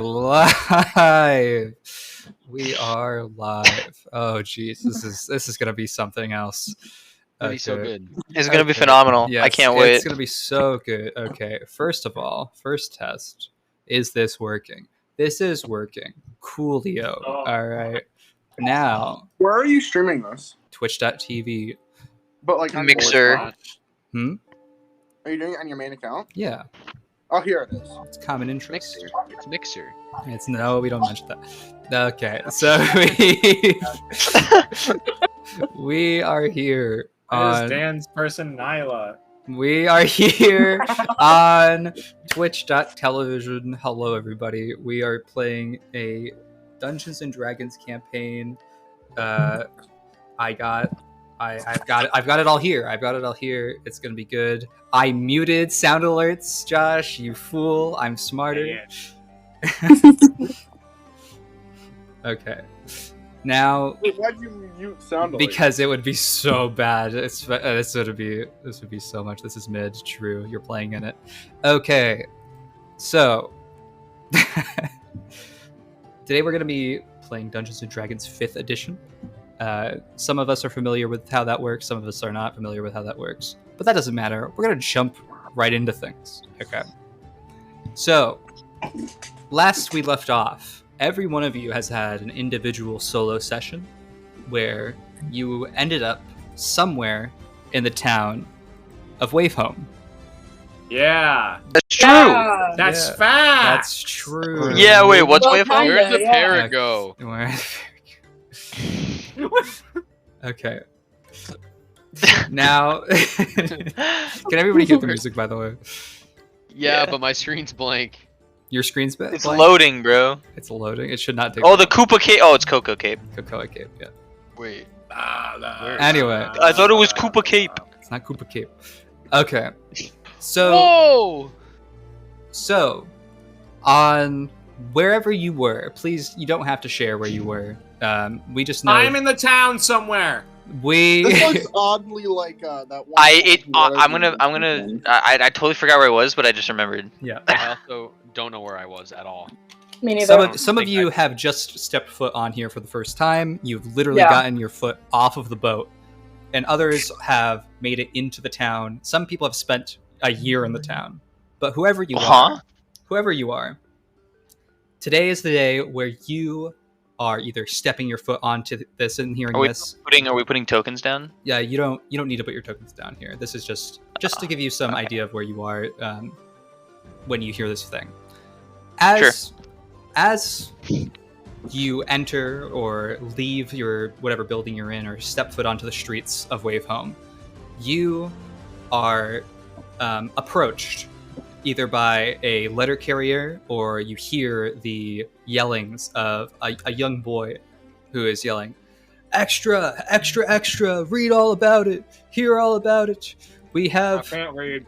Live. We are live. Oh jeez, this is gonna be something else. Gonna be so good. It's gonna be phenomenal. Yes, I can't wait. It's gonna be so good. Okay, first of all, first test. Is this working? This is working. Coolio. All right. Now, where are you streaming this? Twitch.tv. But like on Mixer. Are you doing it on your main account? Yeah. Oh, here it is. It's common interest. Mixer. It's Mixer. It's no, we don't mention that. Okay, so we are here on Dan's person, Nyla. We are here on Twitch.television. Hello, everybody. We are playing a Dungeons and Dragons campaign. I've got it all here. I've got it all here. It's gonna be good. I muted sound alerts, Josh. You fool. I'm smarter. Yeah. Okay. Now, Why'd you mute sound alerts? because it would be so bad. This would be so much. This is mid. True. You're playing in it. Okay. So today we're gonna be playing Dungeons and Dragons 5th edition. Some of us are familiar with how that works. Some of us are not familiar with how that works. But that doesn't matter. We're gonna jump right into things. Okay. So last we left off, every one of you has had an individual solo session where you ended up somewhere in the town of Wavehome. Yeah. That's true. Yeah. That's Yeah. fact. That's true. Yeah, wait, what's Well, Wavehome? kinda, Where'd the yeah. parrot go? Okay. Now, can everybody hear the music, by the way? Yeah, Yeah. but my screen's blank. Your screen's blank? It's loading, bro. It's loading. It should not take Oh, the Koopa Cape. Oh, it's Cocoa Cape. Cocoa Cape, yeah. Wait. Anyway. I thought it was Koopa Cape. It's not Koopa Cape. Okay. So, Whoa! on wherever you were, please, you don't have to share where you were. We just know I'm in the town somewhere. we. This looks oddly like that one. I totally forgot where I was, but I just remembered. Yeah. I also don't know where I was at all. Me neither. Some of think you I- have just stepped foot on here for the first time. You've literally Yeah. gotten your foot off of the boat, and others have made it into the town. Some people have spent a year in the town. But whoever you are, today is the day where you are either stepping your foot onto this and hearing this. Are we putting tokens down? Yeah, you don't need to put your tokens down here. This is just to give you some idea of where you are when you hear this thing. As you enter or leave your whatever building you're in, or step foot onto the streets of Wavehome, you are approached either by a letter carrier, or you hear the yellings of a young boy who is yelling, "Extra, extra, extra! Read all about it. Hear all about it. We I have can't read.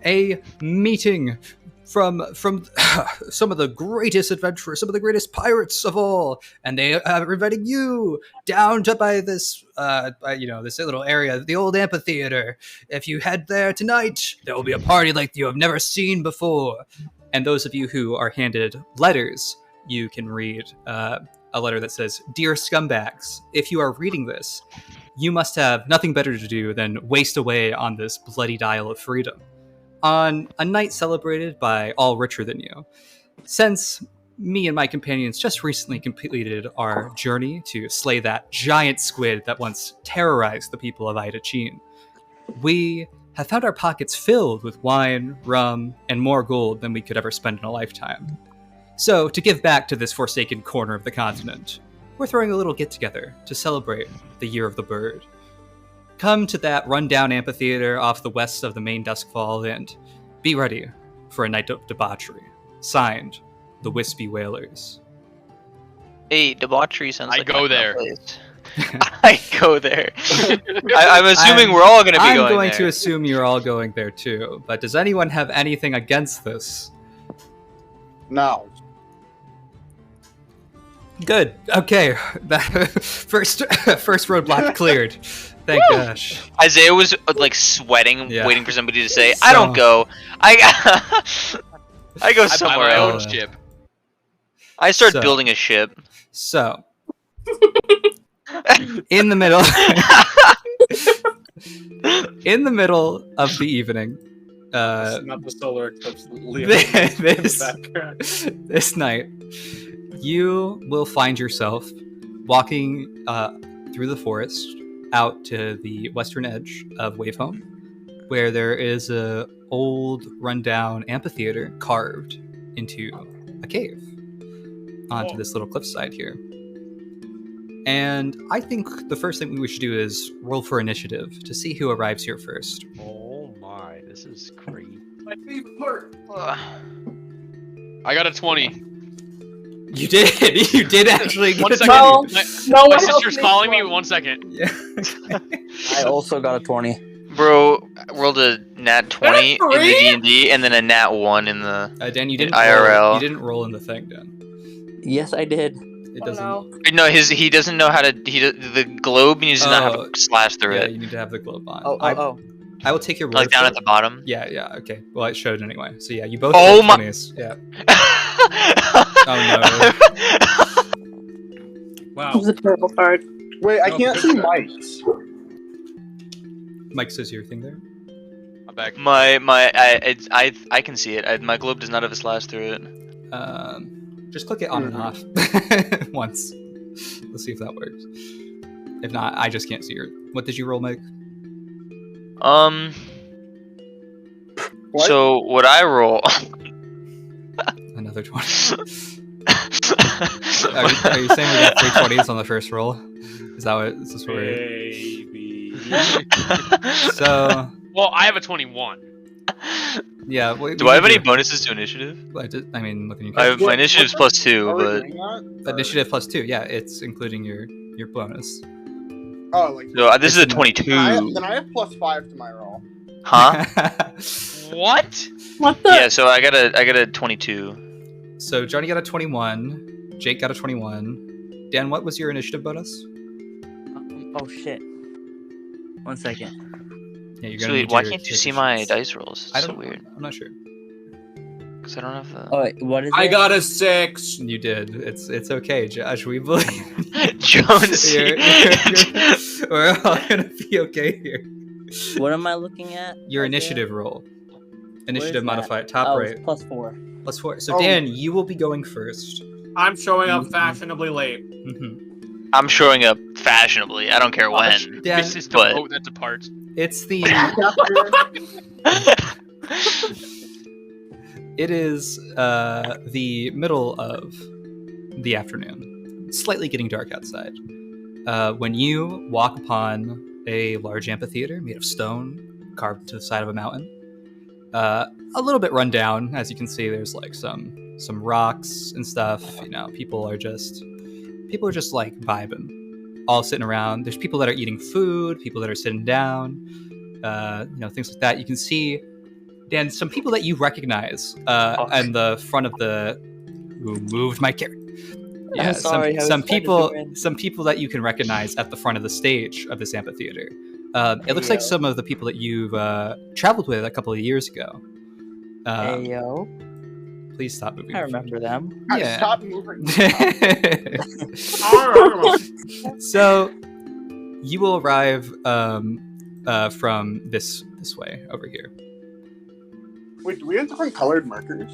a meeting from some of the greatest adventurers, some of the greatest pirates of all, and they are inviting you down to by this this little area, the old amphitheater. If you head there tonight, there will be a party like you have never seen before." And those of you who are handed letters, you can read a letter that says, "Dear scumbags, if you are reading this, you must have nothing better to do than waste away on this bloody dial of freedom on a night celebrated by all richer than you. Since me and my companions just recently completed our journey to slay that giant squid that once terrorized the people of Ida Cheen, we have found our pockets filled with wine, rum, and more gold than we could ever spend in a lifetime. So, to give back to this forsaken corner of the continent, we're throwing a little get-together to celebrate the Year of the Bird. Come to that rundown amphitheater off the west of the main Duskfall and be ready for a night of debauchery. Signed, the Wispy Whalers." Hey, debauchery sounds I like go my there. place. I go there. I'm assuming we're all going to be I'm going going there. to assume you're all going there too, but does anyone have anything against this? No. Good. Okay. First roadblock cleared. Thank gosh. Isaiah was like sweating, Yeah. waiting for somebody to say, So- "I don't go." I I go I buy somewhere my own else. ship. I start So- building a ship. So, in the middle, in the middle of the evening, This is not the solar eclipse. this, background. this night, you will find yourself walking through the forest out to the western edge of Wavehome, where there is a old, rundown amphitheater carved into a cave onto this little cliffside here. And I think the first thing we should do is roll for initiative to see who arrives here first. Oh my, this is great. My favorite part. I got a 20. You did. You did actually get One a second. 20. My, No my one else sister's makes calling me. one. 1 second. Yeah. I also got a 20. Bro, rolled a nat 20 in the three? D&D and then a nat 1 in the... Dan, you didn't IRL. Roll, you didn't roll in the thing, Dan. Yes, I did. It doesn't. No, he doesn't know how to... the globe needs to not have a slash through Yeah, it. you need to have the globe on. Oh, I will take your word Like down for at it. the bottom. Yeah, okay. Well, it showed anyway. So yeah, you both Oh rolled my- 20s. Yeah. Oh Wow. It was a terrible card. Wait, I No, can't good see job. Mike's. Mike says your thing there. I'm back. I can see it. My globe does not have a slash through it. Just click it on and off once. Let's see if that works. If not, I just can't see your. What did you roll, Mike? What? So what I roll? Another 20. Are you saying we got 3 20s on the first roll? Is that what? Is this what we're... Baby. So Well, I have a 21. yeah. Do I have any bonuses to initiative? I mean, look at you. I have my initiative's plus 2, Are we but doing that? Or- Initiative plus 2. Yeah, it's including your bonus. Oh, like. so this is a It's 22. Then I have +5 to my roll. Huh? What? What the? Yeah, so I got a 22. So Johnny got a 21. Jake got a 21. Dan, what was your initiative bonus? Oh shit. 1 second. Yeah, you're So gonna wait, need why your can't you see my additions. dice rolls? It's I so don't. weird. I'm not sure. Because I don't have the... Oh wait, what is it? I got a 6. You did. It's okay, Josh. We believe. Jones. We're all gonna be okay here. What am I looking at? Your right there? initiative roll. Where's Initiative that? modifier, top Oh, right, it's +4. +4. So Oh. Dan, you will be going first. I'm showing up fashionably late. Mm-hmm. I'm showing up fashionably. I don't care when. Dan, This is the but- boat that departs. it's the. It is the middle of the afternoon. It's slightly getting dark outside. When you walk upon a large amphitheater made of stone, carved to the side of a mountain, a little bit run down, as you can see. There's like some rocks and stuff. You know, people are just like vibing, all sitting around. There's people that are eating food, people that are sitting down. You know, things like that. You can see, Dan, some people that you recognize on the front of the. Who moved my character? Yeah, I'm sorry, I was some trying to people, zoom in. some people that you can recognize at the front of the stage of this amphitheater. It looks like Heyo. some of the people that you've traveled with a couple of years ago. Hey yo, Please stop moving. I remember them. Yeah. Stop moving. So you will arrive from this way over here. Wait, do we have different colored markers?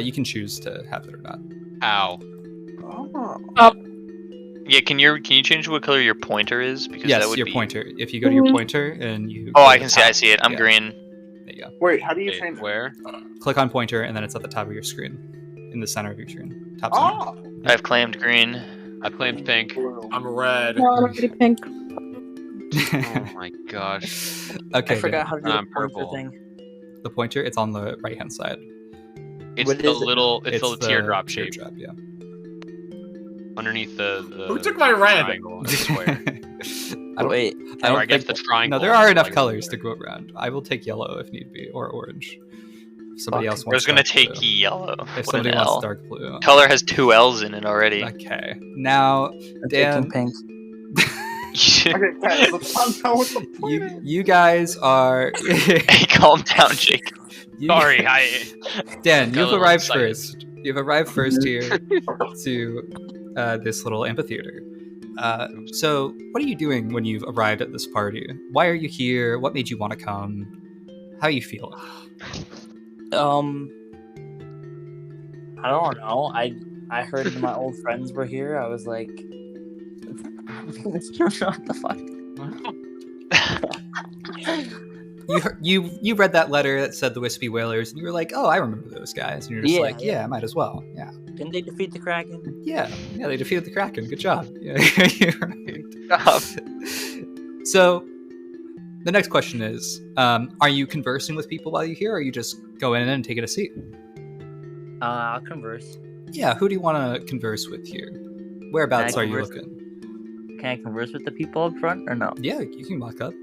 You can choose to have it or not. Ow. Oh. Yeah, can you change what color your pointer is? Because that Yes, would your be... pointer. If you go to your pointer and you. Oh, go I to can the see. I top, see it. I'm yeah, green. There you go. Wait, how do you Wait, change it? where? Click on pointer and then it's at the top of your screen, in the center of your screen. Top Oh! I've claimed green. I claimed pink. Blue. I'm red. No, I'm already pink. Oh my gosh. Okay. I forgot how to do I'm the pointer purple. thing. The pointer. It's on the right hand side. It's What the is it? little. It's the teardrop shape Teardrop, yeah. underneath the. Who took my red? Triangle and the square. I don't, Wait, I Or don't I guess think. the triangle. No, there are enough like- colors to go around. I will take yellow if need be, or orange. If somebody else I was wants. gonna dark take blue. yellow. If What an somebody L. wants dark blue. Color has 2 L's in it already. Okay. Now, I'm Dan, taking pink. Okay, guys, let's calm down with the you pointer. you guys are Hey, calm down, Jake. Sorry, Dan, got a you've little arrived excited. first. You've arrived first here to this little amphitheater. So, what are you doing when you've arrived at this party? Why are you here? What made you want to come? How are you feeling? I don't know. I heard my old friends were here. I was like, what the fuck? You read that letter that said the Wispy Whalers, and you were like, oh, I remember those guys. And you're just like, yeah, I might as well. Yeah. Didn't they defeat the Kraken? Yeah, they defeated the Kraken. Good job. Yeah, you're right. Stop. So, the next question is, are you conversing with people while you're here, or are you just go in and taking a seat? I'll converse. Yeah, who do you want to converse with here? Whereabouts are you converse- looking? Can I converse with the people up front or no? Yeah, you can walk up.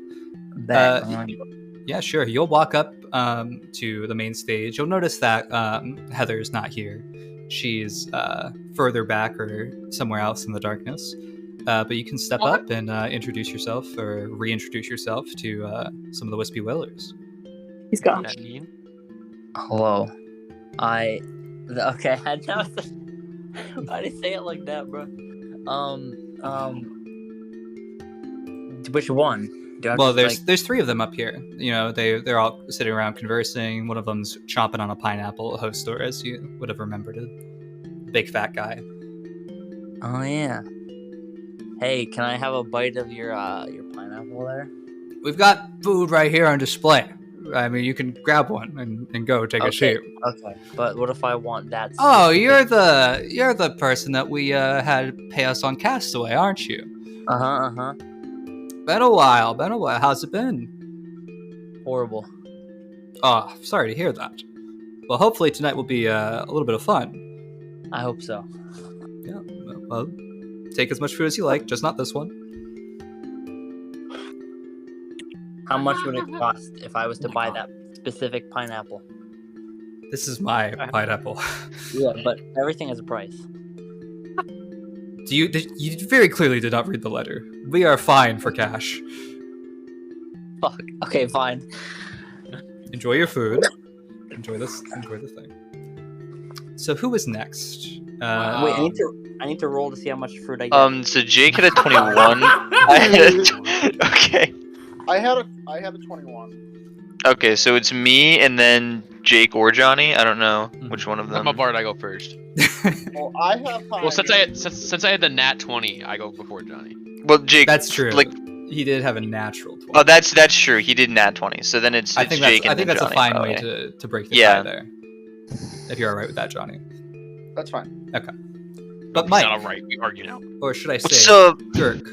Bet. Yeah, sure. You'll walk up to the main stage. You'll notice that Heather's not here. She's further back or somewhere else in the darkness. But you can step up and introduce yourself or reintroduce yourself to some of the Wispy Whalers. He's gone. That mean? Hello. Okay, I know. Why did you say it like that, bro? Which one? Do I Well, just, there's three of them up here. You know, they're all sitting around conversing. One of them's chomping on a pineapple, Hostor, as you would have remembered it. Big fat guy. Oh yeah. Hey, can I have a bite of your pineapple there? We've got food right here on display. I mean, you can grab one and go take a seat. Okay, but what if I want that? Oh, specific- you're the person that we had pay us on Castaway, aren't you? Uh-huh. Been a while. How's it been? Horrible. Oh, sorry to hear that. Well, hopefully tonight will be a little bit of fun. I hope so. Yeah. Well, take as much food as you like, just not this one. How much would it cost if I was to buy that specific pineapple? This is my pineapple. Yeah, but everything has a price. You very clearly did not read the letter. We are fine for cash. Fuck. Okay, fine. Enjoy your food. Enjoy the thing. So who is next? Wait, I need to roll to see how much fruit I get. So Jake had a 21. I had a okay. I had a 21. Okay, so it's me and then Jake or Johnny. I don't know which one of them. I'm a bard. I go first. Well, I have. Well, since I had the nat 20, I go before Johnny. Well, Jake. That's true. Like, he did have a natural 20. oh, that's true. He did nat 20. So then it's I think Jake and that's then a Johnny, fine probably. way to break the Yeah. tie there. If you're alright with that, Johnny. That's fine. But He's Mike, not alright. We argue now. or should I What's say, up? Dirk,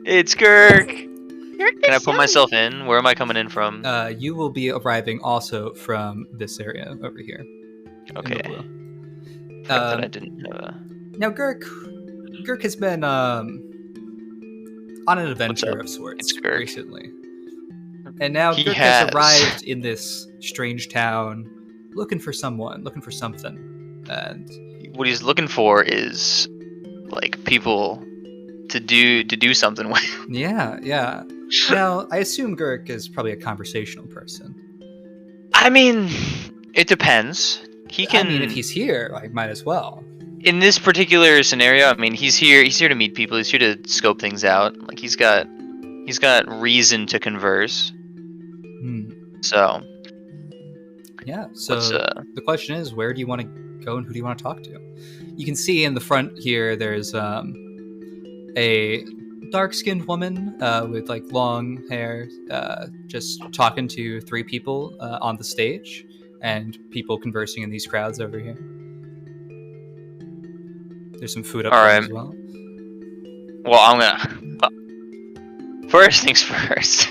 It's Kirk. Can I put myself in? Where am I coming in from? you will be arriving also from this area over here. in the Okay. blue. That I didn't have a... Now, Girk has been on an adventure up? of sorts It's Girk. recently. And now He Girk has has. arrived in this strange town looking for someone, looking for something. And What he's looking for is like people to do something with. yeah. Now, I assume Girk is probably a conversational person. I mean, it depends. He can. I mean, if he's here, I might as well. In this particular scenario, I mean, he's here. He's here to meet people. He's here to scope things out. Like he's got reason to converse. So Yeah. So what's the question is, where do you want to go, and who do you want to talk to? You can see in the front here, there's a dark-skinned woman with like long hair, just talking to three people on the stage, and people conversing in these crowds over here. There's some food up All there right. as well. well, I'm gonna. First things first.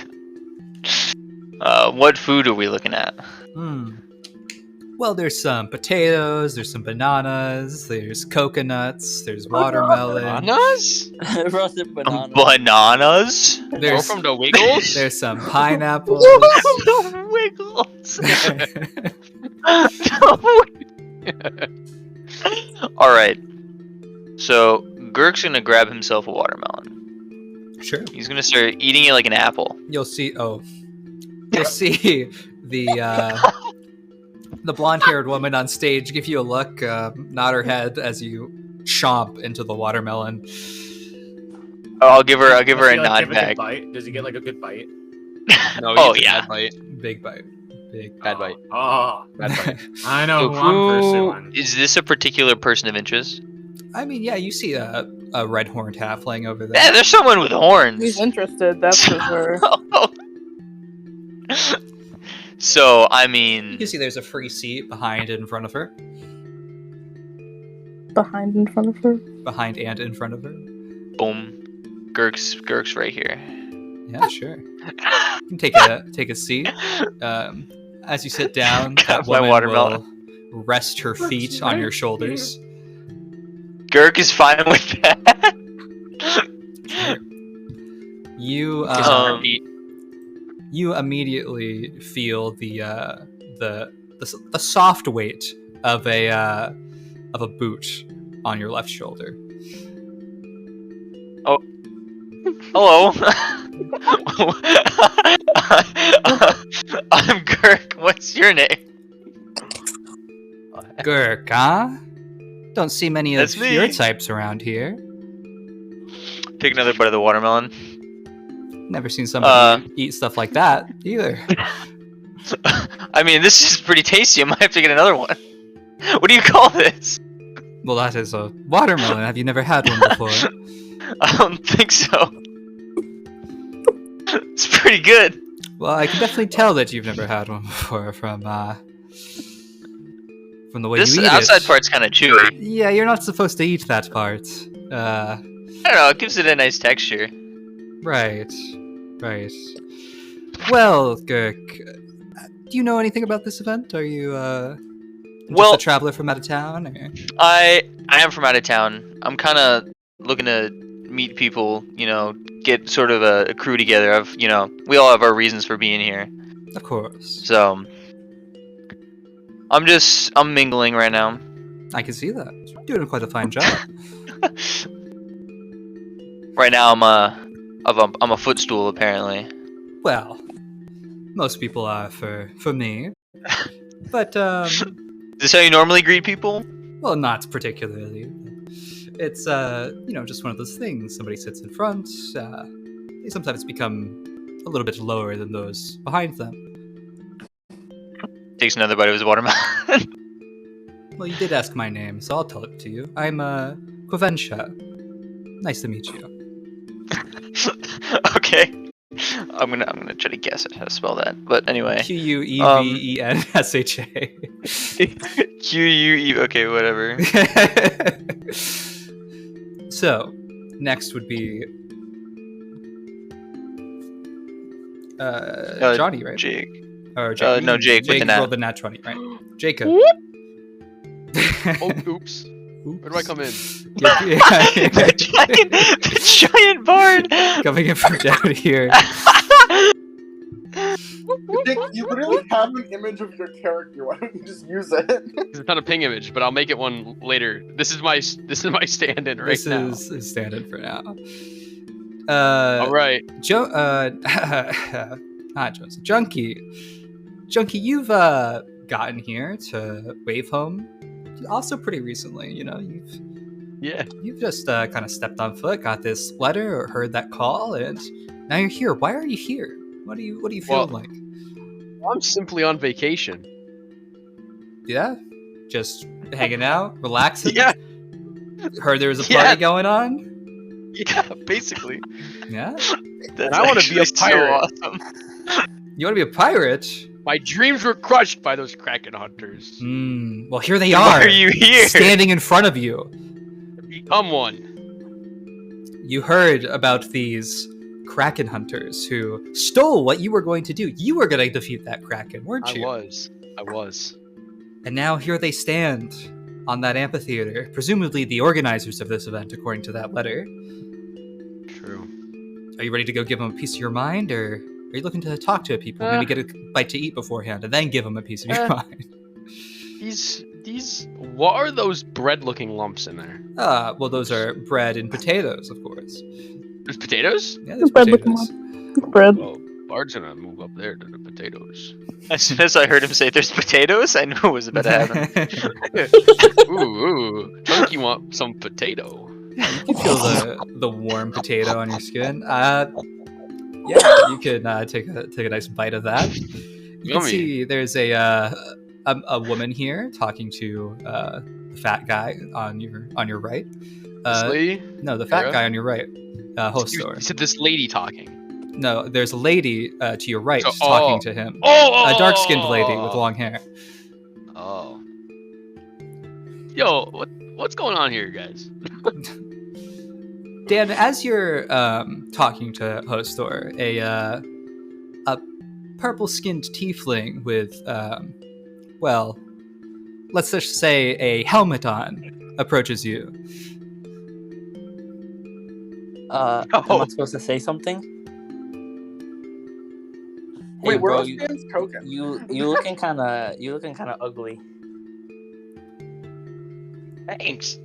What food are we looking at? Well, there's some potatoes, there's some bananas, there's coconuts, there's watermelon, Bananas? Roasted banana. Bananas? Go there's from the Wiggles? there's some pineapples. Wiggles. All right. So Girk's gonna grab himself a watermelon. Sure. He's gonna start eating it like an apple. You'll see. Oh, you'll see the The blonde-haired woman on stage give you a look, nod her head as you chomp into the watermelon. Oh, I'll give her a Does he, like, nod give a good back. bite? Does he get like a good bite? No, Oh, he's a yeah. bad bite. Big bite. Big Bad bite. Oh, Bad bite. I know So who I'm pursuing. Is this a particular person of interest? I mean, yeah, you see a red-horned halfling over Yeah, there. there's someone with horns. He's interested, that's for sure. So, I You mean, can see there's a free seat behind and in front of her. Behind in front of her. Behind and in front of her. boom, Girk's right here. Yeah, sure. You can take a seat. As you sit down, that My woman watermelon. will rest her feet on your shoulders. Girk is fine with that. You Um, you immediately feel the soft weight of a boot on your left shoulder. Hello. I'm Girk. What's your name? Gurk, huh? Don't see many of That's me. your types around here. Take another bite of the watermelon. Never seen somebody eat stuff like that either. I mean, this is pretty tasty. I might have to get another one. What do you call this? Well, that is a watermelon. Have you never had one before? I don't think so. It's pretty good. Well, I can definitely tell that you've never had one before from the way This you eat outside it. part's kind of chewy. Yeah, you're not supposed to eat that part. I don't know. It gives it a nice texture. Right. Well, Gurk, do you know anything about this event? Are you just Well- a traveler from out of town? Or? I am from out of town. I'm kind of looking to meet people. You know, get sort of a crew together. Of we all have our reasons for being here. Of course. So I'm mingling right now. I can see that. You're doing quite a fine job. Right now I'm a footstool apparently. Well, most people are for me. But, Is this how you normally greet people? well, not particularly. It's, just one of those things. Somebody sits in front. They sometimes become a little bit lower than those behind them. Takes another bite of his watermelon. Well, you did ask my name, so I'll tell it to you. I'm, Quavensha. Nice to meet you. Okay. I'm gonna try to guess how to spell that. But anyway. QuevenshA. Q-U-E. Okay, whatever. So, next would be Johnny, right? Jake. Or Jake. No, Jake with the nat. rolled the nat 20, right? Jacob. Oh, oops. Where do I come in? the giant barn. Coming in from down here. Dick, you literally have an image of your character. Why don't you just use it? It's not a ping image, but I'll make it one later. This is my stand-in right This now. is standard for now. All right. Not Joseph. Junkie, you've gotten here to Wave Home also pretty recently. You've just kind of stepped on foot, got this letter or heard that call, and now you're here. Why are you here? What do you feel Well- like? I'm simply on vacation. Yeah, just hanging out, relaxing. Yeah. Heard there was a party Yeah. going on. Yeah, basically. Yeah, That's I wanna be a actually so pirate. awesome. you want to be a pirate? My dreams were crushed by those Kraken hunters. Well, here they Why are. are you here? Standing in front of you. Become one. You heard about these Kraken hunters who stole what you were going to do. You were going to defeat that Kraken, weren't I you? was. And now here they stand on that amphitheater, presumably the organizers of this event, according to that letter. True. Are you ready to go give them a piece of your mind, or are you looking to talk to people, maybe get a bite to eat beforehand, and then give them a piece of your mind? These. What are those bread-looking lumps in there? Well, those are bread and potatoes, of course. There's potatoes? Yeah, there's Bread looking potatoes. Bread. Oh, Bard's gonna move up there to the potatoes. As soon as I heard him say there's potatoes, I knew it was about to happen. Ooh, Chunky want some potato. You can feel the warm potato on your skin. Yeah, you can take a nice bite of that. You can Yummy. see there's a woman here talking to the fat guy on your right. This lady? No, the fat Sarah? guy on your right. Host You store. said this lady talking. No, there's a lady to your right So- who's talking to him. Oh! A dark-skinned lady with long hair. Oh. Yo, what's going on here, guys? Dan, as you're talking to host store, a purple-skinned tiefling with well, let's just say a helmet on approaches you. Am I supposed to say something? Hey, Wait, where bro, was Dan's token? you looking kind of ugly. Thanks.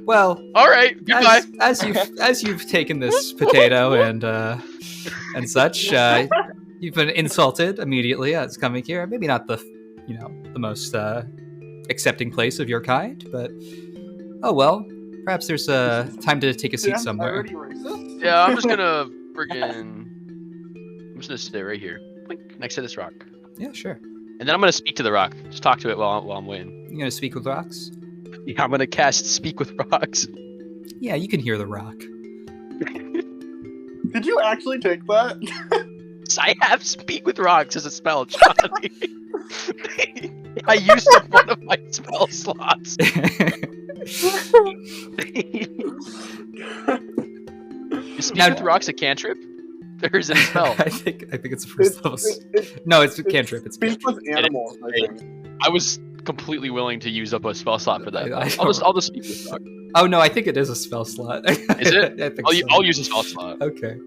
Well, All right, goodbye. as you've taken this potato and such, you've been insulted immediately as coming here. Maybe not the most accepting place of your kind, but oh well. Perhaps there's time to take a seat Dan's somewhere. already racist? Yeah, I'm just gonna I'm just gonna stay right here, blink, next to this rock, Yeah, sure. and then I'm gonna speak to the rock. Just talk to it while I'm waiting. You gonna speak with rocks? Yeah, I'm gonna cast Speak with Rocks. Yeah, you can hear the rock. Did you actually take that? I have Speak with Rocks as a spell, Johnny. I used up one of my spell slots. Is Speak Now- with Rocks a cantrip? Or is it a spell? I think it's a first level. No, it's a cantrip. It's Speak cantrip. with animals, I think. I was completely willing to use up a spell slot for that. I I'll just Speak with Rocks. Oh no, I think it is a spell slot. Is it? I think I'll so. use a spell slot. Okay.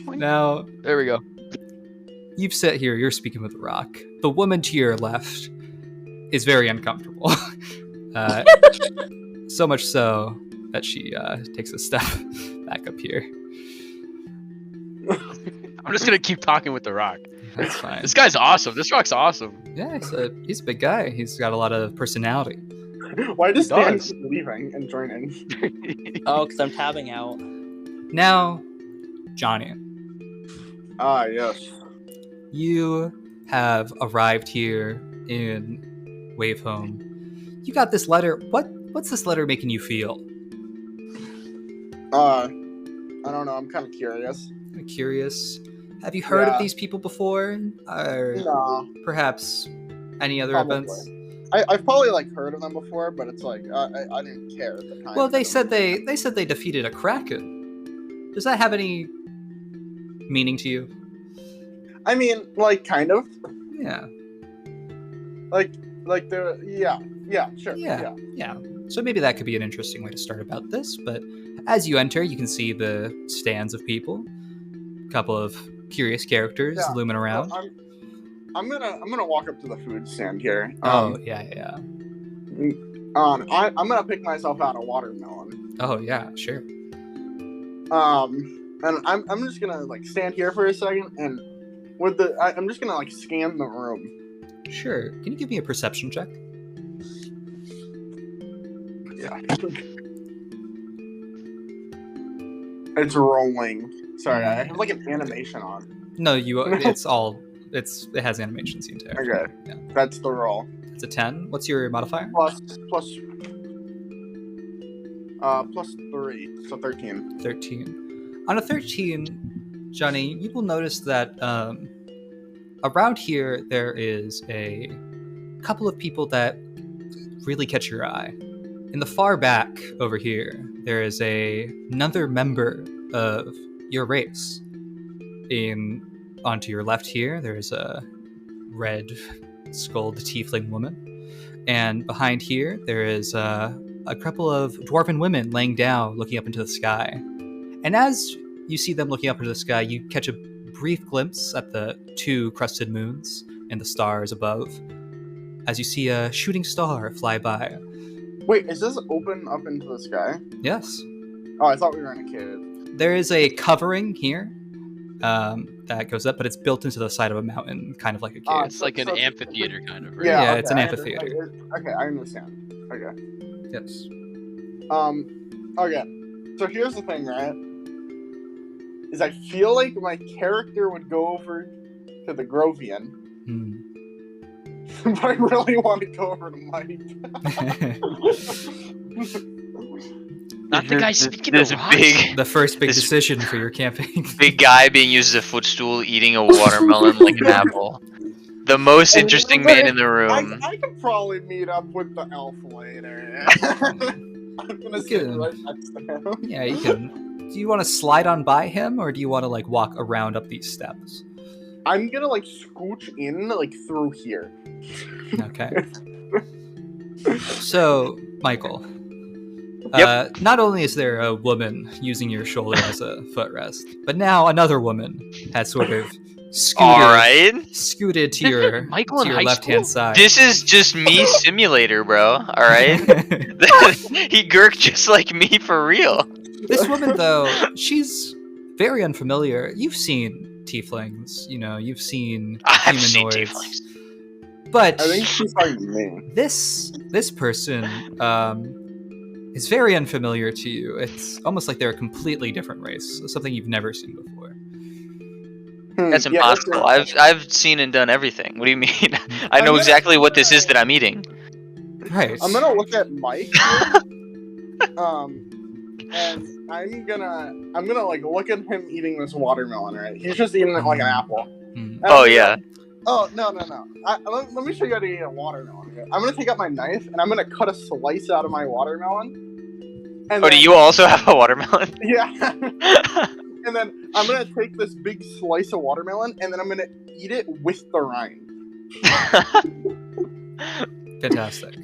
Now There we go. you've sat here. You're speaking with the rock. The woman to your left is very uncomfortable. So much so that she takes a step back up here. I'm just gonna keep talking with the rock. That's fine. This guy's awesome. This rock's awesome. Yeah, he's a big guy. He's got a lot of personality. Why does He Dan does. keep leaving and joining? Oh, because I'm tabbing out. Now, Johnny, Ah, yes. you have arrived here in Wave Home. You got this letter. What's this letter making you feel? I don't know. I'm kind of curious. I'm curious. Have you heard Yeah. of these people before? Or No, perhaps any other Probably. events? I've probably heard of them before, but it's like I didn't care at the time. Well, they said they defeated a kraken. Does that have any meaning to you? I mean, like kind of. Yeah. Like the sure. Yeah. So maybe that could be an interesting way to start about this. But as you enter, you can see the stands of people. A couple of curious characters Yeah. looming around. I'm gonna walk up to the food stand here. Yeah. I'm gonna pick myself out a watermelon. Oh yeah, sure. And I'm just gonna like stand here for a second, and I'm just gonna like scan the room. Sure. Can you give me a perception check? Yeah. It's rolling. Sorry, I have like an animation on. No, it has animations the entire. Okay. Yeah. That's the roll. It's a 10. What's your modifier? Plus 3, so 13. 13. On a 13, Johnny, you will notice that around here there is a couple of people that really catch your eye. In the far back over here, there is another member of your race. Onto your left here, there's a red-skulled tiefling woman. And behind here, there is a couple of dwarven women laying down, looking up into the sky. And as you see them looking up into the sky, you catch a brief glimpse at the 2 crusted moons and the stars above, as you see a shooting star fly by. Wait, is this open up into the sky? Yes. Oh, I thought we were in a cave. there is a covering here that goes up, but it's built into the side of a mountain, kind of like a cave. It's like an amphitheater kind of, right? Yeah, okay, it's an I amphitheater. Okay, I understand. Okay. Yes. Okay. So here's the thing, right? Is I feel like my character would go over to the Grovian, but I really want to go over to Mike. Not the guy speaking There's to a rocks. big, The first big This- decision for your campaign. big guy being used as a footstool, eating a watermelon like an apple. The most interesting man in the room. I could probably meet up with the elf later. I'm gonna sit Good. right next to him. Yeah, you can. Do you want to slide on by him, or do you want to like walk around up these steps? I'm gonna like scooch in like through here. Okay. So, Michael. Yep. Not only is there a woman using your shoulder as a footrest, but now another woman has sort of scooted to your, Michael to in your high left-hand school? side. This is just me simulator, bro. Alright? He gurked just like me for real. This woman, though, she's very unfamiliar. You've seen tieflings, you've seen I've seen humanoids. tieflings. But I think she's talking to me. this person is very unfamiliar to you. It's almost like they're a completely different race, something you've never seen before. That's Yeah, impossible. I've seen and done everything. What do you mean? I know exactly what this is that I'm eating. Right. I'm gonna look at Mike. And I'm gonna like look at him eating this watermelon. Right? He's just eating it like an apple. Hmm. And Oh I'm yeah. Oh no! Let me show you how to eat a watermelon. Okay? I'm gonna take out my knife and I'm gonna cut a slice out of my watermelon. And Oh, do then- you also have a watermelon? Yeah. And then I'm gonna take this big slice of watermelon and then I'm gonna eat it with the rind. Fantastic.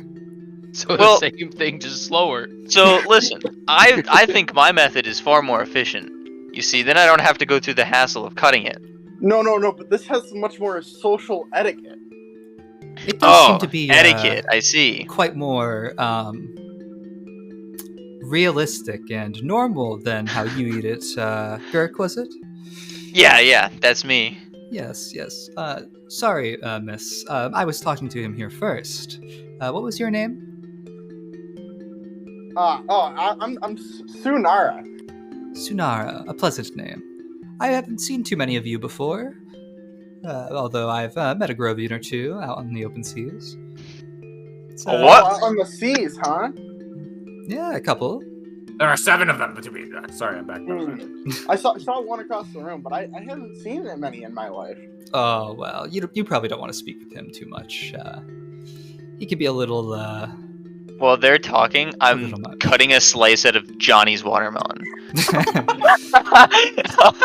So Well- the same thing, just slower. So listen, I think my method is far more efficient. You see, then I don't have to go through the hassle of cutting it. No, but this has much more social etiquette. It does seem Oh, to be etiquette. I see. quite more realistic and normal than how you eat it. Girk, was it? Yeah, that's me. Yes. Sorry, miss. I was talking to him here first. What was your name? I'm Sunara. Sunara, a pleasant name. I haven't seen too many of you before, although I've met a Grovian or two out on the open seas. So, What? Oh, on the seas, huh? Yeah, a couple. There are 7 of them, but to be sorry, I'm back. I saw one across the room, but I haven't seen that many in my life. Oh, well, you probably don't want to speak with him too much. He could be a little, While they're talking, I'm little much. cutting a slice out of Johnny's watermelon.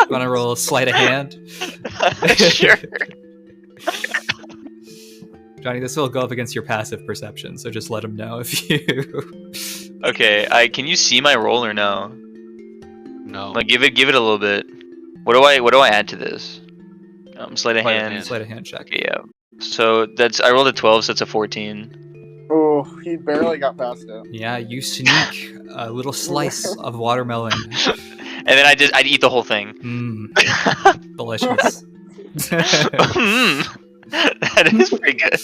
Want to roll sleight of hand? Sure. Johnny, this will go up against your passive perception, so just let him know if you... Okay, can you see my roll or no? No. Like, give it a little bit. What do I add to this? Sleight of Sleight of hand. hand. Sleight of hand check. Okay, yeah. So I rolled a 12, so it's a 14. Oh, he barely got past it. Yeah, you sneak a little slice of watermelon. And then I'd eat the whole thing. Mmm, delicious. Mm, that is pretty good.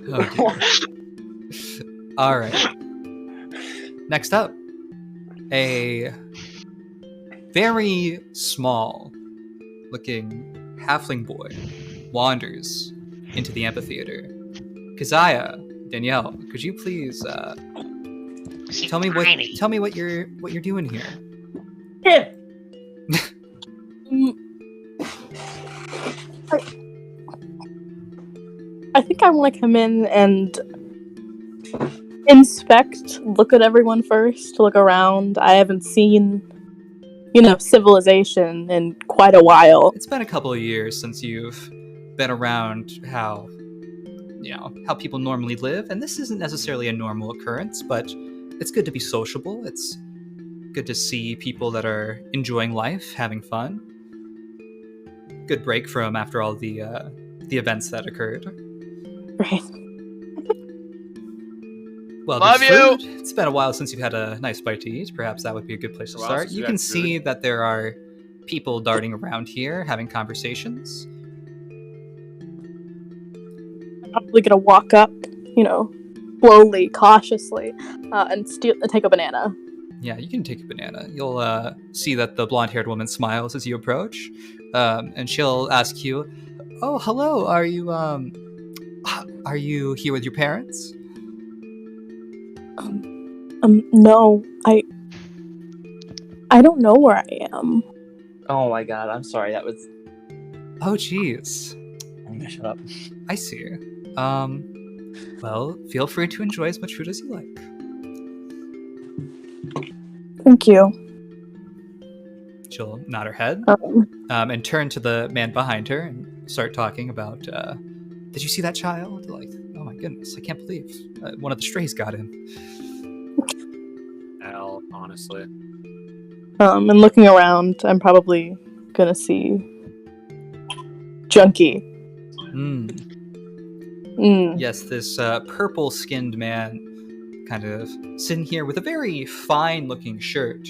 Oh, dear. All right. Next up, a very small-looking halfling boy wanders into the amphitheater. Keziah, Danielle, could you please tell me what you're doing here? I think I want to come in and inspect, look at everyone first, look around. I haven't seen, civilization in quite a while. It's been a couple of years since you've been around how people normally live, and this isn't necessarily a normal occurrence, but it's good to be sociable. It's good to see people that are enjoying life, having fun. Good break from after all the events that occurred. Right. Well, Love there's you! food. It's been a while since you've had a nice bite to eat. Perhaps that would be a good place to Well, start. since You you can had see that there are people darting around here having conversations. I'm probably gonna walk up, slowly, cautiously, and take a banana. Yeah, you can take a banana. You'll see that the blonde-haired woman smiles as you approach, and she'll ask you, "Oh, hello. Are you here with your parents?" No, I don't know where I am. Oh my god, I'm sorry. That was. Oh, jeez. I'm gonna shut up. I see. Well, feel free to enjoy as much food as you like. Thank you. She'll nod her head and turn to the man behind her and start talking about, did you see that child? Like, oh my goodness, I can't believe one of the strays got him. Hell, honestly. And looking around, I'm probably gonna see Junkie. Yes, this purple-skinned man kind of sitting here with a very fine-looking shirt.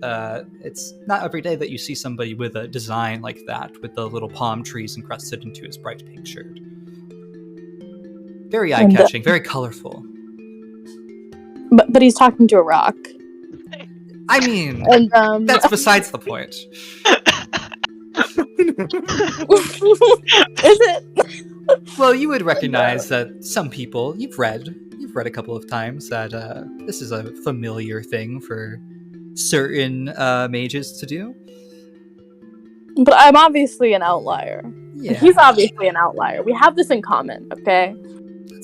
It's not every day that you see somebody with a design like that, with the little palm trees encrusted into his bright pink shirt. Very eye-catching, very colorful. But he's talking to a rock. I mean, And that's besides the point. Is it? Well, you would recognize that some people you've read a couple of times that this is a familiar thing for certain mages to do. But I'm obviously an outlier. Yeah, He's obviously an outlier. We have this in common, okay?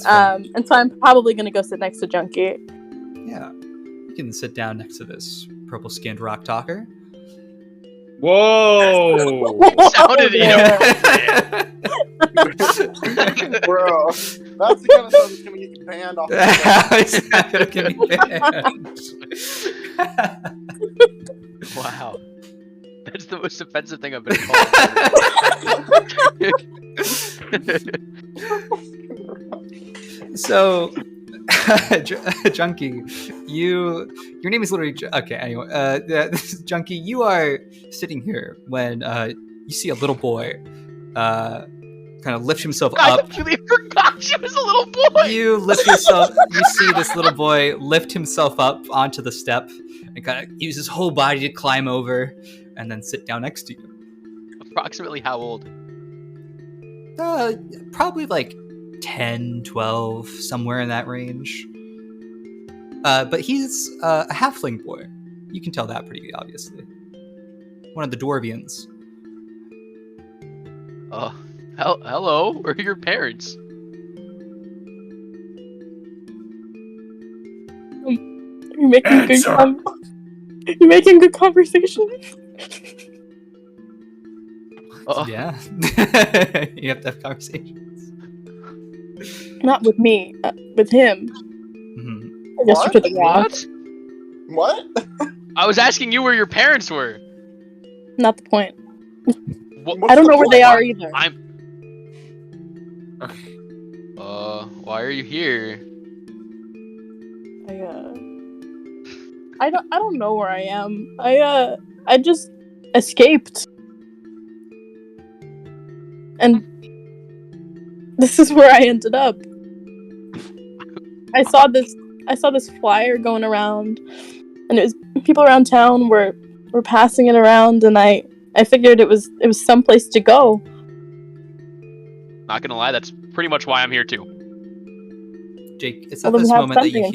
that's fair. And so I'm probably gonna go sit next to Junkie. Yeah, you can sit down next to this purple-skinned rock talker. Whoa! Sounded Bro, that's the kind of stuff that's gonna get you banned off the It's not gonna get me banned. Wow. That's the most offensive thing I've been called. So, Junkie, your name is literally okay. Anyway, this is Junkie, you are sitting here when you see a little boy kind of lift himself I up. completely forgot she was a little boy! You see this little boy lift himself up onto the step and kind of use his whole body to climb over and then sit down next to you. Approximately how old? Probably like 10, 12, somewhere in that range. But he's a halfling boy. You can tell that pretty obviously. One of the Dwarvians. Hello? Where are your parents? You're making good Answer. You're making good conversation. Yeah. You have to have conversations. Not with me, with him. Mm-hmm. I guess you What? could rock. What? What? I was asking you where your parents were. Not the point. What? I don't know where they Why- are either. Why are you here? I don't know where I am. I just escaped. And this is where I ended up. I saw this flyer going around, and it was people around town were passing it around, and I figured it was someplace to go. Not gonna lie, that's pretty much why I'm here too. Jake, it's Well, at then this we have moment that something in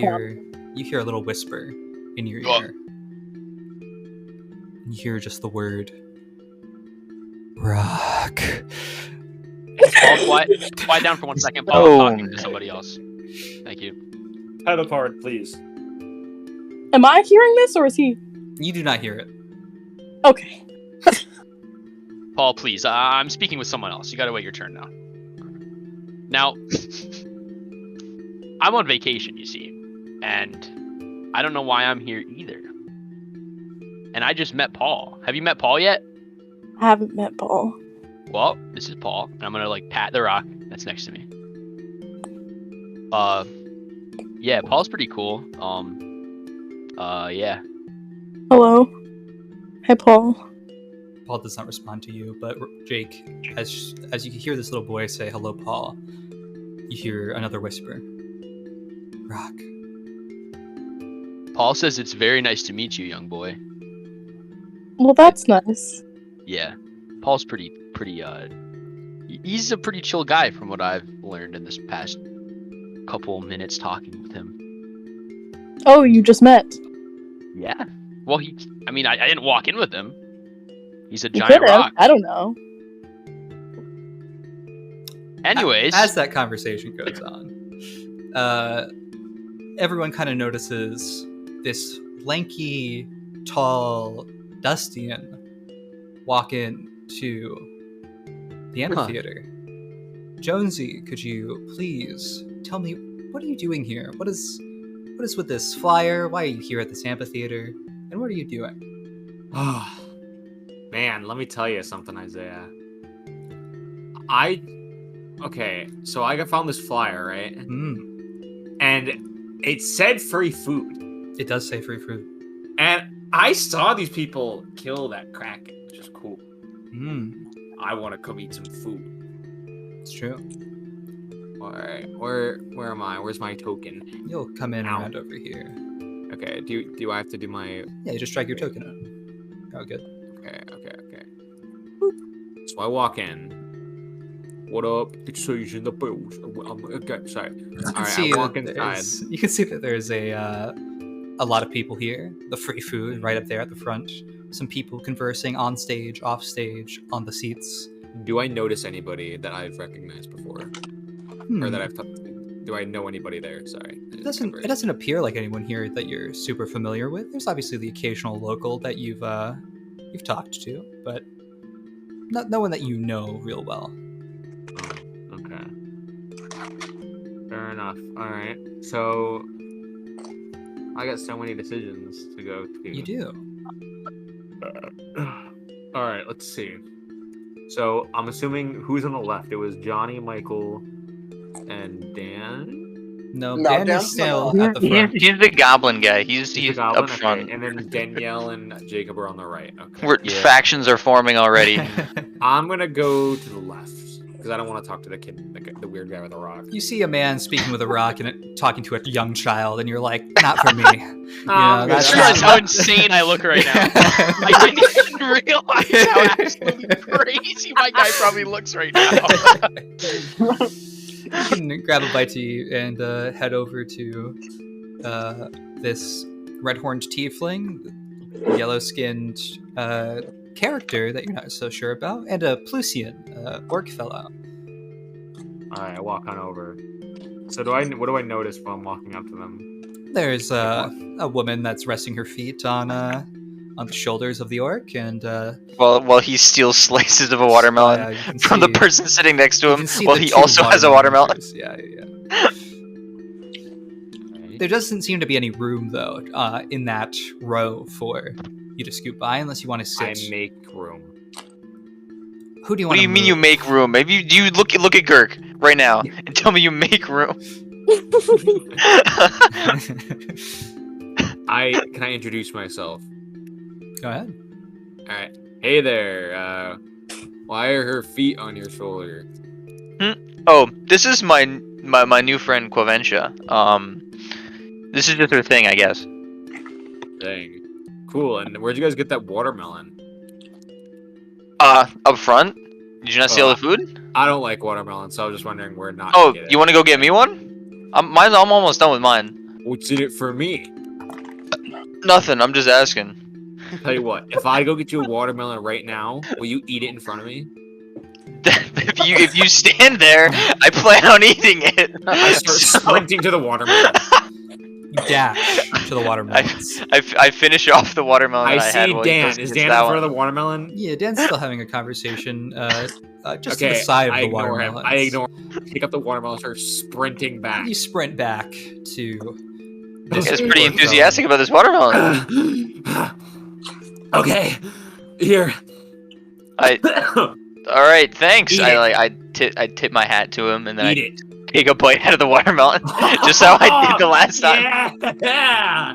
you hear a little whisper in your Oh. ear. You hear just the word rock. Paul, quiet down for 1 second. Paul, I'm talking to somebody else. Thank you. Teleport, please. Am I hearing this, or is he? You do not hear it. Okay. Paul, please. I'm speaking with someone else. You gotta wait your turn now. Now, I'm on vacation, you see, and I don't know why I'm here either. And I just met Paul. Have you met Paul yet? I haven't met Paul. Well, this is Paul, and I'm gonna pat the rock that's next to me. Yeah, Paul's pretty cool. Yeah. Hello. Hi, Paul. Paul does not respond to you, but Jake, as you hear this little boy say hello, Paul, you hear another whisper. Rock. Paul says it's very nice to meet you, young boy. Well, that's nice. Yeah. Paul's pretty he's a pretty chill guy from what I've learned in this past couple minutes talking with him. Oh, you just met. Yeah. Well, I didn't walk in with him. He's a You giant could have. rock. I don't know. Anyways, As that conversation goes on, everyone kind of notices this lanky, tall Dustian walk into the amphitheater. Jonesy, could you please tell me, what are you doing here? What is with this flyer? Why are you here at this amphitheater? And what are you doing? Oh, man, let me tell you something, Isaiah. Okay, so I found this flyer, right? And it said free food. It does say free food. And I saw these people kill that Kraken, which is cool. I want to come eat some food. It's true. Alright, where am I? Where's my token? You'll come in around over here. Okay, do I have to do my... Yeah, you just drag your token in. Oh, good. Okay. So I walk in. What up? It says in the bills. Okay, sorry. Alright, I walk inside. You can see that there's a lot of people here. The free food right up there at the front. Some people conversing on stage, off stage, on the seats. Do I notice anybody that I've recognized before? Or that do I know anybody there? Sorry. It doesn't appear like anyone here that you're super familiar with. There's obviously the occasional local that you've talked to, but no one that you know real well. Okay. Fair enough. Alright. So I got so many decisions to go to. You do. Alright, let's see. So I'm assuming who's on the left? It was Johnny, Michael, and Dan? No, No, Dan Dan's is still not. at the front. He's the goblin guy. He's the goblin? up front. Okay. And then Danielle and Jacob are on the right. Okay. Factions are forming already. I'm gonna go to the left because I don't want to talk to the kid, the weird guy with the rock. You see a man speaking with a rock and talking to a young child, and you're like, not for me. You know, I that's I realize how insane I look right now. I didn't even realize how absolutely crazy my guy probably looks right now. You can grab a bite to eat and head over to this red-horned tiefling, yellow-skinned character that you're not so sure about, and a Plusian orc fellow. Alright, I walk on over. So what do I notice while I'm walking up to them? There's a woman that's resting her feet on the shoulders of the orc, and while he steals slices of a watermelon yeah, you can from the see- person sitting next to you him, can see while the he two also has a watermelon. eaters. Yeah. There doesn't seem to be any room though in that row for you to scoot by, unless you want to I sit. make room. Who do you What want? do you mean you make room? Maybe do you look at Girk right now and tell me you make room? Can I introduce myself? Go ahead. Alright. Hey there, why are her feet on your shoulder? Oh, this is my new friend Quaventia. This is just her thing, I guess. Dang. Cool, and where'd you guys get that watermelon? Up front? Did you not see all the food? I don't like watermelon, so I was just wondering where not Oh, to get it. you want to go get me one? I'm almost done with mine. What's in it for me? Nothing. I'm just asking. Tell you what, if I go get you a watermelon right now, will you eat it in front of me? if you stand there, I plan on eating it. I start sprinting to the watermelon. You dash to the watermelons. I finish off the watermelon. I that I had see while he Dan. goes Is gets Dan that in front one. of the watermelon? Yeah, Dan's still having a conversation just to Okay, the side of I the ignore him. watermelons. I ignore him. Pick up the watermelon, start sprinting back. You sprint back to. This guy's pretty enthusiastic about this watermelon. Okay, here. All right, thanks. Eat I tip my hat to him and then Eat I it. take a bite out of the watermelon, just how I did the last time. Yeah.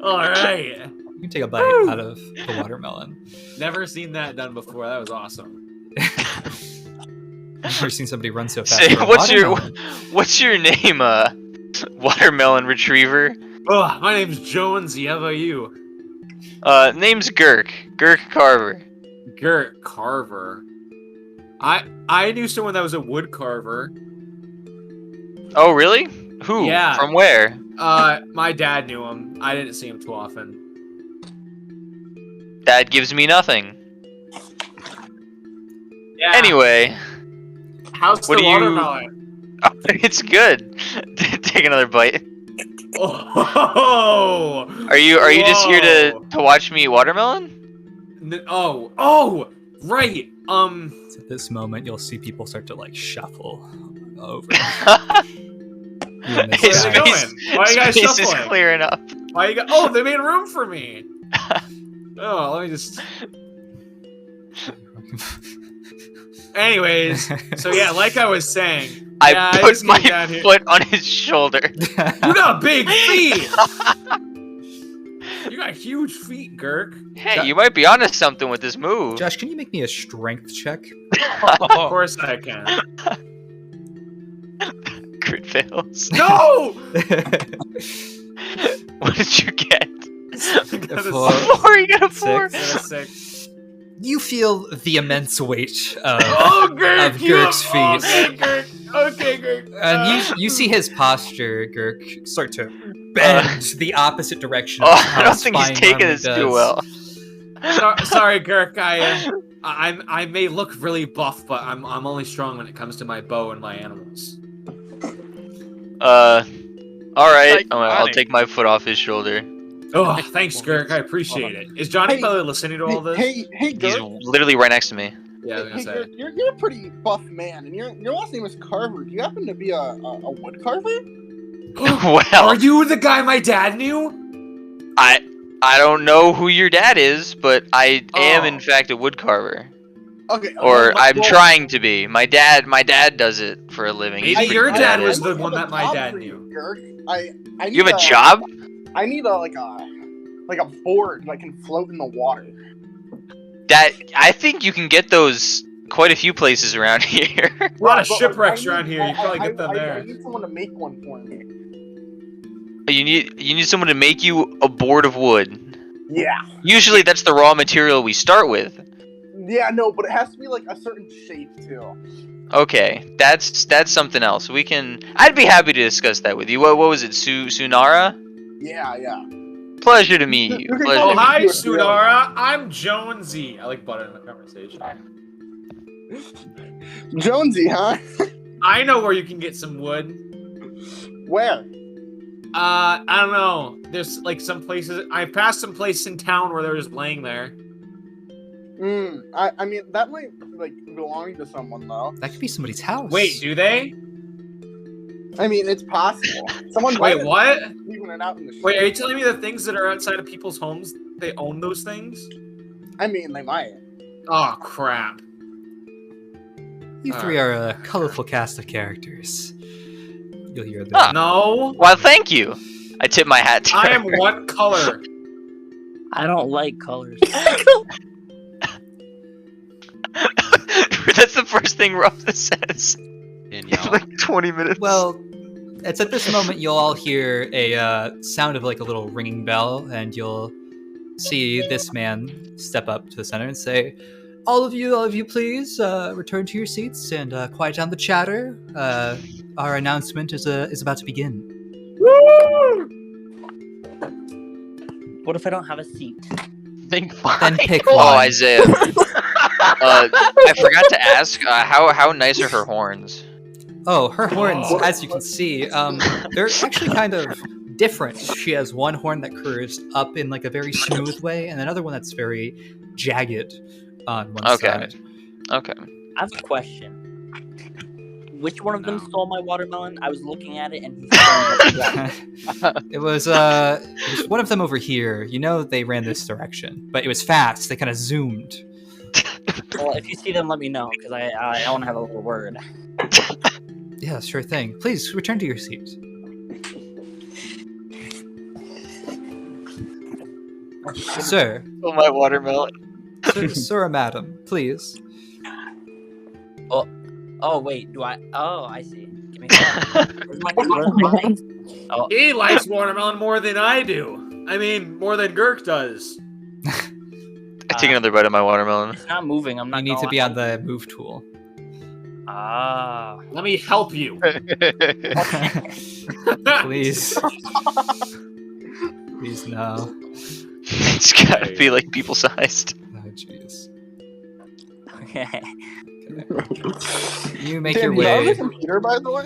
All right. You can take a bite out of the watermelon. Never seen that done before. That was awesome. I've never seen somebody run so fast. Say, for a what's watermelon. your name, watermelon retriever? Oh, my name's Jonesy. How about you? Name's Gurk Carver. Gert Carver. I knew someone that was a wood carver. Oh, really? Who? Yeah. From where? My dad knew him. I didn't see him too often. That gives me nothing. Yeah. Anyway, how's what the do you- watermelon? it's good. Take another bite. Oh. Are you just here Whoa. to watch me eat watermelon? Oh, right. At this moment, you'll see people start to like shuffle over. You and this His Where are guy. they face, going? Why are you guys space is shuffling? clearing up. Why you got? Oh, they made room for me. Oh, let me just. Anyways, so yeah, like I was saying, yeah, I put just my came down here. foot on his shoulder. You got big feet. You got huge feet, Gurk. Hey, you might be onto something with this move. Josh, can you make me a strength check? Of course I can. Crit fails. No. What did you get? I got a Four. six. 4. You got a 4. Six. I got a 6. You feel the immense weight of, Oh, Gurk, of you Gurk's have- feet. Okay, Gurk. And you see his posture, Gurk, start to bend the opposite direction. Oh, of how I don't his think he's spine taking normally this too does. well. Sorry, Gurk. I may look really buff, but I'm only strong when it comes to my bow and my animals. All right. I'll Ironic. take my foot off his shoulder. Oh, thanks, Gurk. I appreciate it. Is Johnny Hey, probably listening to all this? Hey, He's Gurk. literally right next to me. Yeah, I was Hey, gonna Gurk, say. you're a pretty buff man, and your last name is Carver. Do you happen to be a wood carver? Well, Are you the guy my dad knew? I don't know who your dad is, but I am Oh. in fact a woodcarver, Okay. or I'm well, trying to be. My dad does it for a living. He's Maybe pretty your good dad at was it. the I one have that a my job dad for knew. you, Gurk. I need You have a job? I need like a board that can float in the water. That I think you can get those quite a few places around here. A lot of but, shipwrecks I around need- here. You probably I- get them I there. need someone to make one for me. you need someone to make you a board of wood. Yeah. Usually that's the raw material we start with. Yeah, no, but it has to be like a certain shape too. Okay, that's something else. I'd be happy to discuss that with you. What was it, Sunara? Yeah. Pleasure to meet you. You can Pleasure call Oh, to me meet hi, you. Sunara. I'm Jonesy. I like butter in the conversation. Jonesy, huh? I know where you can get some wood. Where? I don't know. There's like some places. I passed some place in town where they're just laying there. I mean that might like belong to someone though. That could be somebody's house. Wait, do they? I mean it's possible. Someone Wait, might what? have leaving it out in the street. Wait, are you telling me the things that are outside of people's homes, they own those things? I mean they might. Oh, crap. You three are a colorful cast of characters. You'll hear the Ah. No, Well, thank you. I tip my hat to I her. am one color. I don't like colors. That's the first thing Rosa says. In Danielle. like 20 minutes. Well, it's at this moment you'll all hear a sound of like a little ringing bell, and you'll see this man step up to the center and say, all of you, please return to your seats and quiet down the chatter. Our announcement is about to begin. What if I don't have a seat? Think fine. Then pick Oh, one. Isaiah. I forgot to ask, how nice are her horns? Oh, her horns, as you can see, they're actually kind of different. She has one horn that curves up in like a very smooth way, and another one that's very jagged on one Okay. side. Okay. I have a question. Which one of them stole my watermelon? I was looking at it and he stole it. It was one of them over here. You know they ran this direction, but it was fast. They kind of zoomed. Well, if you see them, let me know because I want to have a little word. Yeah, sure thing. Please return to your seat. Sir, Oh, my watermelon. sir or madam, please. Oh wait, do I? Oh, I see. Give me where's my? Oh, He likes watermelon more than I do. I mean, more than Girk does. I take another bite of my watermelon. it's not moving. I'm not. You need to gonna be lie. on the move tool. Ah. Let me help you. Please. Please, no. It's gotta be like people sized. Oh, jeez. Okay. You make Dan, your do you have way. a computer, by the way?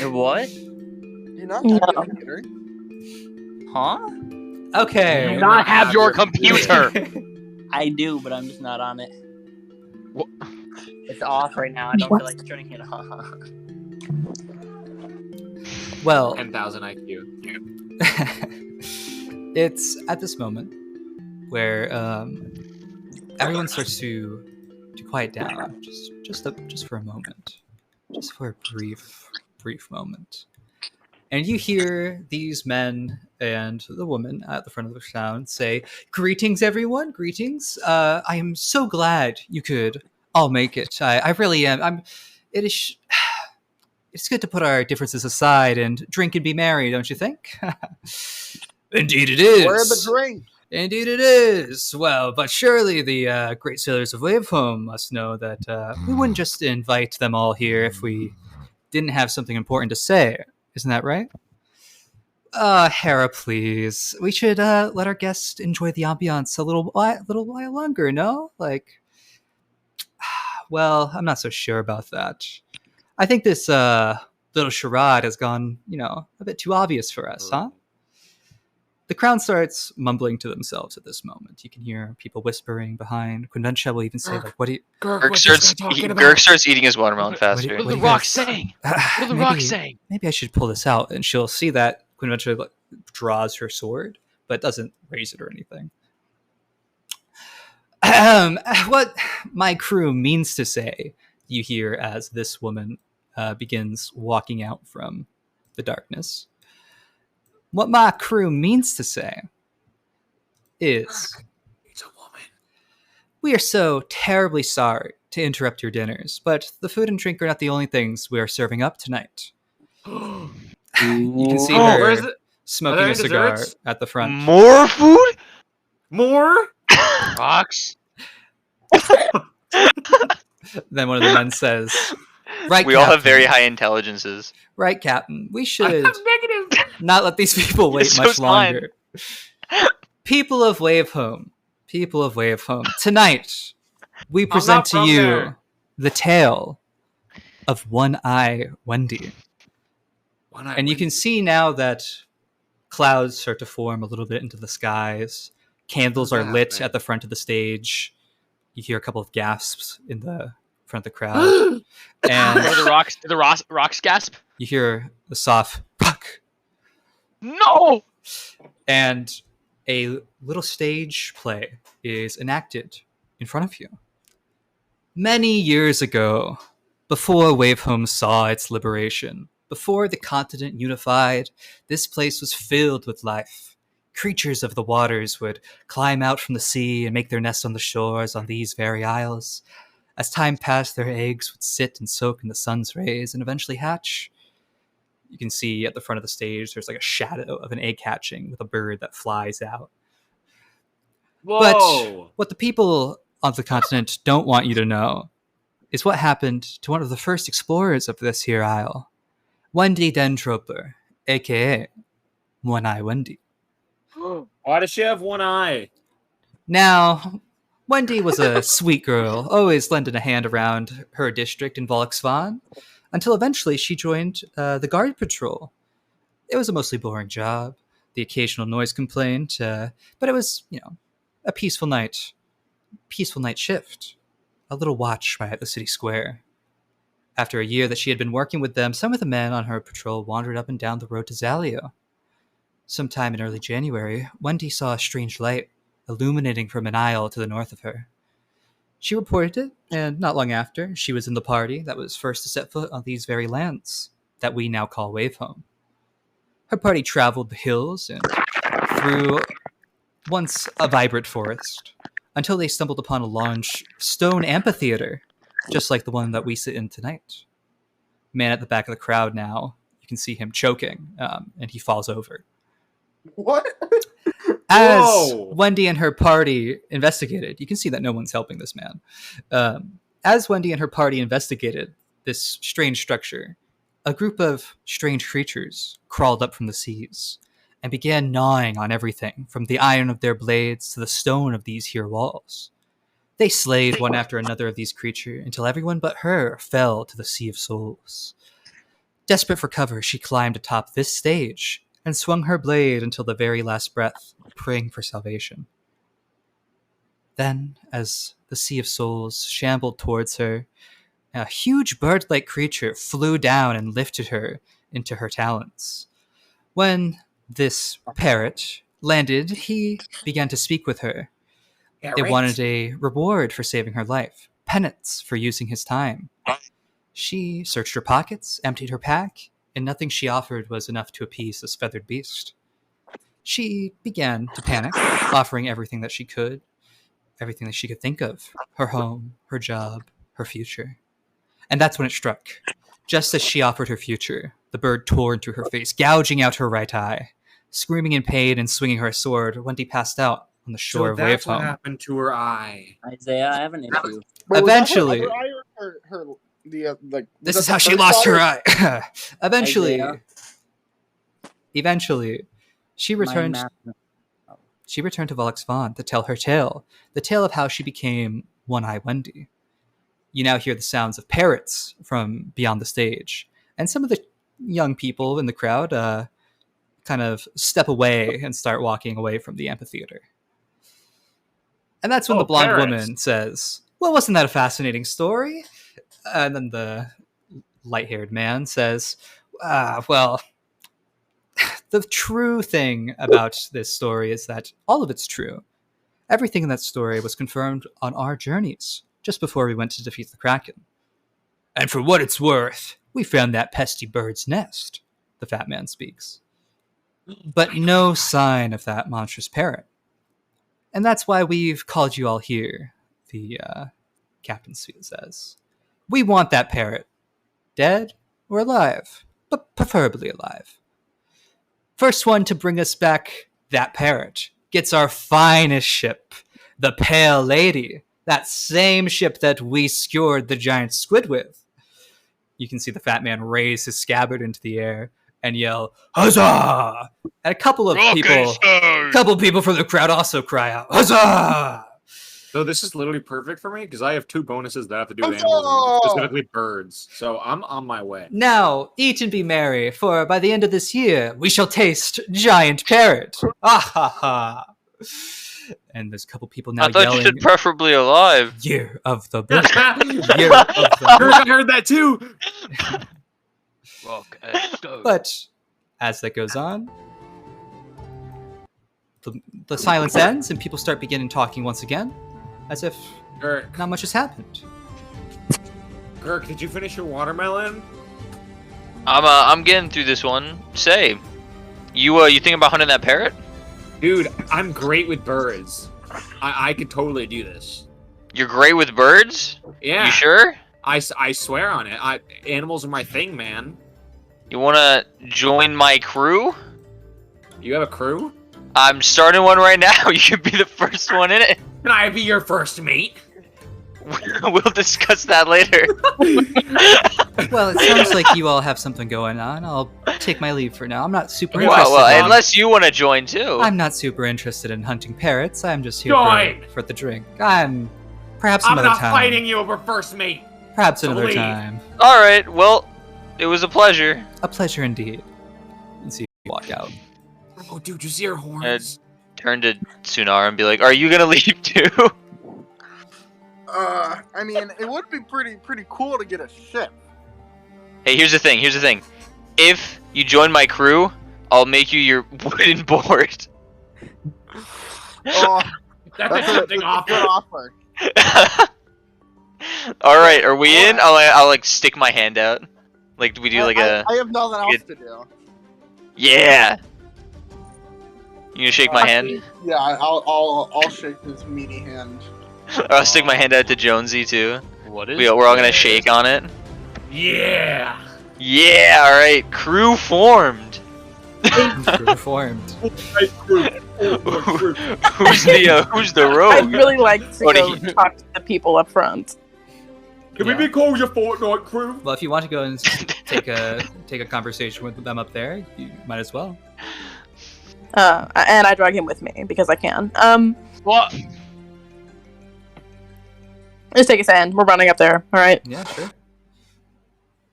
What? Do you not have a No. computer? Huh? Okay. Do not have your computer. I do, but I'm just not on it. Wha- It's off right now. I don't feel like turning it on. Well, 10,000 IQ. it's at this moment where everyone starts to quiet down, just for a moment, just for a brief moment, and you hear these men and the woman at the front of the sound say, "Greetings, everyone! Greetings! I am so glad you could all make it. I really am. It is." It's good to put our differences aside and drink and be merry, don't you think? Indeed it is. Where are the drinks? Indeed it is. Well, but surely the great sailors of Wavehome must know that we wouldn't just invite them all here if we didn't have something important to say. Isn't that right? Hera, please. We should let our guests enjoy the ambiance a little while longer, no? Like, well, I'm not so sure about that. I think this little charade has gone, a bit too obvious for us, huh? The crowd starts mumbling to themselves at this moment. You can hear people whispering behind. Quinventia will even say, like, what do you... Girk starts eating his watermelon faster. What are What the do you rocks guys- saying? What are the rocks saying? Maybe I should pull this out. And she'll see that Quinventia draws her sword, but doesn't raise it or anything. What my crew means to say, you hear as this woman begins walking out from the darkness. What my crew means to say is, It's a woman. we are so terribly sorry to interrupt your dinners, but the food and drink are not the only things we are serving up tonight. You can see Oh, her where's it? smoking Are there a cigar desserts? at the front. More food? More? Rocks? Then one of the men says, right, We all have Captain. very high intelligences. Right, Captain. We I should have negative. not let these people wait It's so much slime. longer. People of Wavehome, tonight we present not to from you there. the tale of One-Eye Wendy. And you can see now that clouds start to form a little bit into the skies. Candles are What's lit happening? at the front of the stage. You hear a couple of gasps in the front of the crowd. And What are the rocks gasp? you hear the soft puck. No! And a little stage play is enacted in front of you. Many years ago, before Wavehome saw its liberation, before the continent unified, this place was filled with life. Creatures of the waters would climb out from the sea and make their nests on the shores on these very isles. As time passed, their eggs would sit and soak in the sun's rays and eventually hatch. You can see at the front of the stage, there's like a shadow of an egg hatching with a bird that flies out. Whoa. But what the people of the continent don't want you to know is what happened to one of the first explorers of this here isle, Wendy Dentroper, aka One-Eye Wendy. Why does she have one eye? Now, Wendy was a sweet girl, always lending a hand around her district in Volkswagen, until eventually she joined the guard patrol. It was a mostly boring job, the occasional noise complaint, but it was, a peaceful night shift, a little watch right at the city square. After a year that she had been working with them, some of the men on her patrol wandered up and down the road to Zalio. Sometime in early January, Wendy saw a strange light illuminating from an isle to the north of her. She reported it, and not long after, she was in the party that was first to set foot on these very lands that we now call Wavehome. Her party traveled the hills and through once a vibrant forest until they stumbled upon a large stone amphitheater, just like the one that we sit in tonight. Man at the back of the crowd now, you can see him choking, and he falls over. What? As Whoa! Wendy and her party investigated, you can see that no one's helping this man. As Wendy and her party investigated this strange structure, a group of strange creatures crawled up from the seas and began gnawing on everything from the iron of their blades to the stone of these here walls. They slayed one after another of these creatures until everyone but her fell to the Sea of Souls. Desperate for cover, she climbed atop this stage and swung her blade until the very last breath, praying for salvation. Then, as the Sea of Souls shambled towards her, a huge bird-like creature flew down and lifted her into her talons. When this parrot landed, he began to speak with her. They wanted a reward for saving her life, penance for using his time. She searched her pockets, emptied her pack, and nothing she offered was enough to appease this feathered beast. She began to panic, offering everything that she could think of, her home, her job, her future. And that's when it struck. Just as she offered her future, the bird tore into her face, gouging out her right eye. Screaming in pain and swinging her sword, Wendy passed out on the shore So of that's what Wavehome. happened to her eye. Isaiah, I have an issue. Wait, was that Eventually- her other eye or her like. This was is that how the she first lost eye her or- eye. Eventually, Isaiah. she My returned. math- She returned to Volux Vaughn to tell her tale, the tale of how she became One-Eye Wendy. You now hear the sounds of parrots from beyond the stage, and some of the young people in the crowd kind of step away and start walking away from the amphitheater. And that's when Oh, the blonde parrots. woman says, "Well, wasn't that a fascinating story?" And then the light-haired man says, well, the true thing about this story is that all of it's true. Everything in that story was confirmed on our journeys just before we went to defeat the Kraken. And for what it's worth, we found that pesky bird's nest, the fat man speaks. But no sign of that monstrous parrot. And that's why we've called you all here, the captain says. We want that parrot, dead or alive, but preferably alive. First one to bring us back that parrot gets our finest ship, the Pale Lady, that same ship that we skewered the giant squid with. You can see the fat man raise his scabbard into the air and yell, "Huzzah!" And a couple of people from the crowd also cry out, "Huzzah!" So this is literally perfect for me because I have 2 bonuses that have to do with Oh! animals, specifically birds. So I'm on my way. Now, eat and be merry, for by the end of this year, we shall taste giant parrot. Ah ha ha. And there's a couple people now I thought yelling, you said preferably alive. "Year of the bird." Kirk, Year of the I heard that too. But as that goes on, the silence ends and people start beginning talking once again, as if Kirk, not much has happened. Kirk, did you finish your watermelon? I'm getting through this one. Say, you think about hunting that parrot? Dude, I'm great with birds. I could totally do this. You're great with birds? Yeah. You sure? I swear on it. Animals are my thing, man. You wanna join my crew? You have a crew? I'm starting one right now. You could be the first one in it. Can I be your first mate? We'll discuss that later. Well, it sounds like you all have something going on. I'll take my leave for now. I'm not super interested. Well, unless you want to join too. I'm not super interested in hunting parrots. I'm just here Join! for the drink. Perhaps I'm another not time. fighting you over first mate. Perhaps So another leave. time. All right. Well, it was a pleasure. A pleasure indeed. You see, you walk out. Oh, dude, you see your horns? Turn to Sunar and be like, "Are you gonna leave too?" I mean, it would be pretty cool to get a ship. Hey, here's the thing. If you join my crew, I'll make you your wooden board. Oh, That's a that's a tempting good offer. offer. All right, are we in? I'll like stick my hand out. Like, do we do like a? I have nothing else to do. Yeah. You gonna shake my hand? Yeah, I'll shake his meaty hand. I'll stick my hand out to Jonesy too. What is? We're all gonna shake on it. Yeah. Yeah. All right. Crew formed. Reformed. Who's the I'd rogue? really like to What go do you- talk to the people up front. Can Yeah. we be called your Fortnite crew? Well, if you want to go and take a conversation with them up there, you might as well. And I drag him with me because I can. What? Just take his hand. We're running up there. All right. Yeah, sure.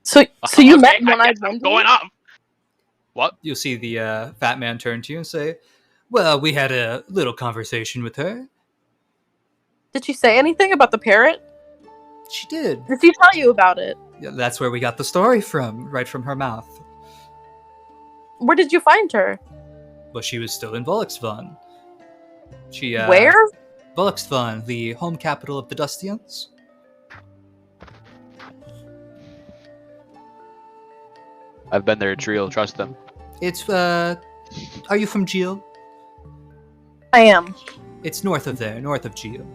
So you Okay, met I one-eyed guess I'm Wendy? going up. What? You'll see the fat man turn to you and say, "Well, we had a little conversation with her. Did she say anything about the parrot? She did. Did she tell you about it? Yeah, that's where we got the story from, right from her mouth. Where did you find her? Well, she was still in Volkswagen. She Where? Volkswagen, the home capital of the Dustians. I've been there. It's real. Trust them. It's Are you from Geel? I am. It's north of there, north of Geel.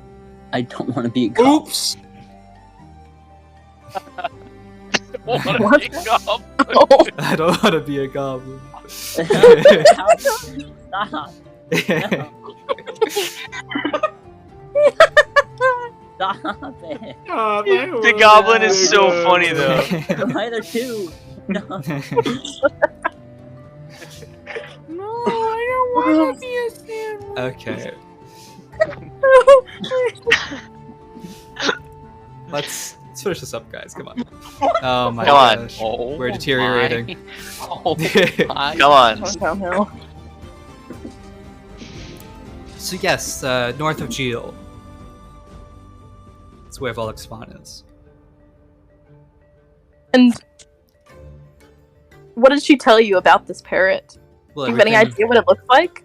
I don't want to be a cop. Oops. What? Oh, I don't want to be a goblin. stop. Stop it. The goblin is so funny though. Why there too? No. No, I don't want to be a sandwich. Okay. Let's finish this up, guys. Come on. Oh my Come on. gosh. Oh, We're deteriorating. Oh my. Come on. Downhill. So yes, north of Geel. That's where Volkswagen is. And what did she tell you about this parrot? Well, Do you have any everything- idea what it looked like?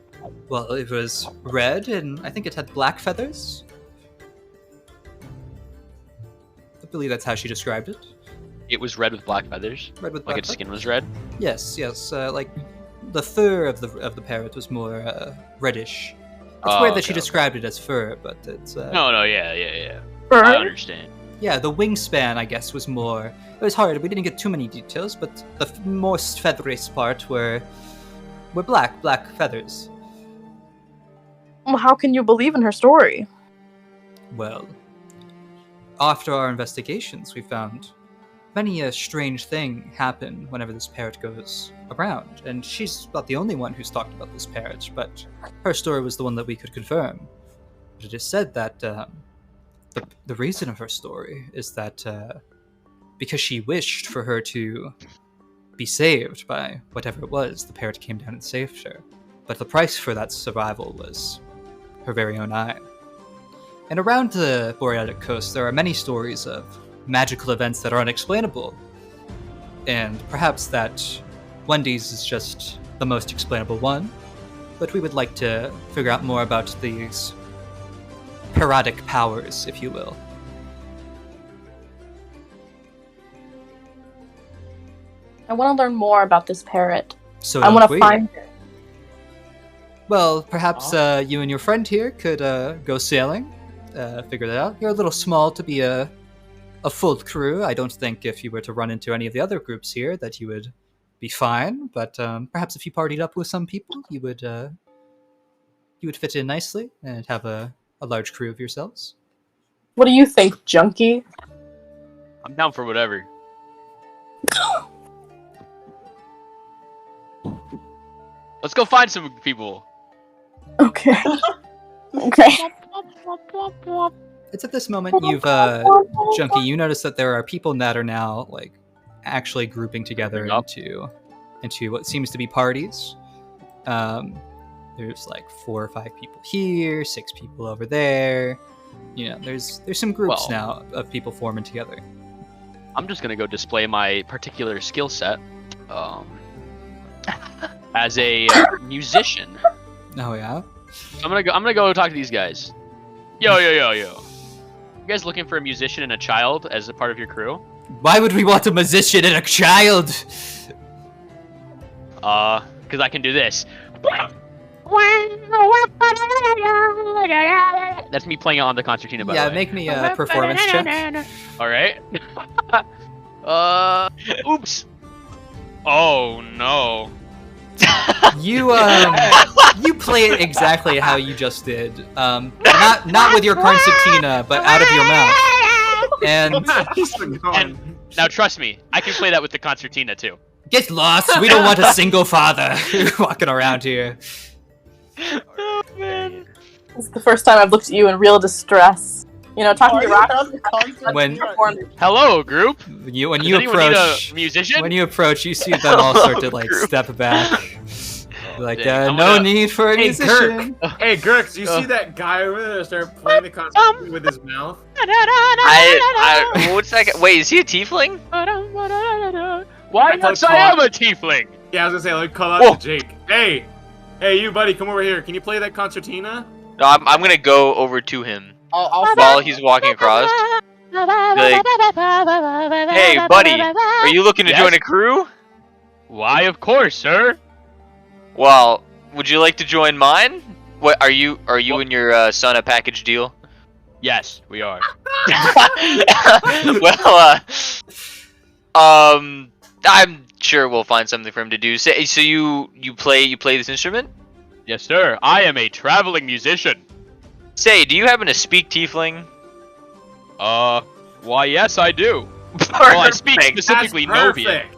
Well, it was red, and I think it had black feathers. I believe that's how she described it. It was red with black feathers. Red with Like black its skin feathers. was red. Yes, yes. Like the fur of the parrot was more reddish. It's Oh, weird that she okay, described it as fur, but it's No, yeah. Fur? I understand. yeah. The wingspan, I guess, was more. It was hard. We didn't get too many details, but the most featheriest part were black feathers. Well, how can you believe in her story? Well, after our investigations, we found many a strange thing happen whenever this parrot goes around, and she's not the only one who's talked about this parrot, but her story was the one that we could confirm. But it is said that the reason of her story is that because she wished for her to be saved by whatever it was, the parrot came down and saved her. But the price for that survival was her very own eye. And around the Boreatic coast, there are many stories of magical events that are unexplainable. And perhaps that Wendy's is just the most explainable one. But we would like to figure out more about these parodic powers, if you will. I want to learn more about this parrot. So I want don't to we. find her. Well, perhaps you and your friend here could go sailing, figure that out. You're a little small to be a full crew. I don't think if you were to run into any of the other groups here that you would be fine. But perhaps if you partied up with some people, you would fit in nicely and have a large crew of yourselves. What do you think, junkie? I'm down for whatever. Let's go find some people. Okay. Okay. It's at this moment you've Junkie, you notice that there are people that are now like actually grouping together Yup. into what seems to be parties. There's like 4 or 5 people here, 6 people over there. You know, there's some groups Well. now of people forming together. I'm just gonna go display my particular skill set as a musician. Oh yeah. I'm gonna go talk to these guys. Yo. You guys looking for a musician and a child as a part of your crew? Why would we want a musician and a child? Because I can do this. That's me playing it on the concertina, by the Yeah, way. make me a performance check. All right. Oops. Oh no. You you play it exactly how you just did. Not with your concertina, but out of your mouth. And Now trust me, I can play that with the concertina too. get lost. We don't want a single father walking around here. Oh man. This is the first time I've looked at you in real distress. You know, talking Why to you Rock. have the concert When- tonight? Hello, group. When Does you anyone approach, need a musician? when you approach, you see them all start to like step back. Like, dang, I'm no gonna- need for a Hey, musician. Hey, Gurks, you see that guy over there start playing the concert with his mouth? What's that guy? Wait, is he a tiefling? Why I yes, thought I am a tiefling. Yeah, I was gonna say, let me call out Whoa. to Jake. Hey, you buddy, come over here. Can you play that concertina? No, I'm gonna go over to him I'll while he's walking across. Like, hey, buddy, are you looking to Yes? join a crew? Why, of course, sir. Well, would you like to join mine? What are you and your son a package deal? Yes, we are. Well, I'm sure we'll find something for him to do. So you play this instrument? Yes, sir. I am a traveling musician. Say, do you happen to speak tiefling? Why, yes, I do. Well, I speak Perfect. specifically That's Novian. perfect.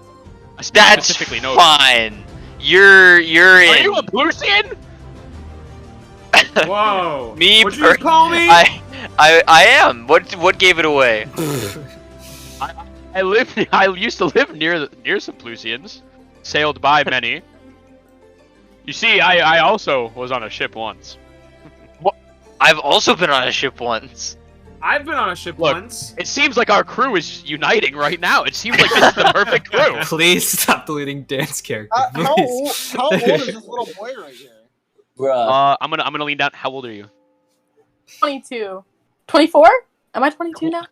I speak That's specifically Novian. fine. You're Are in. you a Plusian? Whoa. Me What'd you just call me? I am. What gave it away? I used to live near some Plusians. Sailed by many. You see, I also was on a ship once. I've also been on a ship once. I've been on a ship Look. once. It seems like our crew is uniting right now. It seems like this is the perfect crew. Please stop deleting Dan's character. Please. how old is this little boy right here? Bruh. I'm gonna lean down. How old are you? 22. 24? Am I 22 now?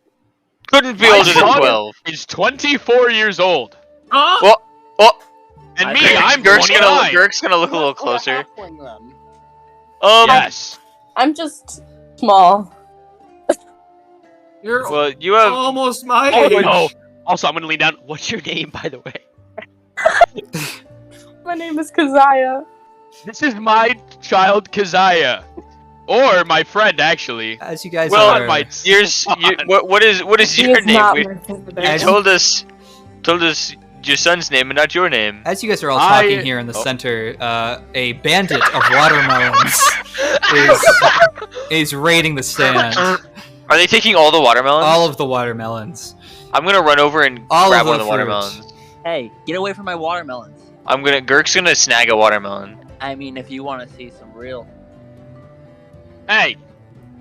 Couldn't be My older than son 12. He's 24 years old. Huh? Well, oh, And I me, think I'm Gurk's 29. gonna look a little closer. Halfling, then. Yes. I'm just small. You're Well, you have. almost my Oh, age. no. Also, I'm gonna lean down. What's your name, by the way? My name is Kazaya. This is my child, Kazaya. Or my friend, actually. As you guys Well, are, my What is He your is name? not We- my father. You told us your son's name and not your name. as you guys are all talking I- here in the oh. center, a bandit of watermelons is raiding the stand. Are they taking all the watermelons? All of the watermelons. I'm gonna run over and All grab of one of the the fruits. watermelons. Hey, get away from my watermelons. Gurk's gonna snag a watermelon. I mean, if you want to see some real. Hey,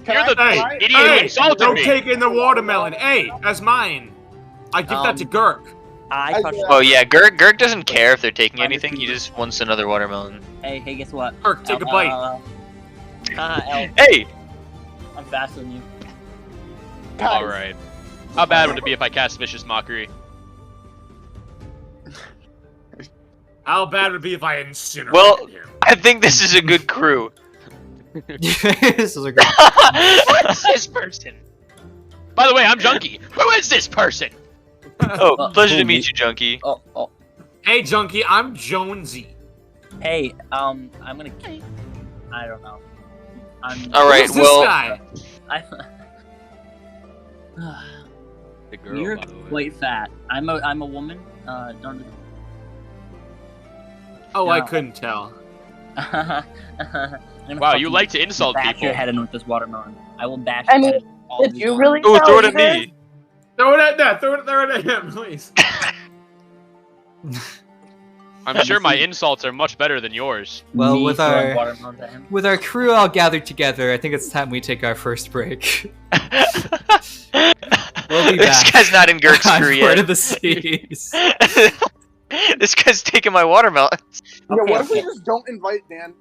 Can you're I- the can I- idiot who insulted don't me. take in the watermelon. Hey, that's mine. I give that to Gurk. I touched. Oh yeah, Gurk doesn't care if they're taking I'm anything. He just- just wants another watermelon. Hey, guess what? Gurk, take a bite. Elf, Hey, I'm faster than you. Guys, Alright. How bad would it be if I cast Vicious Mockery? How bad would it be if I incinerate Well- him? I think this is a good crew. This is a great. Who is this person? By the way, I'm Junkie. Who is this person? Oh, pleasure to who, meet me? you, Junkie. Oh. Hey, Junkie, I'm Jonesy. Hey, I'm gonna. I don't know. All right, Who's this well, guy? The girl, You're by the way. quite fat. I'm a woman. Don't. Oh, I No. couldn't tell. I'm gonna Wow, you fucking like to insult bash people. your head in with this watermelon. I will bash. I your mean, head in all Did these you watermelons. really? oh, throw it tell at her? me. Throw it at that. Throw it at him, please. I'm sure my insults are much better than yours. Well, Me with throwing our- watermelons at him. With our crew all gathered together, I think it's time we take our first break. We'll be This back. guy's not in Gurk's On crew Port yet. of the Seas. This guy's taking my watermelon. Yeah, Okay, what if we okay. just don't invite Dan?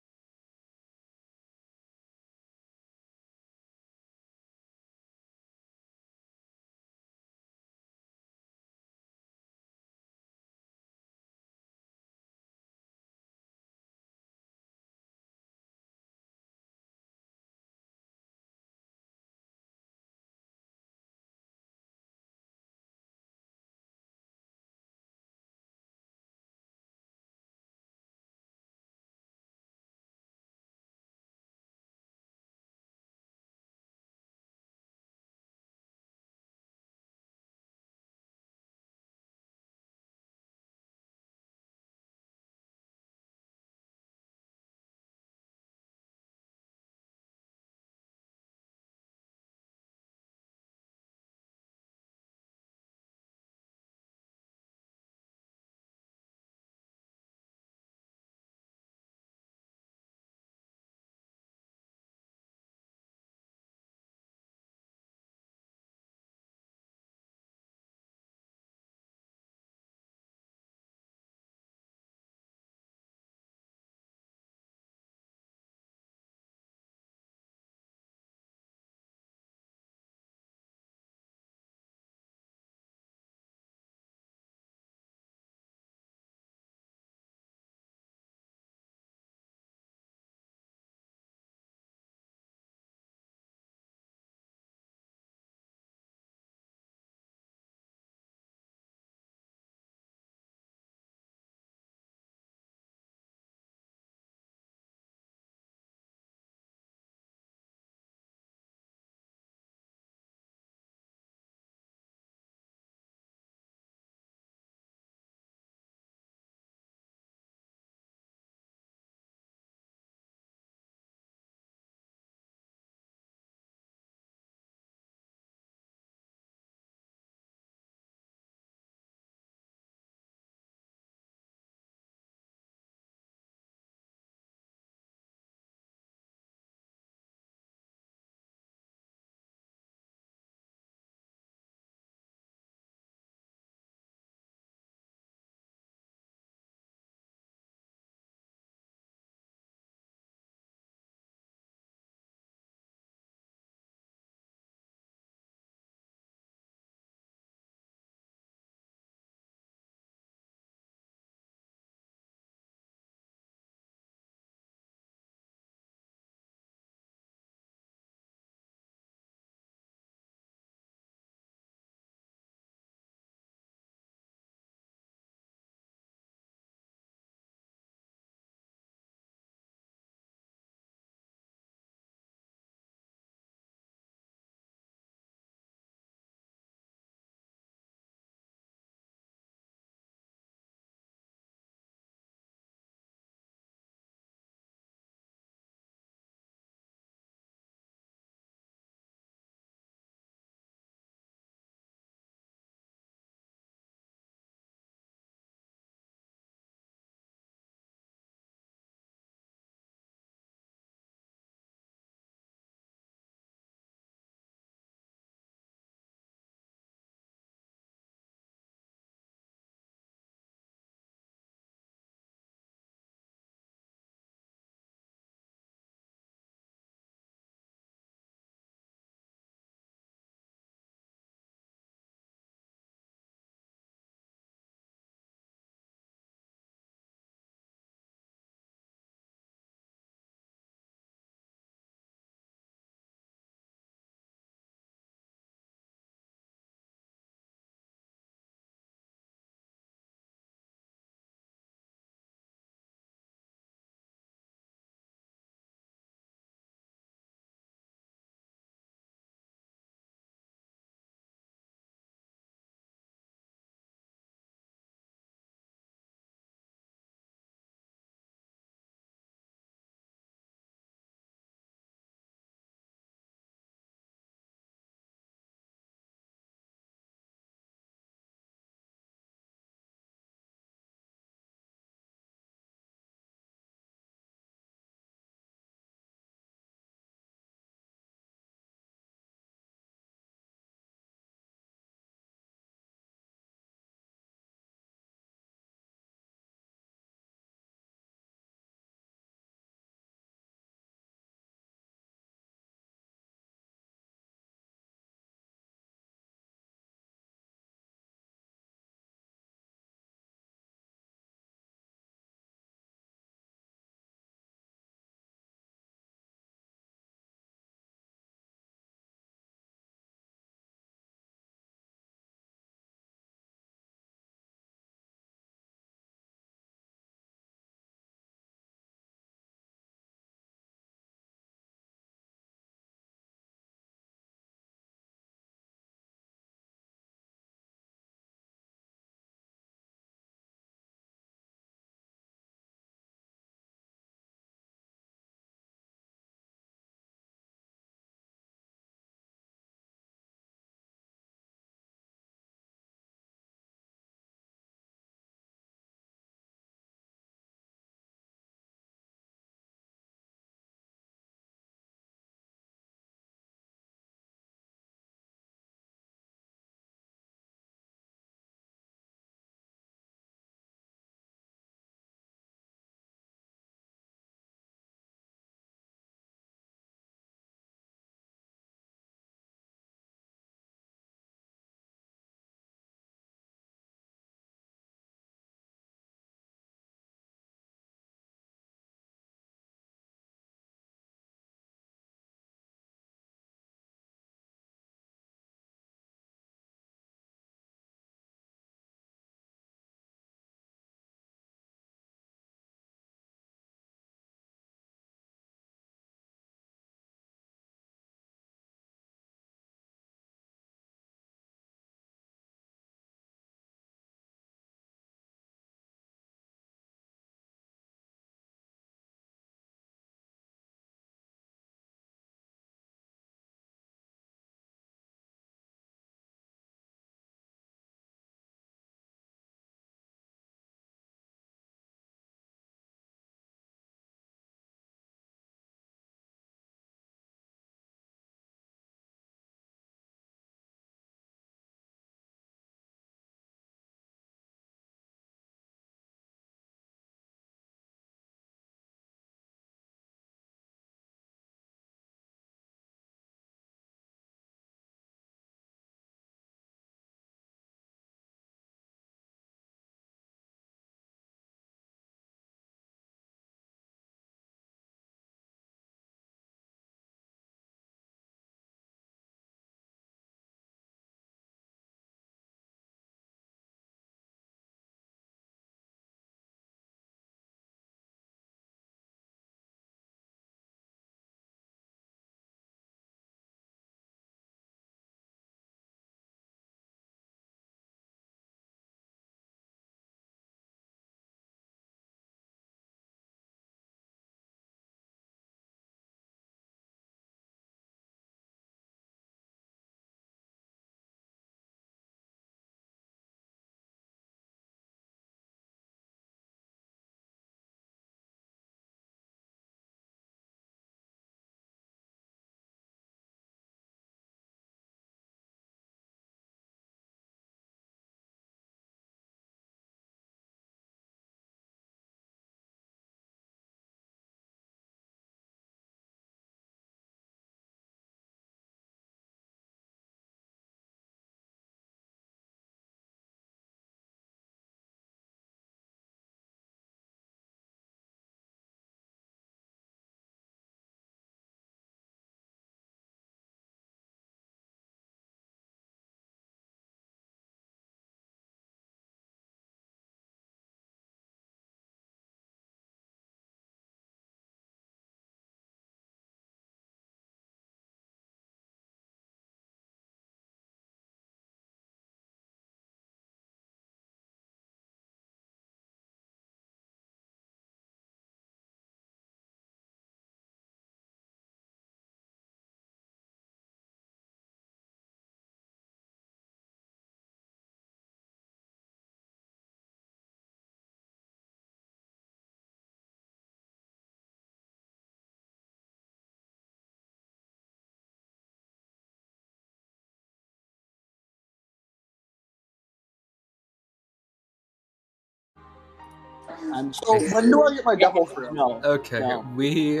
So when do I get my devil fruit? No. Okay, No. we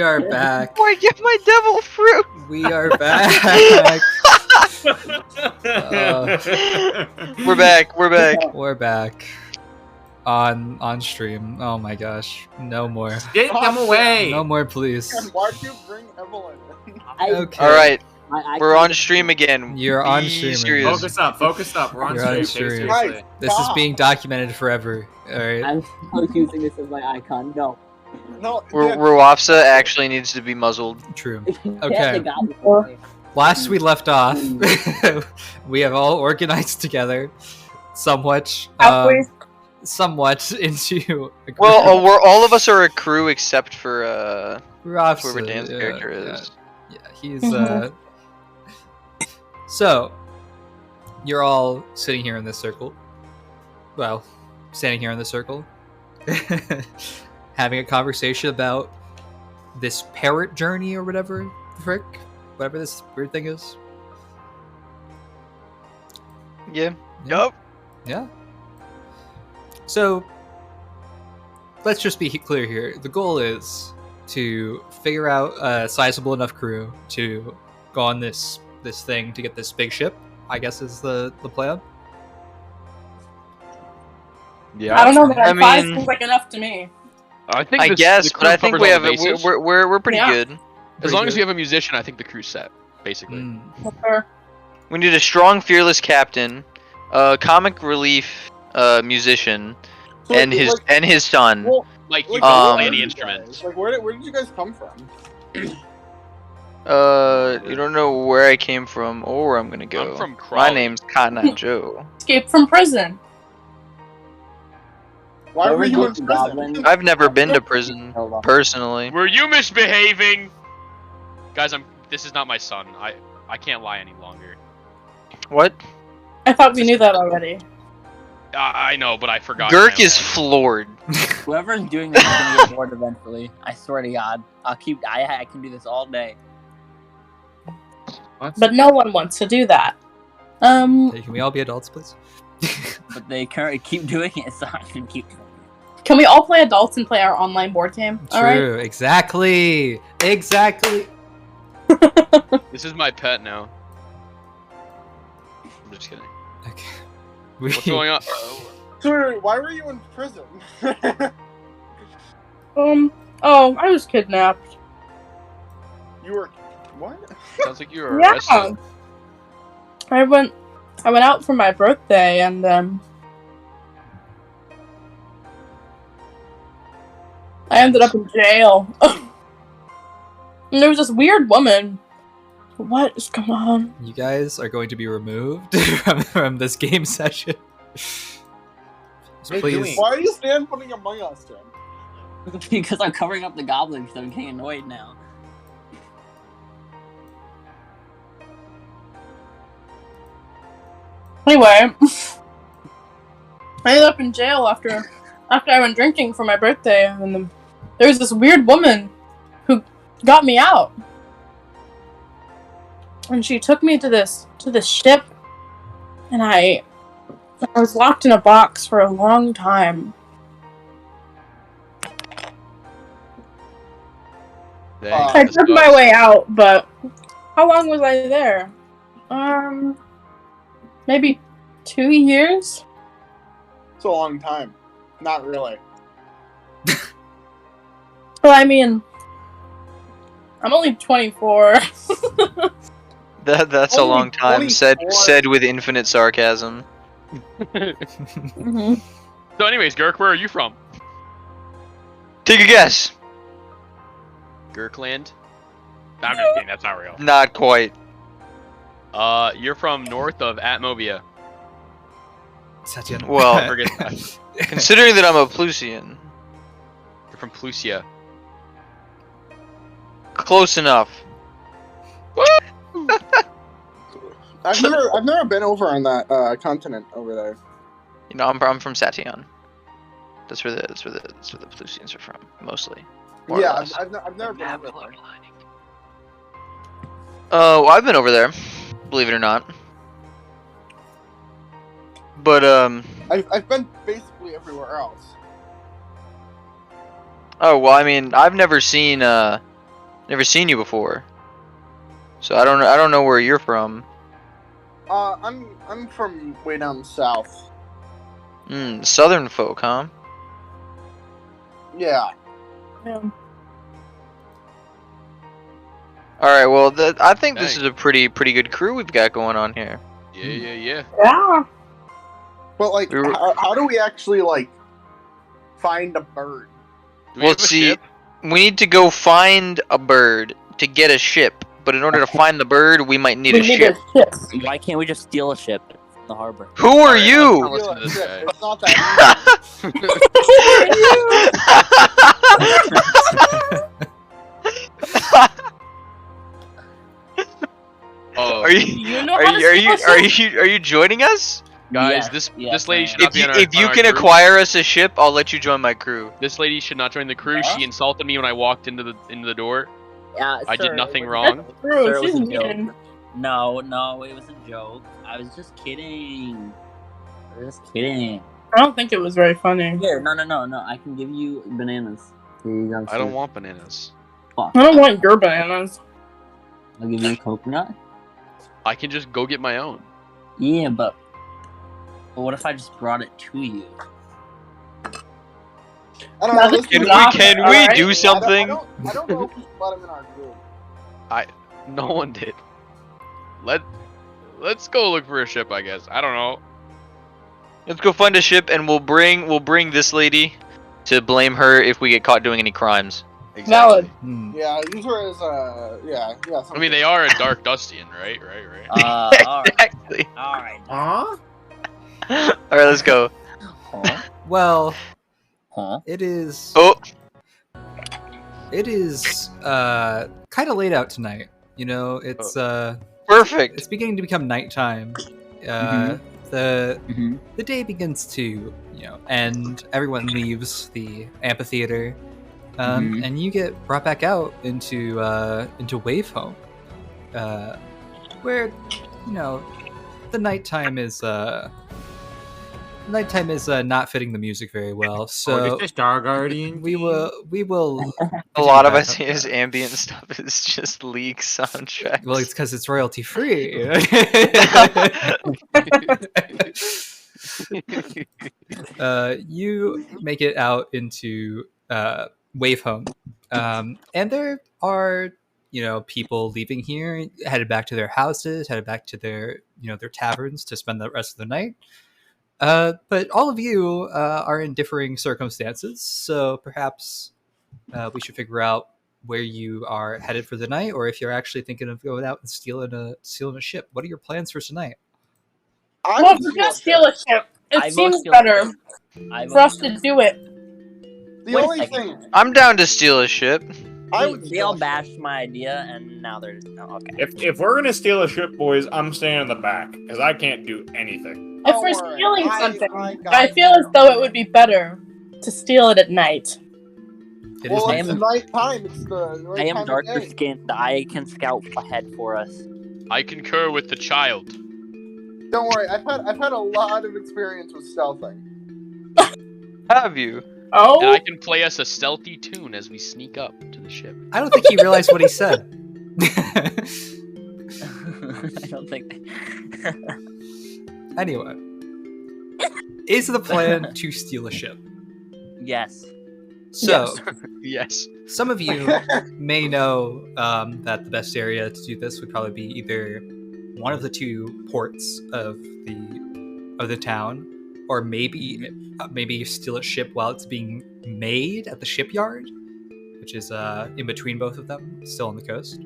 are back. Oh, I get my devil fruit. We are back. We're back. We're back. We're back on stream. Oh my gosh, no more. Get them away. No more, please. And why'd you bring Evelyn in? Okay. All right, I we're on stream again. You're Be on stream serious. again. Focus up. We're on You're on stream. Take it stream. seriously. This is Stop. being documented forever. All right. I'm still using this as my icon. No. No, Ruafsa actually needs to be muzzled. True. Yeah, Okay. they got me for me. Last we left off, we have all organized together, somewhat, Halfway. somewhat into. A group. Well, we're all of us are a crew except for Rafsa, whoever Dan's character is. Yeah, he's Mhm. So, you're all sitting here in this circle. Well, standing here in the circle, having a conversation about this parrot journey or whatever the frick, whatever this weird thing is. Yeah. Yeah. Yeah. So, let's just be clear here. The goal is to figure out a sizable enough crew to go on this thing to get this big ship, I guess is the plan. Yeah. I don't know, but I five mean- seems like enough to me. I think I this- guess, the but crew I think covers we all have the bases. we're pretty Yeah. good. As Pretty long as good. we have a musician, I think the crew's set, basically. Mm. Sure. We need a strong, fearless captain, a comic relief musician, So, and his like, and his son. well, Like, you like, don't Um, play where any did you instruments. guys- Like, where did you guys come from? You don't know where I came from or where I'm gonna go. I'm from My Crawley. name's Cotton Eye Joe. Escape from prison. Why were you in Goblin? prison? I've never been to prison personally. Were you misbehaving? Guys, this is not my son. I can't lie any longer. What? I thought we knew that already. I know, but I forgot. Girk my is own. floored. Whoever's doing this is gonna get bored eventually. I swear to God. I can do this all day. But no one wants to do that. Hey, can we all be adults, please? But they currently keep doing it, so I can keep doing it. Can we all play adults and play our online board game? All right. True. Exactly. Exactly. This is my pet now. I'm just kidding. Okay. What's going on? Sorry, why were you in prison? Oh, I was kidnapped. You were what? Sounds like you were Yeah. arrested. I went out for my birthday and I ended up in jail. And there was this weird woman. What is going on? You guys are going to be removed from this game session. So Hey, please. doing? Why are you stand putting Among Us, Jim? Because I'm covering up the goblins, so I'm getting annoyed now. Anyway, I ended up in jail after I went drinking for my birthday, and then there was this weird woman who got me out, and she took me to this ship, and I was locked in a box for a long time. Dang, I this took my sucks. way out, but how long was I there? Maybe 2 years. It's a long time. Not really. Well, I mean, I'm only 24. That's a Only long time. Said 24. with infinite sarcasm. Mhm. So, anyways, Girk, where are you from? Take a guess. Girkland? I'm just kidding. That's not real. Not quite. You're from north of Atmobia. Satyan. Well, Forget that. Considering that I'm a Plusian, You're from Plusia. close enough. I've never been over on that continent over there. You know, I'm from Sation. That's where the Plusians are from, mostly. More or Yeah, less. I've never been over there. Well, I've been over there, believe it or not. But I've been basically everywhere else. Oh well, I mean, I've never seen you before, so I don't know where you're from. I'm from way down south. Southern folk, huh? Yeah. Yeah. All right, well, I think this Dang. is a pretty good crew we've got going on here. Yeah. Yeah. But like, We were- how do we actually like find a bird? Do we Well, have a see, ship? we need to go find a bird to get a ship. But in order to find the bird, we might need We a need ship. a ship. Why can't we just steal a ship from the harbor? Who are Alright, you? I'll listen to this guy. It's not that Oh, Are you You know are how to you steal a ship? are you joining us? guys, Yes, this lady should If not be you on our. if you on our can crew. acquire us a ship, I'll let you join my crew. This lady should not join the crew. Huh? She insulted me when I walked into the door. I did Sir, nothing it was a wrong. joke. True, Sir, it was she's a joke. mean. No, it was a joke. I was just kidding. I was just kidding. I don't think it was very funny. Here, no. I can give you bananas. Here you go. I don't sir. want bananas. Fuck. I don't want your bananas. I'll give you a coconut. I can just go get my own. Yeah, but what if I just brought it to you? I don't Now know. this This is Can not we can fair, we alright? do something? I don't know if we let him in our group. No one did. Let's go look for a ship. I guess. I don't know. Let's go find a ship, and we'll bring this lady to blame her if we get caught doing any crimes. Valid. Yeah, use her as yeah. I mean, they are a dark Dustian, right? Right. Alright. Exactly. Alright. Huh? All right, let's go. Huh? Well, Huh? it is. Oh, It is kind of late out tonight. You know, it's perfect. it's beginning to become nighttime. The day begins to end. Everyone leaves the amphitheater, and you get brought back out into Wave Home, where the nighttime is not fitting the music very well. So this is Star Guardian. we will A lot of us his ambient stuff is just League soundtracks. Well, it's because it's royalty free. You make it out into Wave Home, and there are people leaving here, headed back to their houses, headed back to their their taverns to spend the rest of the night. But all of you are in differing circumstances, so perhaps we should figure out where you are headed for the night, or if you're actually thinking of going out and stealing a ship. What are your plans for tonight? Well, if we're gonna steal a ship, it I seems vote steal better a ship. I for vote us steal to a do it. The Wait a only second. thing I'm down to steal a ship. I would They all bashed my idea, and now they're okay. If we're gonna steal a ship, boys, I'm staying in the back because I can't do anything. If Don't we're worry, stealing I something, got I feel as though it would be better to steal it at night. It is Well, I it's am- night time. It's the right I am time of darker day. skinned. I can scout ahead for us. I concur with the child. Don't worry, I've had a lot of experience with stealthing. Have you? And Oh, I can play us a stealthy tune as we sneak up to the ship. I don't think he realized what he said. I don't think. Anyway, is the plan to steal a ship? Yes. So, Yes. some of you may know that the best area to do this would probably be either one of the two ports of the town, or maybe you steal a ship while it's being made at the shipyard, which is in between both of them, still on the coast.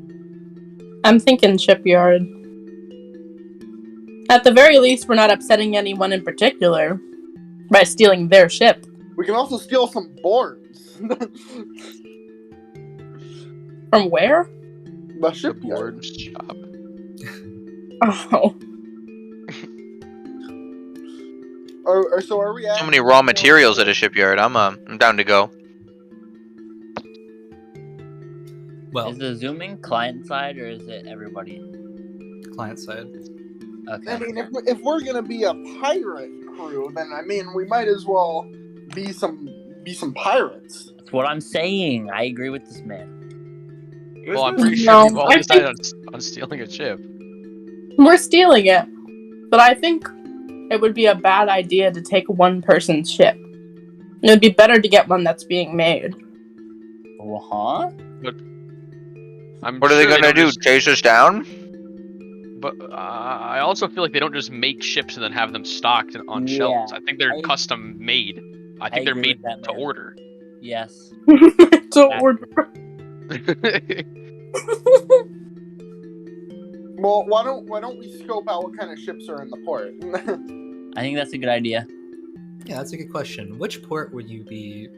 I'm thinking shipyard. At the very least, we're not upsetting anyone in particular by stealing their ship. We can also steal some boards. From where? The The shipyard. board shop. Oh, Or so are we at? So many raw materials at a shipyard. I'm down to go. Well, Is the zooming client side or is it everybody? client side. Okay. I mean, if we're gonna be a pirate crew, then I mean we might as well be some be some pirates. That's what I'm saying. I agree with this man. Well, I'm pretty sure No, we've all I decided on stealing a ship. We're stealing it, but I think it would be a bad idea to take one person's ship. It would be better to get one that's being made. Huh? I'm What are they sure gonna don't do? just- Chase us down? But I also feel like they don't just make ships and then have them stocked on shelves. I think they're I- custom made. I think they're agree made with that, to man. order. Yes. So order. Well, why don't we scope out what kind of ships are in the port? I think that's a good idea. Yeah, that's a good question. Which port would you be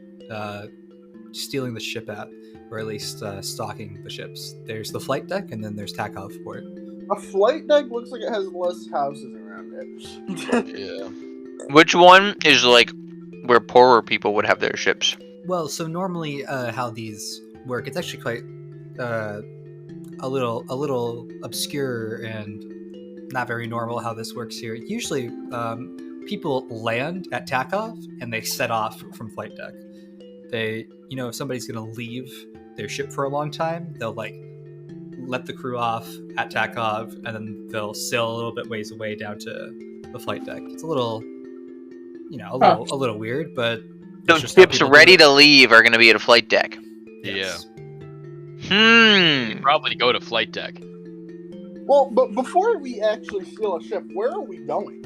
stealing the ship at, or at least stocking the ships? There's the flight deck, and then there's Takov port. A flight deck looks like it has less houses around it. Yeah. Which one is like where poorer people would have their ships? Well, so normally how these work, it's actually quite a little obscure and not very normal how this works here. Usually, people land at Takov and they set off from flight deck. They, if somebody's going to leave their ship for a long time, they'll like let the crew off at Takov, and then they'll sail a little bit ways away down to the flight deck. It's a little, a little weird, but So it's just how ships people do ready it. to leave are gonna be at a flight deck. Yes. Probably go to flight deck. Well, but before we actually steal a ship, where are we going?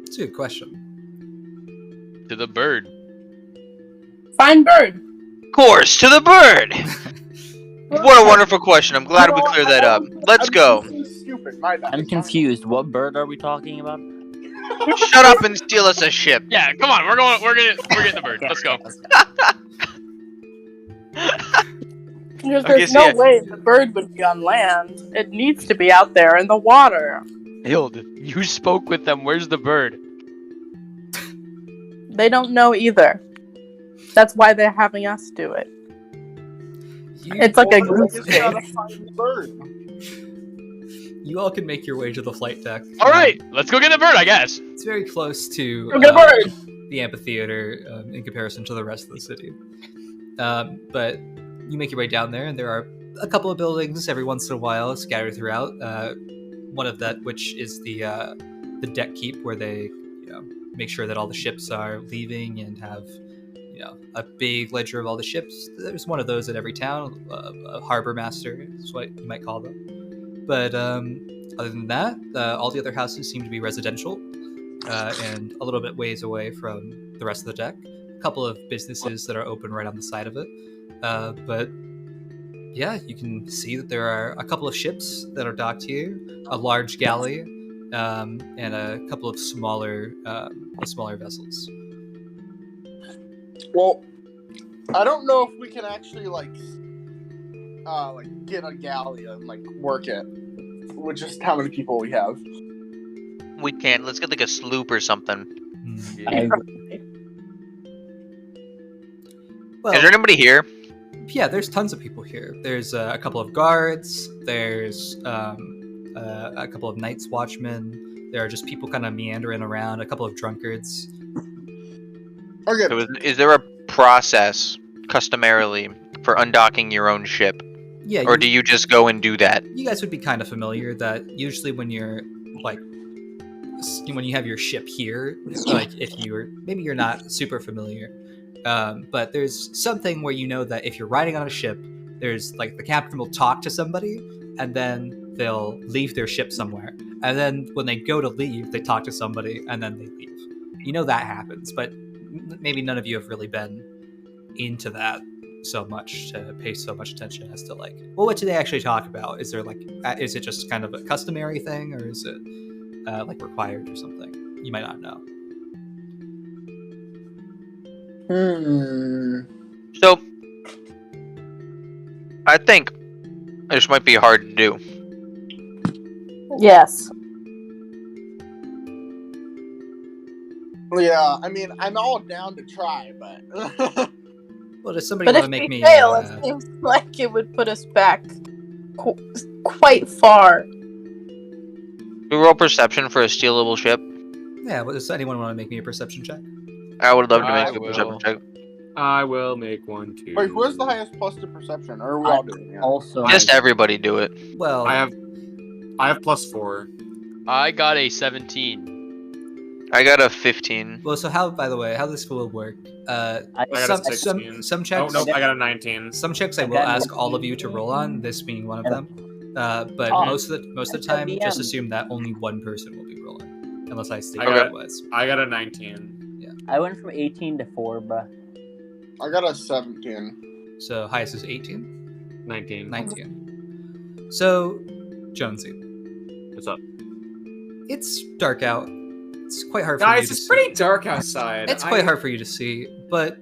It's a good question. To the bird. Find bird. Course to the bird. What a wonderful question. I'm glad we cleared that up. Let's go. I'm so stupid. My bad. I'm confused. What bird are we talking about? Shut up and steal us a ship. Yeah, come on, we're getting the bird. Let's go. Because Okay, there's so no yeah. way the bird would be on land. It needs to be out there in the water. Hild, you spoke with them. Where's the bird? They don't know either. That's why they're having us do it. It's like a Well, I goose just gotta chase. find the bird. You all can make your way to the flight deck. All right, let's go get the bird, I guess. It's very close to Look at the bird. the amphitheater in comparison to the rest of the city. But you make your way down there, and there are a couple of buildings every once in a while scattered throughout. One of that, which is the deck keep, where they make sure that all the ships are leaving and have a big ledger of all the ships. There's one of those at every town. A harbor master is what you might call them. But other than that, all the other houses seem to be residential and a little bit ways away from the rest of the deck. A couple of businesses that are open right on the side of it. But yeah, you can see that there are a couple of ships that are docked here, a large galley, and a couple of smaller vessels. Well, I don't know if we can actually like get a galley and like work it with just how many people we have. We can't. Let's get like a sloop or something. I agree. Well, Is there anybody here? yeah, there's tons of people here. There's a couple of guards. There's a couple of Night's Watchmen. There are just people kind of meandering around. A couple of drunkards. Okay. So is there a process customarily for undocking your own ship, Yeah, or do you just go and do that? you guys would be kind of familiar that usually when you're when you have your ship here, like if maybe you're not super familiar, but there's something where that if you're riding on a ship, there's like the captain will talk to somebody and then they'll leave their ship somewhere, and then when they go to leave, they talk to somebody and then they leave. That happens, but maybe none of you have really been into that so much to pay so much attention as to what do they actually talk about? Is there is it just kind of a customary thing, or is it required or something? You might not know. So, I think this might be hard to do. Yes. Yeah, I mean, I'm all down to try, but Well, does somebody But want if to make we me? fail, it seems like it would put us back quite far. We roll perception for a stealable ship. Yeah. Does anyone want to make me a perception check? I would love to I make a perception will. check. I will make one too. Wait, who has the highest plus to perception? Or are we all doing it? Also, Just everybody do it. Well, I have +4. I got a 17. I got a 15. well. So how? By the way, how this will work? I got Some a 16. some Oh checks. no, I got a 19. Some checks I will ask all of you to roll on. This being one of them. But Oh. most of the time, DM. just assume that only one person will be rolling, unless I state I got- otherwise. I got a 19. I went from 18 to 4, but I got a 17. So highest is 18, 19. 19. So Jonesy, What's up? it's dark out. It's quite hard for you Guys, to it's see. pretty dark outside. It's quite hard for you to see, but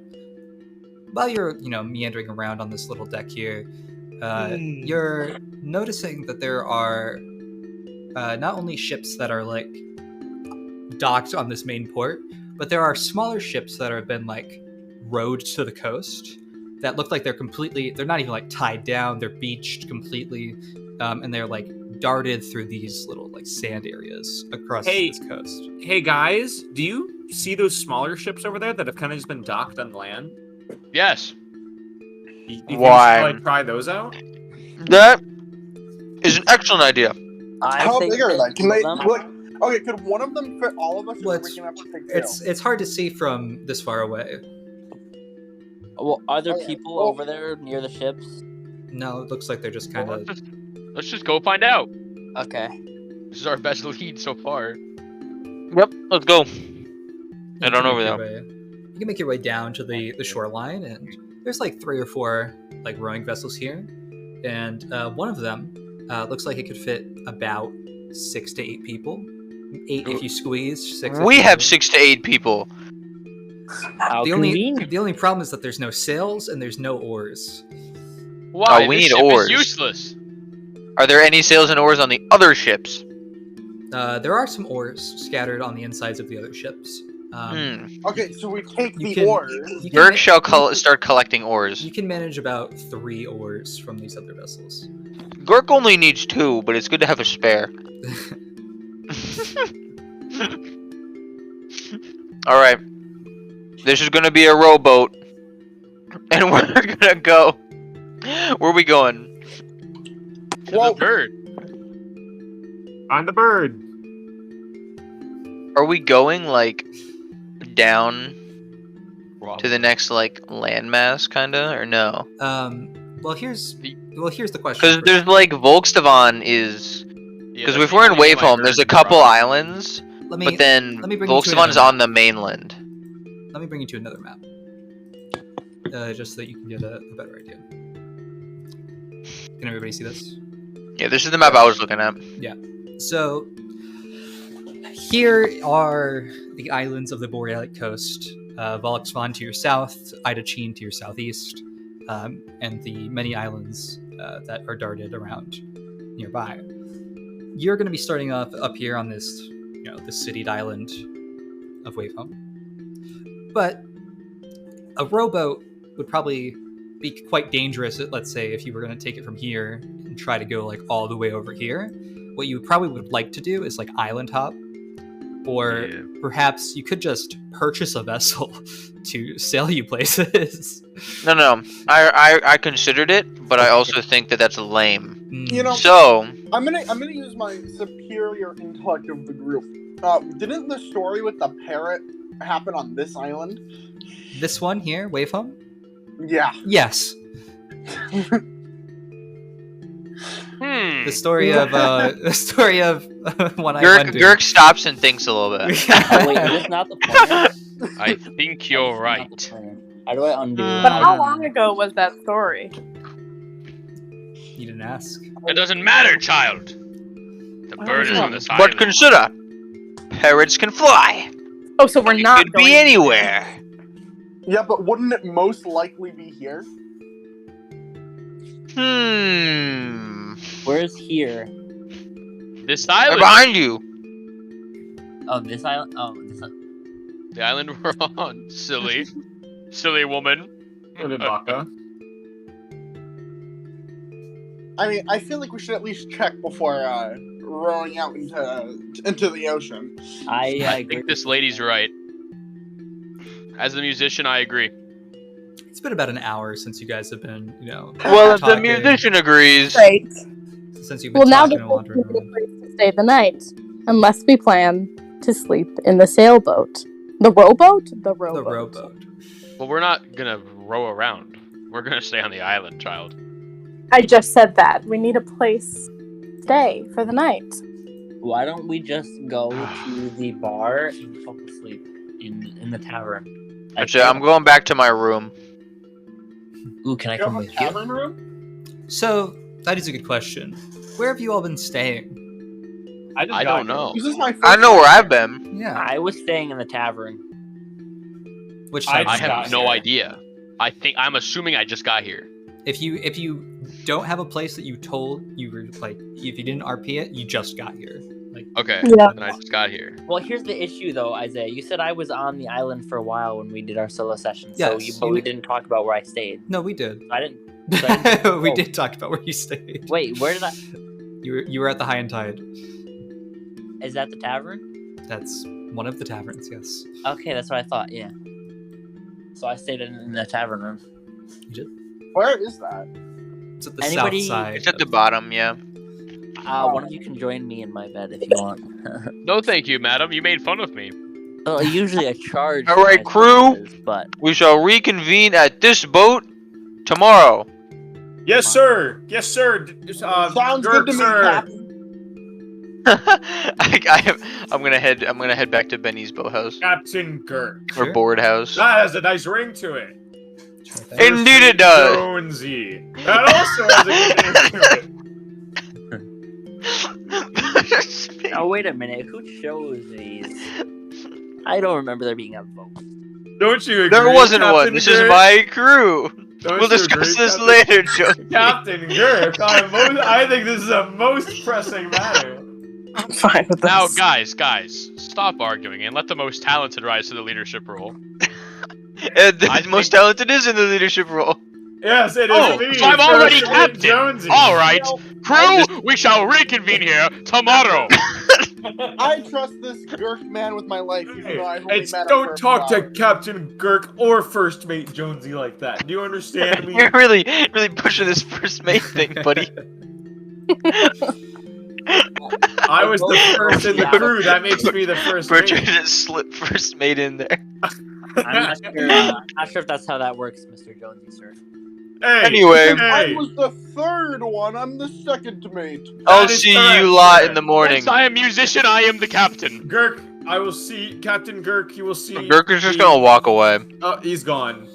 while you're, meandering around on this little deck here, you're noticing that there are not only ships that are like docked on this main port, but there are smaller ships that have been like rowed to the coast that look like they're not even like tied down, they're beached completely, and they're like darted through these little like sand areas across this coast. Hey guys, do you see those smaller ships over there that have kind of just been docked on land? Yes. You think Why? we should, like, try those out? That is an excellent idea. How big are they? Can they? them- Like, okay, could one of them fit all of us, or Well, are we gonna have to take two? It's hard to see from this far away. Well, are there Okay, people well- over there near the ships? No, it looks like they're just kind Well, of. let's just go find out. Okay. This is our best lead so far. Yep, let's go. Head on over there. You can make your way down to the shoreline, and there's like 3 or 4 like rowing vessels here, and one of them looks like it could fit about 6 to 8 people. 8 if you squeeze. 6. We have 6 to 8 people. How The convenient. only problem is that there's no sails and there's no oars. Why? Oh, we This need ship oars. is useless. Are there any sails and oars on the other ships? There are some oars scattered on the insides of the other ships. Okay, so we take You the can- oars. You can Dirk ma- shall start collecting oars. You can manage about 3 oars from these other vessels. Gurk only needs 2, but it's good to have a spare. Alright. This is gonna be a rowboat. And we're gonna go. Where are we going? To Whoa. the bird. Find the bird. Are we going, like, down to the next, like, landmass, kinda? Or no? Well, here's the question. Because there's, like, Volkstavon is... Yeah, Because that's if we're in the only name I Waveholm, heard there's a from couple Rob. islands, let me but then let me bring you to Volkstavon is another on the mainland. Let me bring you to another map, just so that you can get a better idea. Can everybody see this? Yeah, this is the map I was looking at. So here are the islands of the Borealic coast. Volkswagen to your south, Idachine to your southeast, and the many islands that are darted around nearby. You're going to be starting off up here on this, this citied island of Waveholm. But a rowboat would probably be quite dangerous, let's say, if you were going to take it from here and try to go like all the way over here. What you probably would like to do is like island hop, or Yeah. perhaps you could just purchase a vessel to sail you places. No. I considered it, but I also think that that's lame. You know, So, I'm gonna use my superior intellect of the group. Didn't the story with the parrot happen on this island? This one here, Waveholm? Yeah. Yes. The story of one I Gurk, wondered. Gurk stops and thinks a little bit. Wait, is this not the plan? I think you're Not the right. plan. How do I undo? But how Um, long ago was that story? You didn't ask. It doesn't matter, child. The bird is on this But island. consider, parrots can fly. Oh, so we're It not could going. be anywhere. Yeah, but wouldn't it most likely be here? Where's here? This They're island. behind you. Oh, this island. Oh, this. The island we're on. Silly. Silly woman. Baka. I mean, I feel like we should at least check before rowing out into the ocean. I I agree. think this lady's right. As the musician, I agree. It's been about an hour since you guys have been, Well, if the talking. musician agrees. Great. Since you've been Well, now talking that and we wandering need a around. place to stay the night, unless we plan to sleep in the sailboat. The rowboat? The The rowboat. rowboat. Well, we're not gonna row around. We're gonna stay on the island, child. I just said that. We need a place to stay for the night. Why don't we just go to the bar and fall asleep in the tavern? Actually, I'm going back to my room. Ooh, can I You have come a with you? tavern room? So, that is a good question. Where have you all been staying? I don't know. This is my first I know time. where I've been. Yeah. I was staying in the tavern. Which I tavern? I just got have no here. idea. I'm assuming I just got here. If you don't have a place that you told you were like, if you didn't RP it, you just got here. Like, Okay. Yeah. Then I just got here. Well, here's the issue, though, Isaiah. You said I was on the island for a while when we did our solo session, Yes, but you- we didn't talk about where I stayed. no, we did. I didn't. So I didn't We oh, did talk about where you stayed. Wait, where did I? You were at the High and Tide. Is that the tavern? That's one of the taverns. Yes. Okay, that's what I thought. Yeah. So I stayed in the tavern room. You did. Where is that? It's at the Anybody- south side. It's at the bottom, yeah. One of you can join me in my bed if you want. No, thank you, madam. You made fun of me. Well, usually I charge. All right, my crew. services, But We shall reconvene at this boat tomorrow. Yes, sir. Yes, sir. Sounds Gurk, good to me, sir. Captain. I'm gonna head back to Benny's boathouse Captain Gurk. Sure. or board house. That has a nice ring to it. Sure thing. Indeed it does. Jonesy. That also has a good name to it. oh, wait a minute. Who chose these? I don't remember there being a vote. Don't you agree? There wasn't Captain one. This is Gurk? my crew. Don't We'll you discuss agree, this Captain- later, Jonesy. Captain Gurk, I think this is a most pressing matter. I'm fine with this. Now, guys, stop arguing and let the most talented rise to the leadership role. The I most think- talented is in the leadership role. Yes, it is Oh, me. so I'm already President captain. Jonesy. All right, crew, we shall reconvene here tomorrow. I trust this Gurk man with my life, even though I've only It's, met him don't for talk to about- Captain Gurk or First Mate Jonesy like that. Do you understand me? You're really pushing this first mate thing, buddy. I was the first in the Yeah. crew. That makes me the first We're mate. trying to slip first mate in there. I'm not sure if that's how that works, Mr. Jonesy, sir. Hey, Anyway. I hey, was the third one. I'm the second mate. I'll is see correct, you lot sir. in the morning. Since I am musician, I am the captain. Gurk, I will see Captain Gurk. He will see. Gurk is just gonna walk away. Oh, he's gone.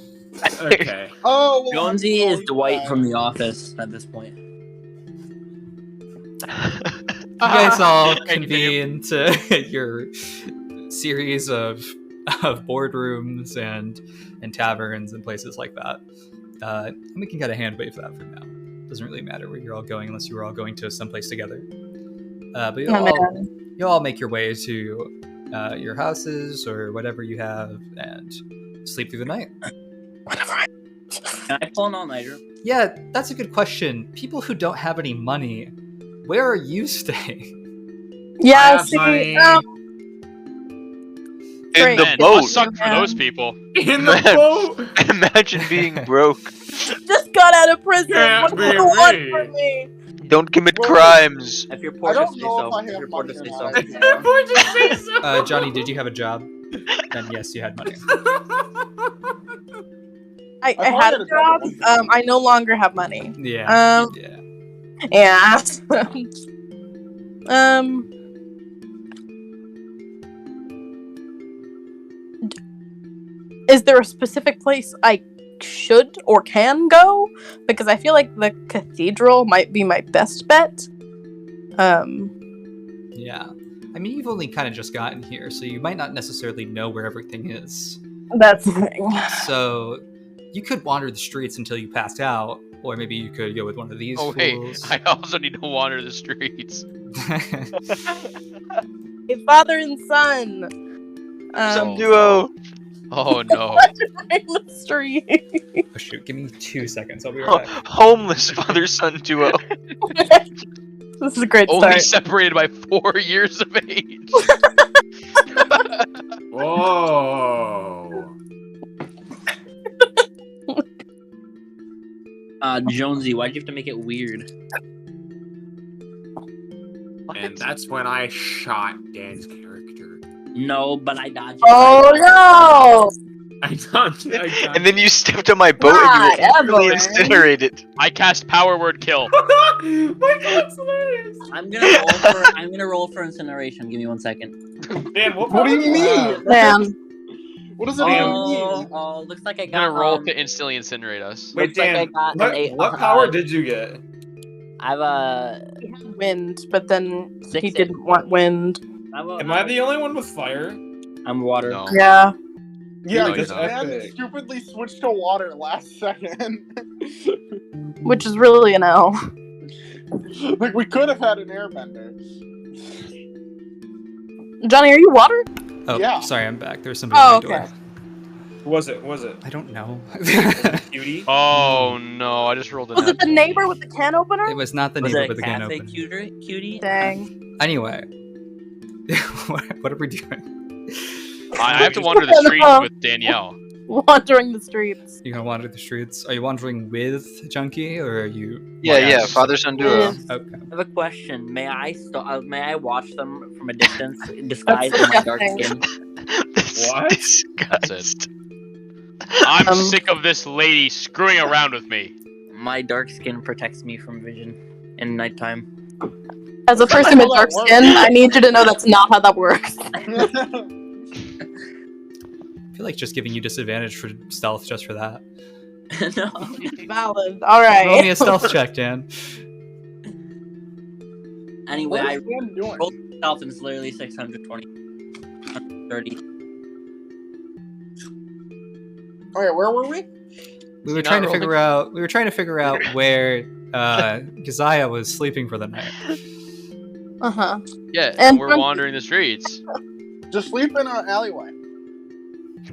Okay. Oh, well, Jonesy I'm is Dwight from The Office at this point. You guys all convene to your series of boardrooms and taverns and places like that. And we can kind of hand wave that for now. Doesn't really matter where you're all going unless you were all going to someplace together. But you'll all make your way to your houses or whatever you have and sleep through the night. Can I pull an all-nighter? Yeah, that's a good question. People who don't have any money, where are you staying? Yeah, have see, money. In Great. the Man, boat. must suck for those people. In Man. the boat. Imagine being broke. just got out of prison. Can't What do be you want me. from me? Don't commit Well, crimes. If you're I poor, just don't say know if so. I If have you're poor, money just say or so. not. Boy, just say so. Johnny, did you have a job? Then yes, you had money. I probably had had a a job. job. I no longer have money. Yeah. Yeah. Yeah. Is there a specific place I should or can go? Because I feel like the cathedral might be my best bet. Yeah. I mean, you've only kind of just gotten here, so you might not necessarily know where everything is. That's the thing. So you could wander the streets until you passed out, or maybe you could go with one of these Oh, hey, fools. I also need to wander the streets. A father and son. Some duo. Oh, no. in the street. Oh, shoot, give me 2 seconds. I'll be right back. Homeless father-son duo. This is a great Only start. separated by 4 years of age. Whoa. Jonesy, why'd you have to make it weird? And that's when I shot Dan's character. No, but I dodged. Oh no! I dodged. And then you stepped on my boat and you were completely Whatever. incinerated. I cast power word kill. My God, that's hilarious. I'm gonna roll for incineration. Give me 1 second. Dan, what What do you power mean? Man, What does it even Oh, mean? oh, looks like I I'm got. gonna roll to instantly incinerate us. Wait, Looks like I Dan, got what, an eight- what power did you get? I have a. wind, but then he 6 didn't want wind. Am I the only one with fire? I'm water. No. Yeah. Yeah, No, this you're not. man Epic. stupidly switched to water last second. Which is really an L. Like, we could have had an airbender. Johnny, are you water? Oh, Yeah. sorry, I'm back. There's somebody Oh, at my door. okay. Who was it? Who was it? I don't know. Cutie? Oh no! I just rolled a Was it the nat neighbor with the can opener? It was not the Was neighbor it a with the can cafe opener. cutie? Dang. Anyway, what are we doing? I have to wander the streets with Danielle. Wandering the streets. You gonna wander the streets? Are you wandering with Junkie, or are you? Yeah, Yes. yeah, father son duo. Okay. I have a question. May I watch them from a distance, disguised in my dark disgusting. skin? What? That's it. I'm Um, sick of this lady screwing around with me. My dark skin protects me from vision in nighttime. As a person with dark skin, I need you to know that's not how that works. I feel like just giving you disadvantage for stealth just for that. No. Valid. Roll me Alright. a stealth check, Dan. Anyway, What I is Dan doing? rolled myself and it's literally 620. 30. Okay, where were we? We were not trying to rolling? figure out. We were trying to figure out where Keziah was sleeping for the night. Uh-huh. Yeah, And we're from- wandering the streets. Just sleep in an alleyway.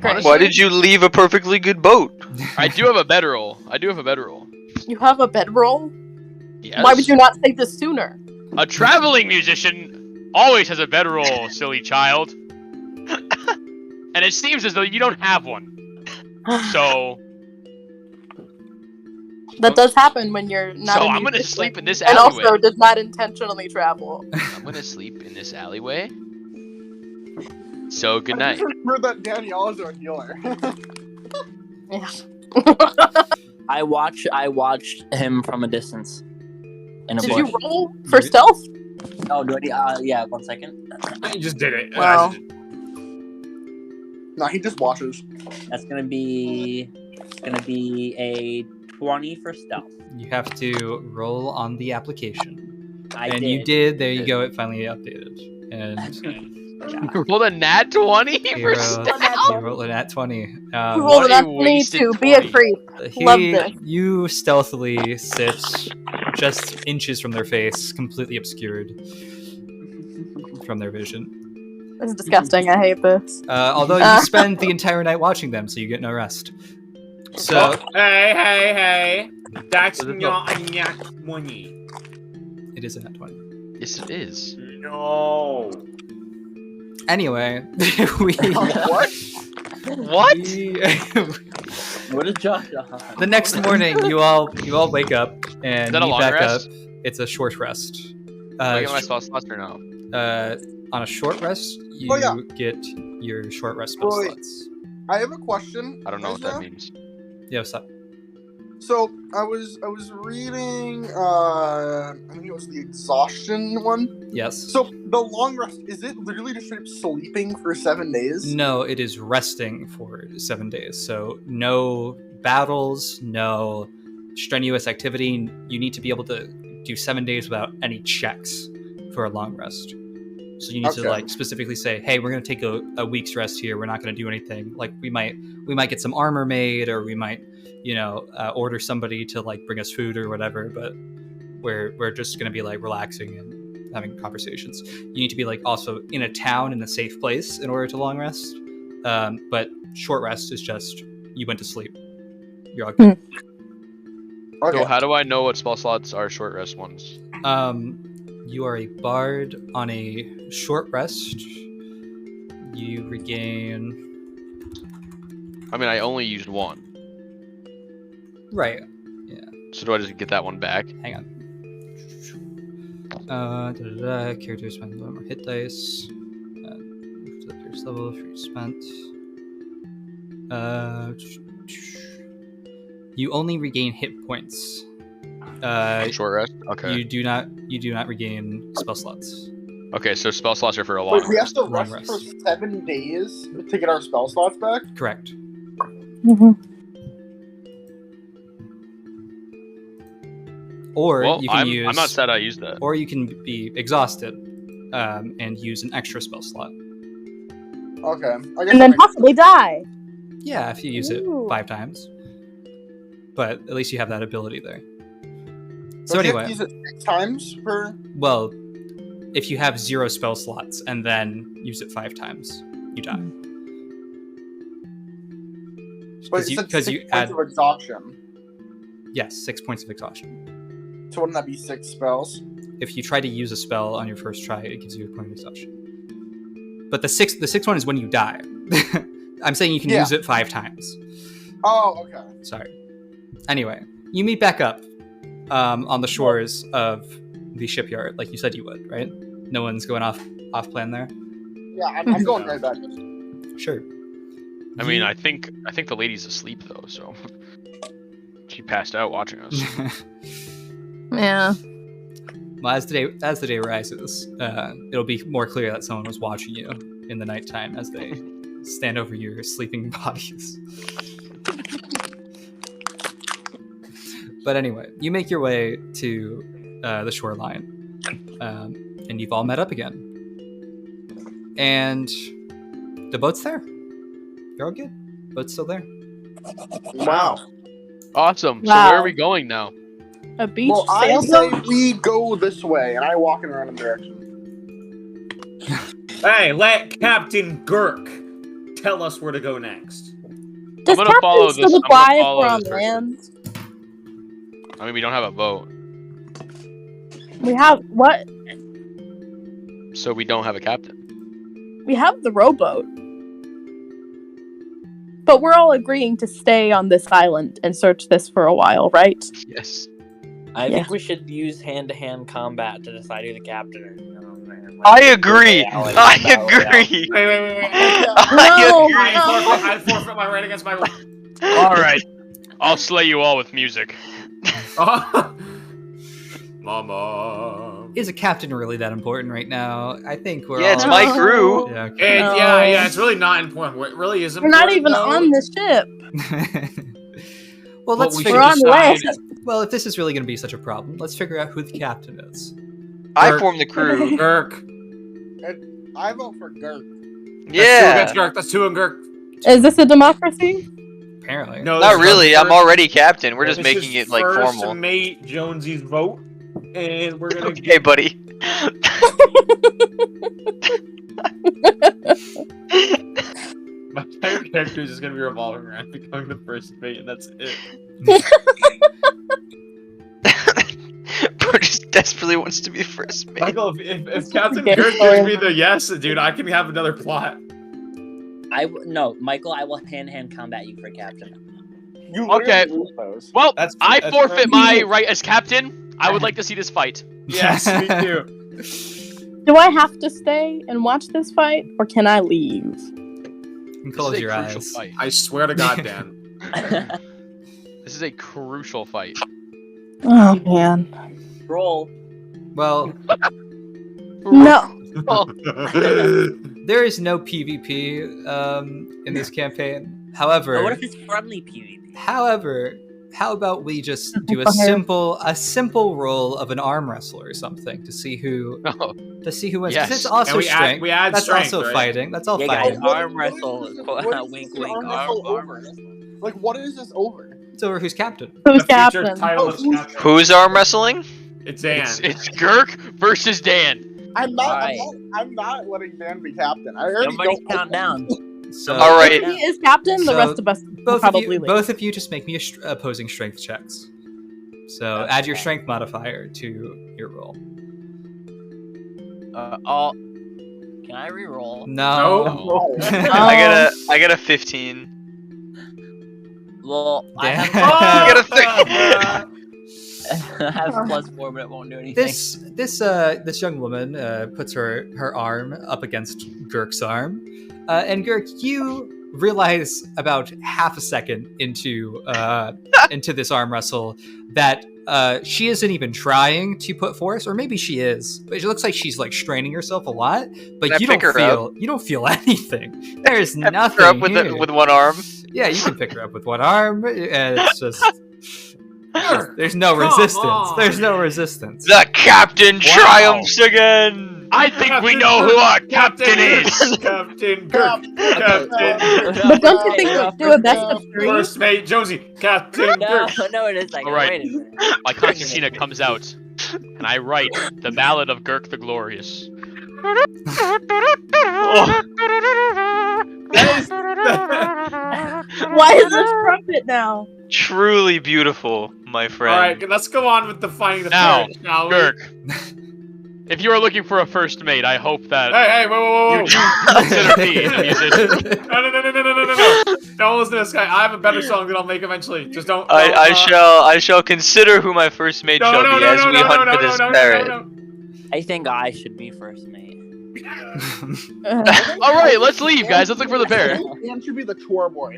Honestly, Why did you leave a perfectly good boat? I do have a bedroll. You have a bedroll? Yes. Why would you not say this sooner? A traveling musician always has a bedroll, silly child. And it seems as though you don't have one. So, That does happen when you're not. so a I'm gonna musician. sleep in this And alleyway. also did not intentionally travel. I'm gonna sleep in this alleyway. So good night. Heard that Danielle is our healer. Yeah. I watched him from a distance. In a Did bush. you roll for stealth? Oh, do I? Yeah, 1 second. I just did it. Wow. No, he just watches. That's gonna be a 20 for stealth. You have to roll on the application, I and did. you did. There you go. It finally updated, and You rolled a nat 20 you for rolled, stealth? you rolled a nat 20. You What rolled a an athlete wasted to be a 20. creep. Love this. You stealthily sit just inches from their face, completely obscured from their vision. This is disgusting. I hate this. Although you spend the entire night watching them, so you get no rest. So Hey. That's What is it not a nat 20. it is a nat 20. Yes, it is. No. Anyway, we, What? What? What is Josh? the next morning you all wake up and Is that a meet long back rest? up. It's a short rest. Do I get my spell slots or no? On a short rest, you Oh, yeah. get your short rest spell Wait. slots. I have a question. I don't know what that Isaac. means. Yeah, what's up? So I was reading I think it was the exhaustion one. Yes. So the long rest, is it literally just straight up sleeping for 7 days? No, it is resting for 7 days. So no battles, no strenuous activity. You need to be able to do 7 days without any checks for a long rest. So you need to Okay. like specifically say, hey, we're gonna take a week's rest here. We're not gonna do anything. Like we might get some armor made, or we might, order somebody to like bring us food or whatever. But we're just gonna be like relaxing and having conversations. You need to be like also in a town in a safe place in order to long rest. But short rest is just you went to sleep. You're all good. Okay. So how do I know what spell slots are short rest ones? You are a bard on a short rest. You regain. I mean, I only used one. Right. So do I just get that one back? Hang on. Character spend a little more hit dice. To the pierce level for each spent. You only regain hit points. Short rest. Okay. You do not regain spell slots. Okay, so spell slots are for a Wait, long we have rest. to Long rest for rest. 7 days to get our spell slots back? Correct. Mhm. Or Well, you can I'm use. not sad I used that. Or you can be exhausted, and use an extra spell slot. Okay. I guess And that then makes- possibly die. Yeah, if you use it Ooh. 5 times. But at least you have that ability there. But So if you anyway, have to use it 6 times per... well, if you have 0 spell slots and then use it 5 times, you die. But you- it's 'cause 6 you points add- of exhaustion. Yes, 6 points of exhaustion. So wouldn't that be 6 spells? If you try to use a spell on your first try, it gives you a point of exhaustion. But the sixth one is when you die. I'm saying you can Yeah. use it 5 times. Oh, okay. Sorry. Anyway, you meet back up on the shores of the shipyard, like you said you would, right? No one's going off plan there. Yeah, I'm going right back. Sure. I mean, I think the lady's asleep though, so she passed out watching us. Yeah. Well, as the day rises, it'll be more clear that someone was watching you in the nighttime as they stand over your sleeping bodies. But anyway, you make your way to the shoreline, and you've all met up again. And the boat's there. You're all good. Boat's still there. Wow. Awesome. So Wow. where are we going now? A beach Well, I say sailboat? we go this way, and I walk in a random direction. Hey, let Captain Girk tell us where to go next. Does gonna Captain follow still this- I'm gonna apply if follow we're on this person. land? I mean, we don't have a boat, We have what? so we don't have a captain. We have the rowboat. But we're all agreeing to stay on this island and search this for a while, right? Yes. I Yeah. think we should use hand-to-hand combat to decide who the captain is. You know, I agree. Battle I royale. agree. Wait. No, I forfeit my right against my. All right. I'll slay you all with music. Oh. Mama. Is a captain really that important right now? I think we're Yeah, it's all... my crew. Yeah, okay. And No. yeah, it's really not important. What really is We're important? not even though, on the ship. Well, what let's we figure We're should on land. decide- Well, if this is really going to be such a problem, let's figure out who the captain is. I Girk. form the crew. Girk. I vote for Gurk. That's Yeah. two Girk. That's 2 and Girk. Is this a democracy? Apparently. No, Not this is really. our I'm first- already captain. We're just this making is it like first formal. mate Jonesy's vote, and we're gonna. Okay, buddy. My entire character is just gonna be revolving around becoming the first mate, and that's it. Bro just desperately wants to be first mate. Michael, if Captain Okay, Girk sorry. gives me the yes, dude, I can have another plot. No, Michael, I will hand-to-hand combat you for captain. You Okay. literally lose those. Well, That's I that's forfeit perfect. my right as captain. I would like to see this fight. Yes, me too. Do I have to stay and watch this fight, or can I leave? And This close is a your crucial eyes. fight. I swear to God, Dan. This is a crucial fight. Oh man. Roll. Well, No. there is no PvP in this campaign. However, But what if it's friendly PvP? how about we just do a Fire. simple roll of an arm wrestle or something to see who Oh, wins? 'Cause Yes. it's also And strength. we add That's strength, also right? fighting. That's all Yeah, fighting. guys, arm wrestle. What is Wink, this wink. arm Arm wrestle over? wrestle. Like, what is this over? It's over who's captain. Who's The future captain? title Oh, is who's- captain. Who's arm wrestling? It's Dan. it's Girk versus Dan. I'm not. Alright. I'm not letting Dan be captain. I already Somebody don't. count down. So All right. If he is captain, the So, rest of us will both of probably you, leave. both of you, just make me opposing strength checks. So add your Okay. strength modifier to your roll. Can I re-roll? No. Oh. I got a 15. Well, I Dan. have. You got a has +4, but it won't do anything. This young woman puts her arm up against Girk's arm, and Girk, you realize about half a second into this arm wrestle that she isn't even trying to put force, or maybe she is, but it looks like she's like straining herself a lot. But you don't feel anything. There's nothing. Pick her up with one arm. Yeah, you can pick her up with one arm, and it's just. There's no resistance. There's no resistance. The captain triumphs again. I think we know who our captain is. Captain Kirk. Captain. But don't you think we'll do a best of 3? First mate Jonesy. Captain Kirk. No, it is like. All right. Wait a minute. My concertina comes out, and I write the Ballad of Girk the Glorious. Why is this trumpet now? Truly beautiful, my friend. All right, let's go on with defining the Now, parrot, shall we? Girk, if you are looking for a first mate, I hope that Hey, whoa. you consider me the musician. No. Don't listen to this guy. I have a better song that I'll make eventually. Just don't. I shall consider who my first mate shall be as we hunt for this parrot. I think I should be first mate. All right, let's leave, guys. Let's look for the parrot. Dan should be the chore boy.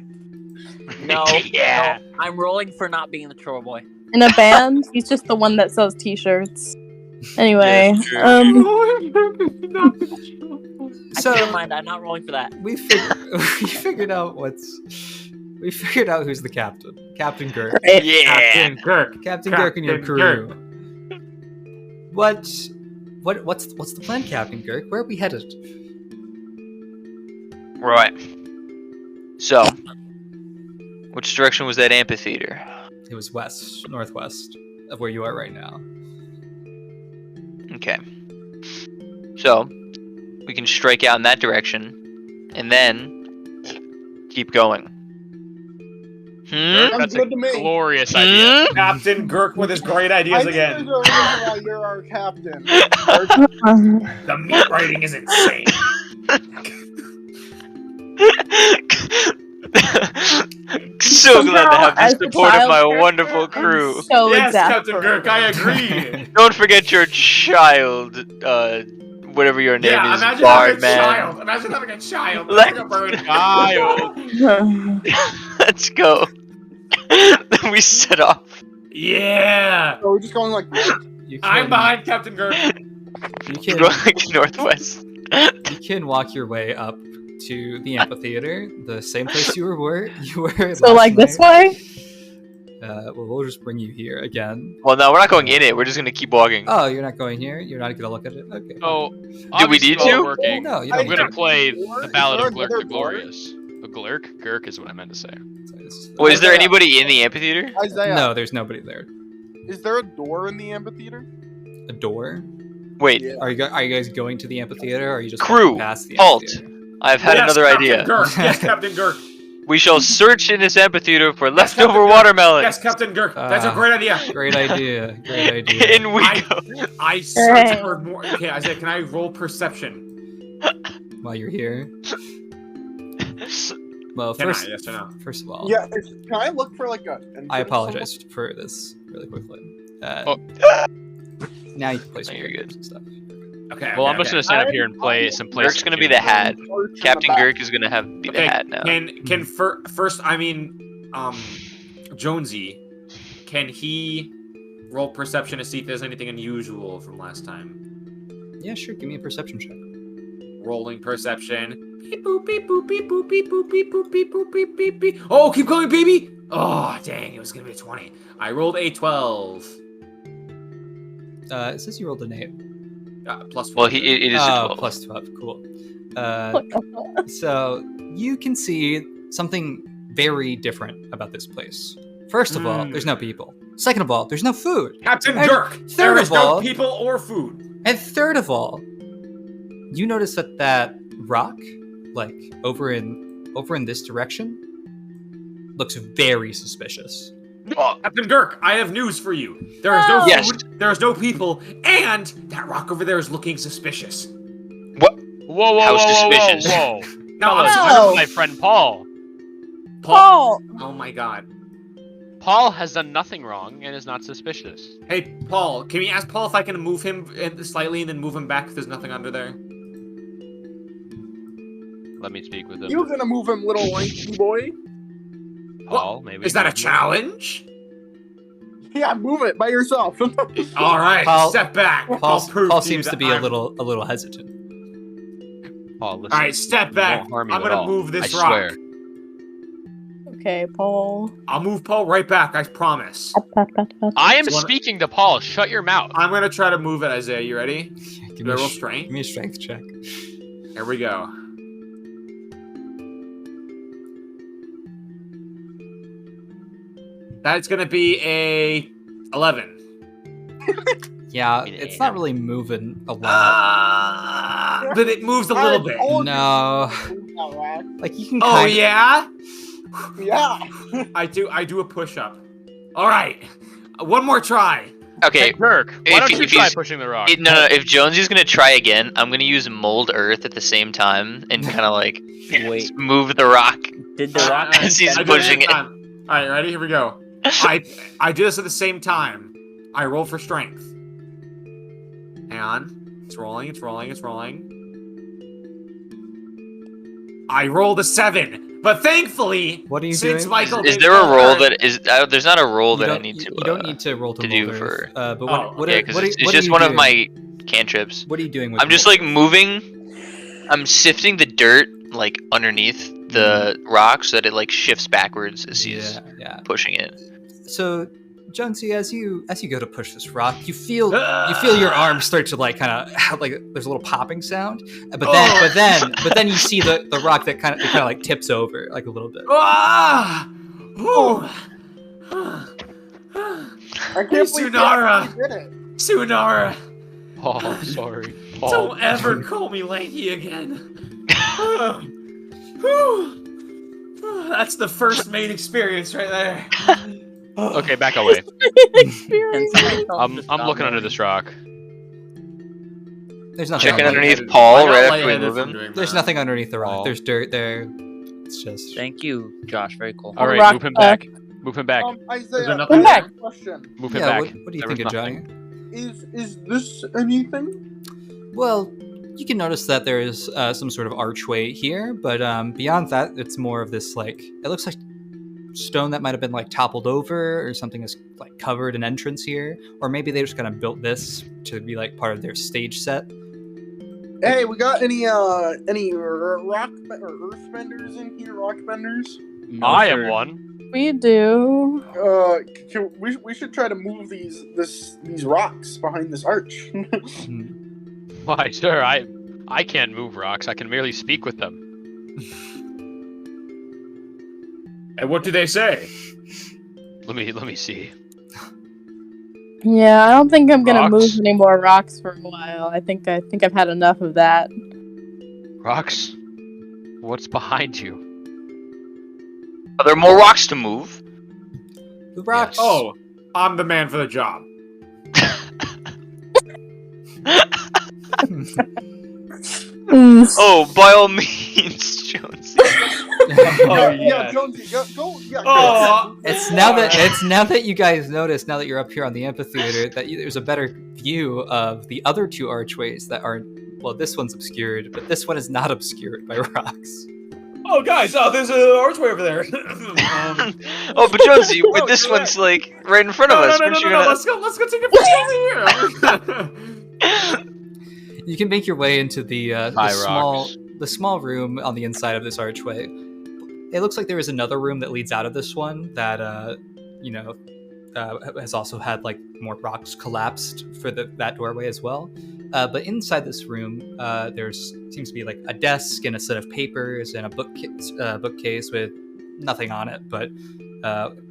No, Yeah. no, I'm rolling for not being the chore boy. In a band, he's just the one that sells t-shirts. Anyway, Yeah, So Never mind, I'm not rolling for that. we figured out who's the captain. Captain Girk. right. Yeah. Captain Kirk. Captain Girk and your Captain crew. Girk. What's the plan, Captain Girk? Where are we headed? Right. So, which direction was that amphitheater? It was northwest of where you are right now. Okay. So, we can strike out in that direction, and then keep going. Girk, Sounds that's a good to me. glorious idea. Captain Girk with his great ideas I again. think there's a reason why you're our captain. The meat writing is insane. So glad to have the As the support of my child wonderful character, crew. I'm so Yes, Captain exasperated. Girk, I agree. Don't forget your child, whatever your name Yeah, is, imagine Bard having a man. child. Imagine having a child. Let- Like a bird. Child. Let's go. We set off. Yeah. So we're just going like You I'm behind Captain Girk. You We're can going northwest. you can walk your way up to the amphitheater, the same place you were. So like this way? Well, we'll just bring you here again. Well, no, we're not going in it. We're just gonna keep walking. Oh, you're not going here? You're not gonna look at it? Okay. So, we obviously need while to? we're Working, No, you I'm don't. gonna play Or the is Ballad there of Glurk another the Glorious. The Glurk is what I meant to say. Well, is there anybody in the amphitheater? Isaiah. No, there's nobody there. Is there a door in the amphitheater? A door? Wait, Yeah. Are you guys going to the amphitheater, or are you just Crew, walking past the halt. amphitheater? I've had Yes, another Captain idea. Girk. Yes, Captain Girk. We shall search in this amphitheater for Yes, leftover Captain Girk. watermelon. Yes, Captain Girk. That's a great idea. Great idea. Great idea. In we I- go. I searched for more. Okay, Isaiah, can I roll perception? While you're here. Well, Can first, I? Yes or no? first of all, Yeah. Can I look for like a? entrance I apologize for this really quickly. Oh. Now you can place No, your you're characters and stuff. Okay. Well, okay, I'm just okay. gonna stand up here and play some plays. Girk's gonna be the hat. somewhere? Captain Girk is gonna be the Okay, hat now. Can first? I mean, Jonesy, can he roll perception to see if there's anything unusual from last time? Yeah, sure. Give me a perception check. Rolling perception. Beep boop beep boop beep boop beep boop beep boop beep boop beep beep beep. Oh, keep going, baby! Oh, dang! It was gonna be a 20. I rolled a 12. It says you rolled an 8. Plus 4. Well, it is a 12. Plus 12. Cool. What the fuck? So you can see something very different about this place. First of all, there's no people. Second of all, there's no food. Captain And Girk. third There is of all- no people or food. And third of all, you notice that rock, like over in this direction, looks very suspicious. Captain Girk, I have news for you. There is no Oh. Yes. food, there is no people, and that rock over there is looking suspicious. Whoa, whoa, How whoa, whoa, suspicious? whoa, whoa. No, Fellas, No. I remember my friend Paul. Paul! Oh my god. Paul has done nothing wrong and is not suspicious. Hey, Paul, can we ask Paul if I can move him slightly and then move him back if there's nothing under there? Let me speak with him. You gonna move him, little lanky boy? Paul, maybe. Is that a move him. challenge? Yeah, move it by yourself. All right, Paul- step back. Paul prove you seems that to be I'm- a little hesitant. Paul, listen. All right, step back. Won't harm I'm you at gonna all. move this I rock. swear. Okay, Paul. I'll move Paul right back. I promise. I am So what- speaking to Paul. Shut your mouth. I'm gonna try to move it, Isaiah. You ready? Give Do me I a roll sh- strength? Give me a strength check. Here we go. That's gonna be a 11. Yeah, mean, it's yeah. not really moving a lot. But it moves a little bit. No. No. Like you can Oh kind yeah, Yeah. I do a push up. All right, one more try. Okay. Hey, Kirk, if- why don't you if try he's- pushing the rock? No, if Jonesy's gonna try again, I'm gonna use mold earth at the same time and kind of like Wait, move the rock. did the rock? As he's I do pushing it. All right, ready? Here we go. I do this at the same time. I roll for strength. Hang on. It's rolling. It's rolling. It's rolling. I rolled a 7, but thankfully, What are you since doing? Michael Is did there a mold roll earth- that is? There's not a roll You that I don't, need to. you don't need to roll to do mold for- earth. But what, Oh, what, Yeah, are, because what, are, it's what are just you one doing? of my cantrips. What are you doing with I'm just mold like moving. I'm sifting the dirt like underneath the rock so that it like shifts backwards as he's yeah. pushing it. So, Jonesy, as you go to push this rock, you feel your arms start to like kind of like there's a little popping sound, but then you see the rock that kind of like tips over like a little bit. Ah! Whew. I can't Hey, believe Sunara. you did it. Sunara, Paul, sorry. Paul. don't ever call me lanky again. Whew. That's the first main experience right there. Okay, back away. Can somebody tell him to I'm stop looking under moving? this rock. There's nothing. Checking underneath. underneath Paul I got right after we lightheaded move from him. doing There's that. nothing underneath the rock. Oh. There's dirt there. It's just. Thank you, Josh. Very cool. All right, rock move him back. back. Move him back. Isaiah, there I nothing have back? a question. Move him Yeah. back. What do you There think was of Johnny? nothing. Is this anything? Well, you can notice that there is some sort of archway here, but beyond that, it's more of this like it looks like stone that might have been like toppled over or something is like covered an entrance here, or maybe they just kind of built this to be like part of their stage set. Hey, we got any rock or earth benders in here? Rock benders? No, I am sir. one. We do. We should try to move these rocks behind this arch. Why, sir? I can't move rocks. I can merely speak with them. And what do they say? Let me see. Yeah, I don't think I'm gonna Rocks? move any more rocks for a while. I think I've had enough of that. Rocks? What's behind you? Are there more rocks to move? The rocks. Oh, I'm the man for the job. Oh, by all means, Jonesy. Oh, yeah, Jonesy, go. Yeah, Oh, It's now that you guys notice, now that you're up here on the amphitheater, that there's a better view of the other two archways that aren't. Well, this one's obscured, but this one is not obscured by rocks. oh, guys, there's an archway over there. Oh, but Jonesy, Oh, but this you're one's like right in front of us. No, Weren't you gonna- Let's go take a picture over here. You can make your way into the High small room on the inside of this archway. It looks like there is another room that leads out of this one that has also had like more rocks collapsed for that doorway as well. But inside this room, there's seems to be like a desk and a set of papers and a bookcase with nothing on it, but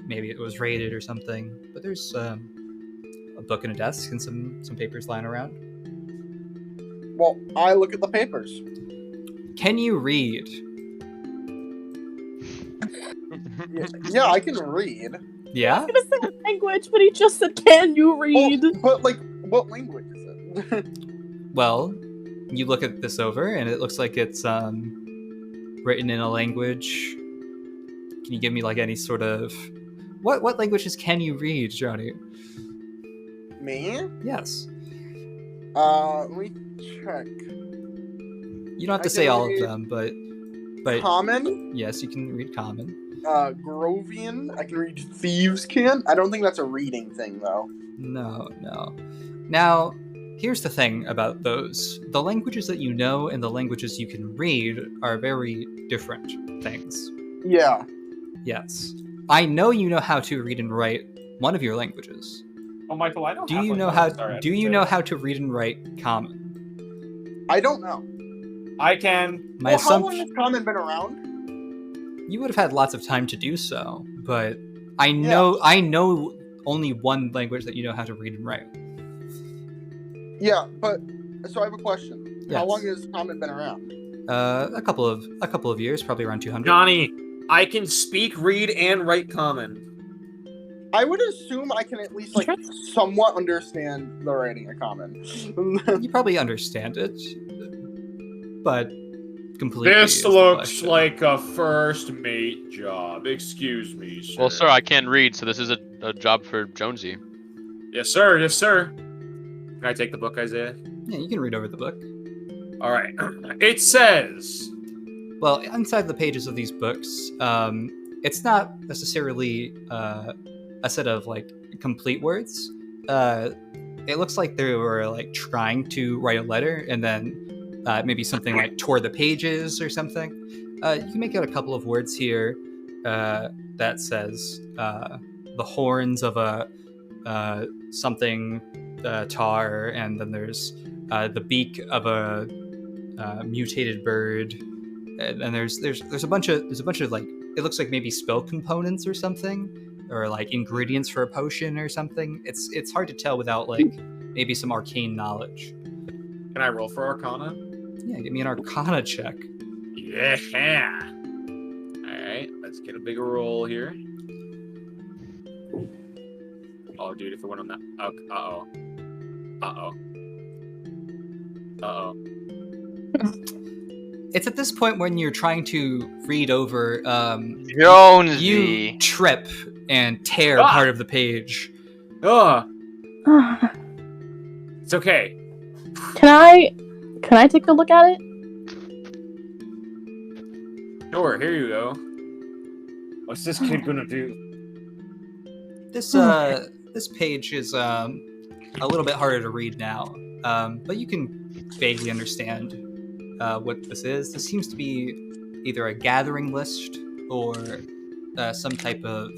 maybe it was raided or something. But there's a book and a desk and some papers lying around. Well, I look at the papers. Can you read? Yeah, I can read. Yeah? I was gonna say language, but he just said, "Can you read?" Oh, but like, what language is it? Well, you look at this over, and it looks like it's written in a language. Can you give me like any sort of what languages can you read, Johnny? Me? Yes. Let me check. You don't have I to say can all of read them, but Common, yes, you can read Common. Grovian. I can read Thieves' Cant. I don't think that's a reading thing, though. No. Now, here's the thing about those. The languages that you know and the languages you can read are very different things. Yeah. Yes. I know you know how to read and write one of your languages. Oh, Michael, I don't Do have you one. know Oh, how sorry, I do didn't you say know that. how to read and write Common? I don't know. I can. My Well, how long assumption has Common been around? you would have had lots of time to do so, but I Yeah. know only one language that you know how to read and write. Yeah, but so I have a question. How Yes. long has Common been around? A couple of years, probably around 200. Johnny, I can speak, read, and write Common. I would assume I can at least like somewhat understand the writing of Common. You probably understand it, but completely. This is the looks question. like a first mate job. Excuse me, sir. Well, sir, I can't read, so this is a job for Jonesy. Yes, sir. Yes, sir. Can I take the book, Isaiah? Yeah, you can read over the book. All right. It says. Well, inside the pages of these books, it's not necessarily a set of like complete words. It looks like they were like trying to write a letter, and then maybe something like tore the pages or something. You can make out a couple of words here that says the horns of a something tar, and then there's the beak of a mutated bird, and there's a bunch of like, it looks like maybe spell components or something, or like ingredients for a potion or something. It's hard to tell without like maybe some arcane knowledge. Can I roll for Arcana? Yeah, give me an Arcana check. Yeah. All right. Let's get a bigger roll here. Oh, dude, if it went on that. Uh-oh. Uh-oh. Uh-oh. It's at this point when you're trying to read over, Jonesy. you trip and tear Ah! part of the page. Oh, it's okay. Can I take a look at it? Sure, here you go. What's this kid gonna do? This page is a little bit harder to read now, but you can vaguely understand what this is. This seems to be either a gathering list or some type of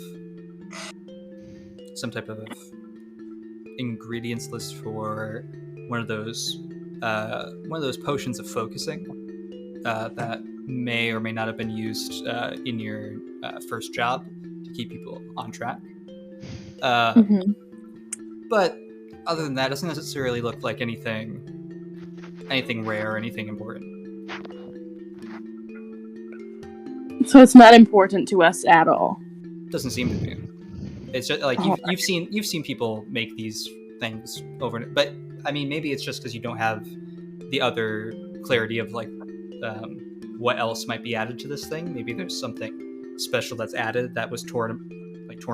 ingredients list for one of those potions of focusing that may or may not have been used in your first job to keep people on track. But other than that, it doesn't necessarily look like anything rare or anything important. So it's not important to us at all. Doesn't seem to be. It's just like you've seen people make these things over, but I mean, maybe it's just because you don't have the other clarity of like what else might be added to this thing. Maybe there's something special that's added that was torn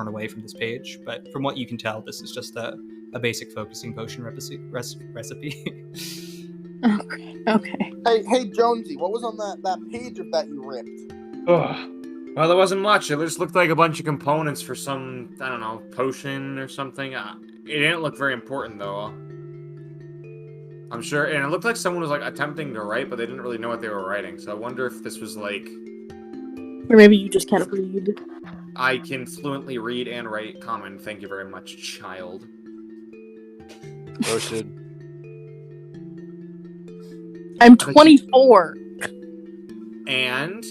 away from this page. But from what you can tell, this is just a basic focusing potion recipe. Okay. Hey, Jonesy, what was on that page of that you ripped? Ugh. Well, there wasn't much. It just looked like a bunch of components for some, I don't know, potion or something. It didn't look very important, though. I'm sure, and it looked like someone was like attempting to write, but they didn't really know what they were writing. So I wonder if this was like... Or maybe you just can't read. I can fluently read and write Common. Thank you very much, child. Roasted. I'm 24. And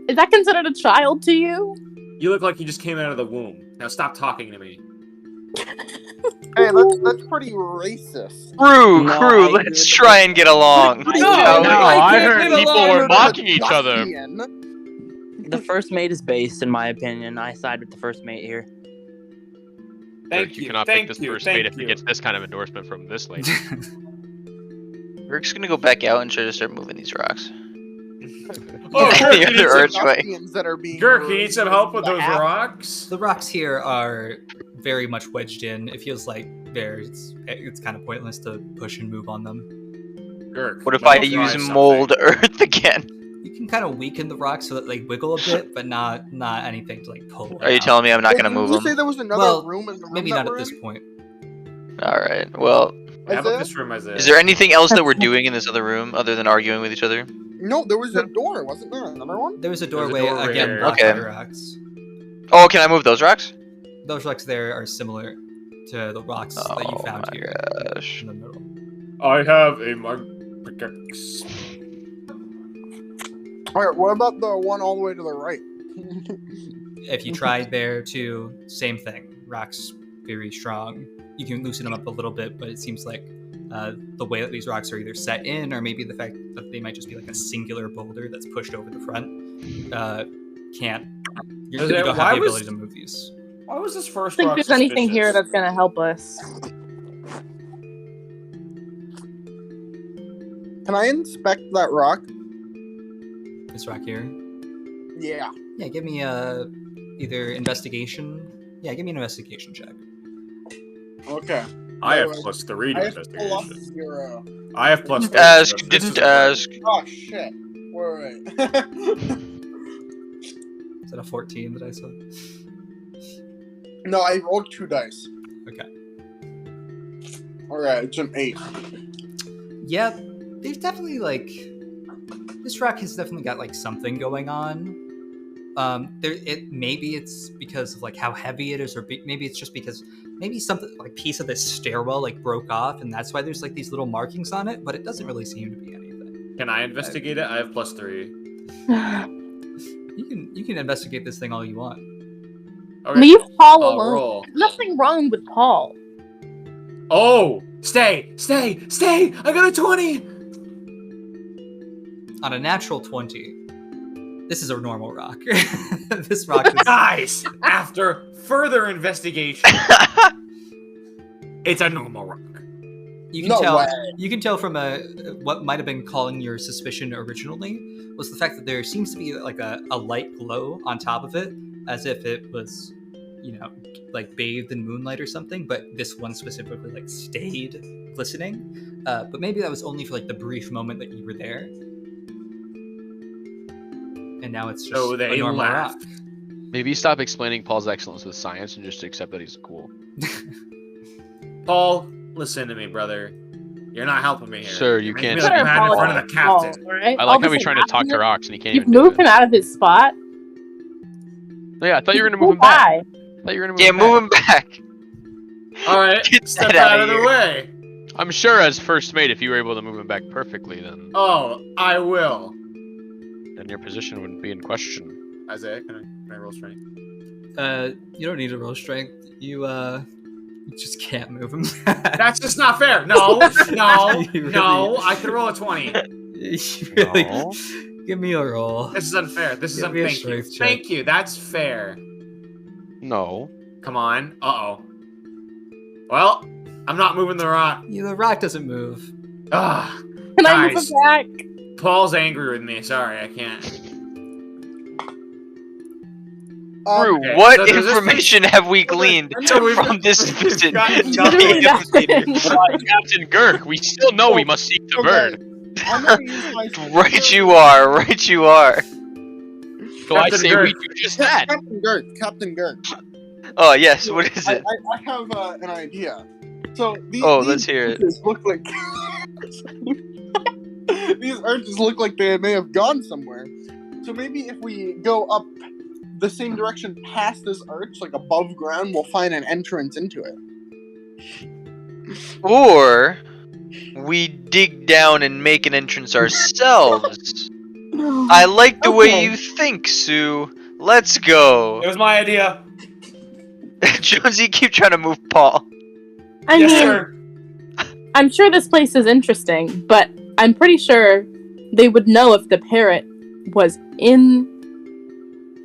Is that considered a child to you? you look like you just came out of the womb. Now stop talking to me. Hey, that's pretty racist. Crew, No, crew, I let's agree with try and get along. No, Shall we? no, I I can't heard get people along were with mocking each other. The first mate is based, in my opinion. I side with the first mate here. Thank You you. cannot Thank pick this you. first mate Thank if he you. gets this kind of endorsement from this lady. Rick's gonna go back out and try to start moving these rocks. Oh, The Gurk, you need other some, archway. Ruffians that are being Gurk, you need some help with the those half- rocks? The rocks here are very much wedged in. It feels like it's kind of pointless to push and move on them. Gurk. What if let I me try use mold something. earth again? You can kind of weaken the rocks so that they wiggle a bit, but not anything to like pull. Are you out. telling me I'm not Wait, gonna didn't move you say them? there was another Well, room in the room Maybe that not at we're this in? point. Alright, well, How about Isaiah? this room, Isaiah? is there anything else that we're doing in this other room other than arguing with each other? No, there was a door, wasn't there? Another one? There was a There's a doorway doorway again here. blocked Okay. by rocks. Oh, can I move those rocks? Those rocks there are similar to the rocks that you Oh found my here gosh. in the middle. I have a mug pickaxe. Alright, what about the one all the way to the right? If you tried there too, same thing. Rocks very strong. You can loosen them up a little bit, but it seems like the way that these rocks are either set in, or maybe the fact that they might just be like a singular boulder that's pushed over the front, can't. You Isaiah, don't why have the was- ability to move these. Why was this I first don't rock think there's anything here suspicious? that's gonna help us. Can I inspect that rock? This rock here. Yeah. Yeah, give me either investigation. Yeah, give me an investigation check. Okay. I have Anyway, +3 I to have investigation. +0. I have +3. Ask, so this didn't is ask. Oh shit. Wait. Is that a 14 that I saw? No, I rolled 2 dice. Okay. Alright, it's an 8. Yeah, there's definitely like this rock has definitely got like something going on. Maybe it's because of like how heavy it is, or maybe it's just because maybe something like piece of this stairwell like broke off, and that's why there's like these little markings on it. But it doesn't really seem to be anything. Can I investigate it? I have +3. You can investigate this thing all you want. Okay. Leave Paul I'll alone. roll. There's nothing wrong with Paul. Oh! Stay! I got a 20! On a natural 20, this is a normal rock. This rock is Guys! After further investigation, it's a normal rock. you can No tell way. you can tell from what might have been calling your suspicion originally was the fact that there seems to be like a light glow on top of it, as if it was, like bathed in moonlight or something. But this one specifically like stayed glistening. But maybe that was only for like the brief moment that you were there, and now it's just So a they normal left. rock. Maybe stop explaining Paul's excellence with science and just accept that he's cool. Paul, listen to me, brother. You're not helping me here. Sir, you You're making can't me speak look for bad in front Paul. of the captain. Paul, right? I All like how this he's trying to talk to happened, rocks and he can't You've even do moved it. him out of his spot. Yeah, I thought you were gonna Go move him back. by. I thought you were gonna move Yeah, him move back. him back. Alright, Get step that out outta of the here. way. I'm sure as first mate, if you were able to move him back perfectly, then Oh, I will. your position wouldn't be in question. Isaiah, can I roll strength? You don't need to roll strength. You just can't move him. That's just not fair. No, no, You really- no. I can roll a 20. You really- No. Give me a roll. This is unfair. This is Give me a Thank you. strength check. Thank you. That's fair. No. Come on. Uh-oh. Well, I'm not moving the rock. The rock doesn't move. Ah, Can I move Guys. him back? Paul's angry with me. Sorry, I can't. Brew, Okay, what so there's this information have we gleaned So we've- from this visit? Gotten Literally nothing. nothing. Captain Girk, we still know we must seek the bird. I'm gonna use my Right you are, right you are. So I Captain say Girk. we do just that. Captain Gert. Oh yes, what is I it? have an idea. So these, Let's hear it. arches look like these arches look like they may have gone somewhere. So maybe if we go up the same direction past this arch, like above ground, we'll find an entrance into it. Or we dig down and make an entrance ourselves. I like the way Okay. you think, Sue. Let's go. It was my idea. Jonesy, keep trying to move Paul. I Yes, mean, sir. I'm sure this place is interesting, but I'm pretty sure they would know if the parrot was in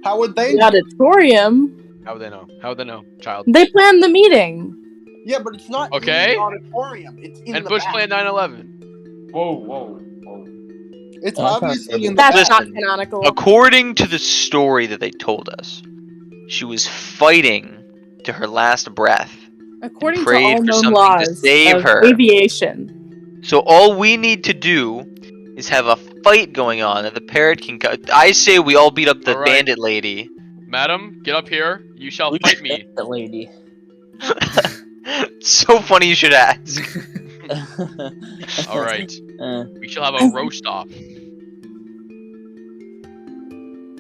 How would they the know? auditorium. How would they know? How would they know, child? They planned the meeting. Yeah, but it's not Okay. in the auditorium. It's in And the Bush back. planned 9/11. Whoa, whoa, whoa. It's Oh, that's obviously not in the That's not Listen, canonical. According to the story that they told us, she was fighting to her last breath. According to prayed all for known something to laws save of her. aviation. So all we need to do is have a fight going on, and the parrot can. I say we all beat up the All right. bandit lady. Madam, get up here. You shall We fight should me. get the lady. So funny you should ask. All right. Uh, We shall have a roast off.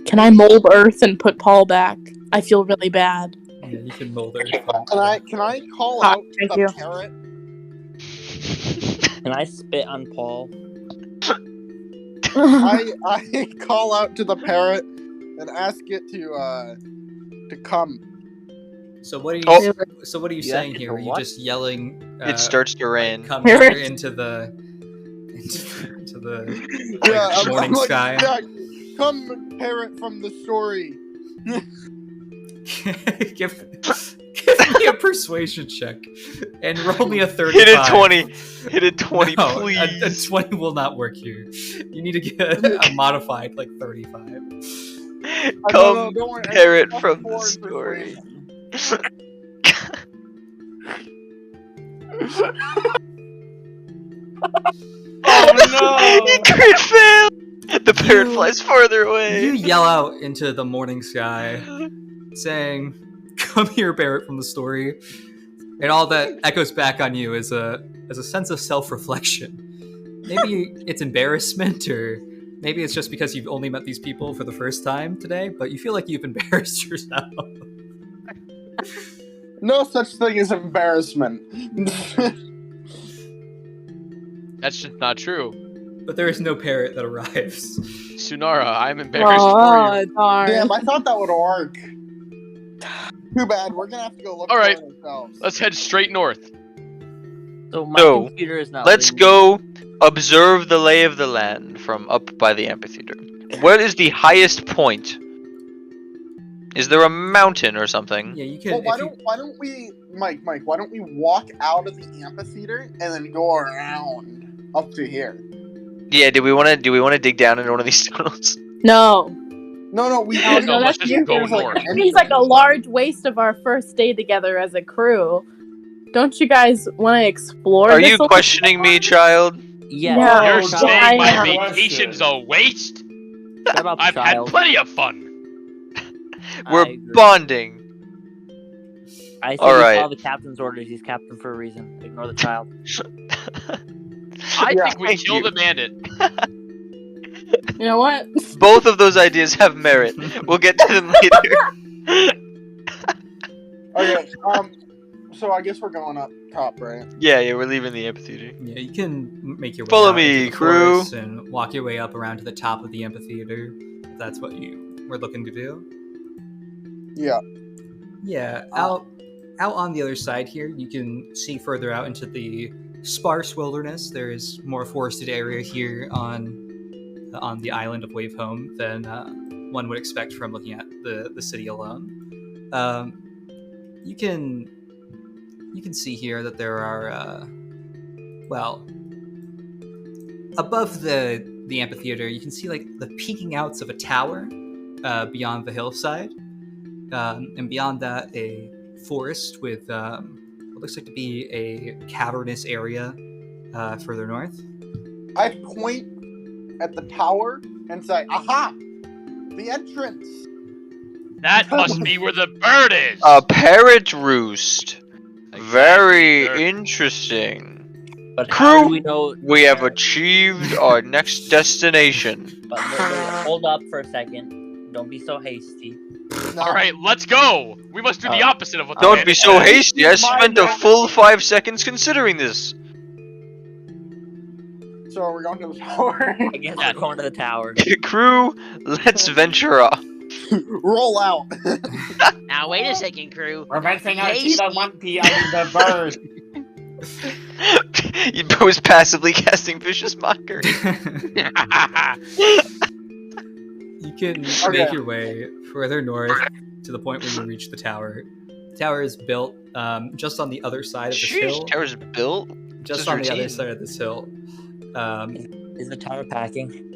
Can I mold Earth and put Paul back? I feel really bad. Yeah, you can mold her. Can I call Ah, out thank the you. parrot? can I spit on Paul? I call out to the parrot and ask it to come. So what are you? Oh. So what are you You saying asked it here? to Are you what? just yelling? It starts to rain. Come Parrot. here into the Yeah, I'm morning like, sky. yeah, come, parrot from the story. give me a persuasion check and roll me a 35. Hit a 20. Hit a 20, No, please. a 20 will not work here. You need to get a modified like 35. Come, don't worry, I parrot got from the +4 in story. persuasion. Oh You crit fail. The parrot You- flies farther away. You yell out into the morning sky, saying, "Come here, parrot from the story," and all that echoes back on you is a sense of self-reflection. Maybe it's embarrassment, or maybe it's just because you've only met these people for the first time today, but you feel like you've embarrassed yourself. No such thing as embarrassment. That's just not true. But there is no parrot that arrives. Sunara, I'm embarrassed for Oh, you. darn. Damn, I thought that would work. Too bad. We're gonna have to go look All for right. it ourselves. Let's head straight north. So my No, computer is not. Let's letting me- go observe the lay of the land from up by the amphitheater. What is the highest point? Is there a mountain or something? Yeah, you can. Well, if you- why don't we, Mike? Why don't we walk out of the amphitheater and then go around up to here? Yeah. Do we want to dig down into one of these tunnels? No. No, we. No, no, let's just there's, go like, north. an It seems like a entrance. large waste of our first day together as a crew. Don't you guys want to explore Are this you a little questioning me, child? Yeah. No. shut You're up, child. saying my I am. vacation's a waste? Shut up, I've child. had plenty of fun. I We're agree. bonding. I say All we right. follow the captain's orders. He's captain for a reason. Ignore the child. I Yeah, think we thank kill you. the bandit. You know what? Both of those ideas have merit. We'll get to them later. Okay. So I guess we're going up top, right? Yeah, we're leaving the amphitheater. Yeah, you can make your way Follow out me, into the crew. forest and walk your way up around to the top of the amphitheater. If that's what you were looking to do. Yeah. Yeah, out on the other side here, you can see further out into the sparse wilderness. There is more forested area here on the island of Wave Home than one would expect from looking at the city alone. You can see here that there are above the amphitheater, you can see like the peeking outs of a tower beyond the hillside, and beyond that a forest with what looks like to be a cavernous area further north. I point at the tower and say, "Aha! The entrance." That must be where the bird is. A parrot roost. Very Exactly, sir. interesting. But Crew, how do we know? We have achieved our next destination. But hold up for a second. Don't be so hasty. No. All right, let's go. We must do the opposite of what the Don't bandit be so said. hasty. I spent a full 5 seconds considering this. So are we going to the tower? I guess we're going to the tower. Crew, let's venture off. Roll out. Now wait a second, crew. We're venturing out to Hasty. the monkey, the bird. He was passively casting vicious mockery. You can Okay. make your way further north to the point where you reach the tower. The tower is built just on the other side of this hill. Sheesh, tower's built. Just is on the other routine. side of this hill. Is the tower packing?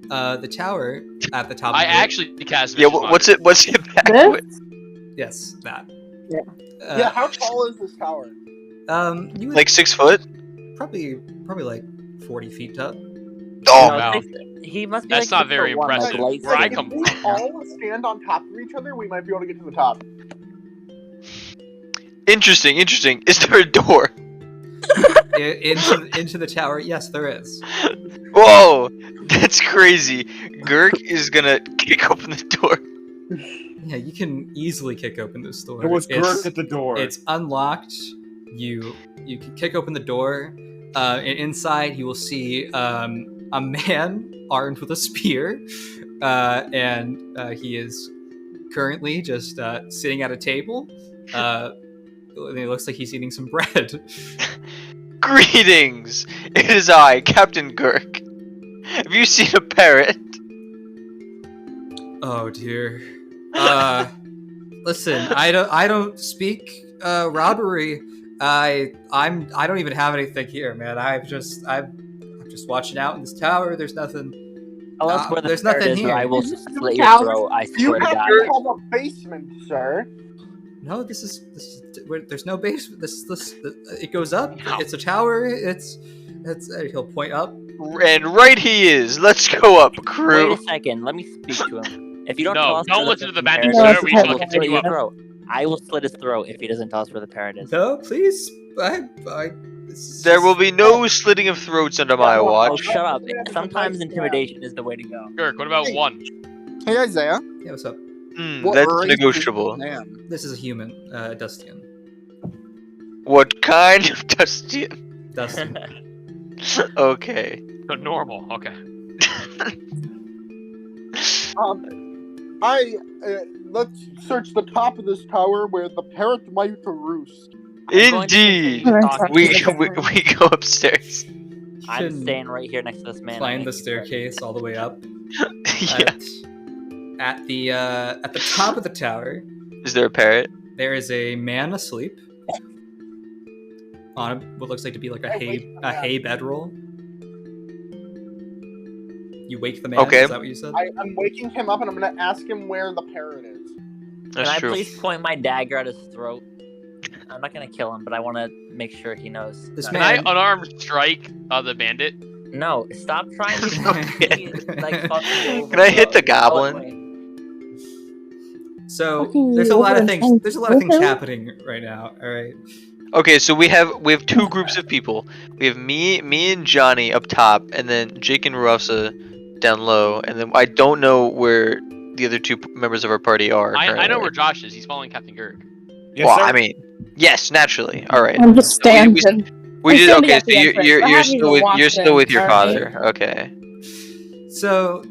the tower at the top. I of it, actually cast. Yeah, Vicious what's Mockery. it? What's it back This? with? Yes, that. Yeah. Yeah, how tall is this tower? You would Like 6 foot? probably like 40 feet up. Oh, No, wow. he must be That's like not very 6'1", like impressive. light Where I skin. come If we all stand on top of each other, we might be able to get to the top. interesting. Is there a door? into the tower. Yes, there is. Whoa, that's crazy. Gurk is gonna kick open the door. Yeah, you can easily kick open this door. It was It's- Gurk at the door. It's unlocked. You can kick open the door. And inside, you will see a man armed with a spear, and he is currently just sitting at a table. And it looks like he's eating some bread. Greetings! It is I, Captain Gurk. Have you seen a parrot? Oh dear. Listen, I don't speak robbery. I don't even have anything here, man. I'm just watching out in this tower. There's nothing. Tell us where the there's parrot nothing is, or here. I will Is this slit couch? your throat. I You swear to have God. to call the basement, sir. No, this is there's no base. This it goes up. No. It's a tower. It's he'll point up. And right he is. Let's go up, Wait crew. a second. Let me speak to him. If you don't No, tell us don't where listen to the parrot bandit, is, sir. I We will shall slit continue your up. throat. I will slit his throat if he doesn't tell us where the parrot is. No, please. This is There just- will be no slitting of throats under my Oh, watch. shut up. Sometimes intimidation is the way to go. Gurk, what about Hey. 1? Hey, Isaiah. Yeah, what's up? That's race is negotiable. this man? This is a human, Dustian. What kind of Dustian? Dustin. Okay. So normal. Okay. Let's search the top of this tower where the parrot might roost. I'm going to Indeed. continue talking We, to we him. we go upstairs. I'm Can staying right here next to this man. climb and the he's staircase all the way up. Yeah. At the top of the tower, Is there a parrot? there is a man asleep on what looks like to be like a hay bedroll. You wake the man. Okay. Is that what you said? I'm waking him up and I'm gonna ask him where the parrot is. That's Can I true. please point my dagger at his throat? I'm not gonna kill him, but I want to make sure he knows. This Can man- I unarmed strike the bandit? No, stop trying to like fuck me over. Can I hit the Go goblin? away. So Fucking there's a lot of over things. and There's a lot of things over. happening right now. All right. Okay, so we have 2 groups of people. We have me and Johnny up top, and then Jake and Russa down low, and then I don't know where the other 2 members of our party are. I know currently. where Josh is. He's following Captain Gurk. Yes, well, sir. I mean, yes, naturally. All right. I'm just We- we- standing. We I'm did standing okay. at So the entrance. I you're haven't still even with walked your in, father. Okay. So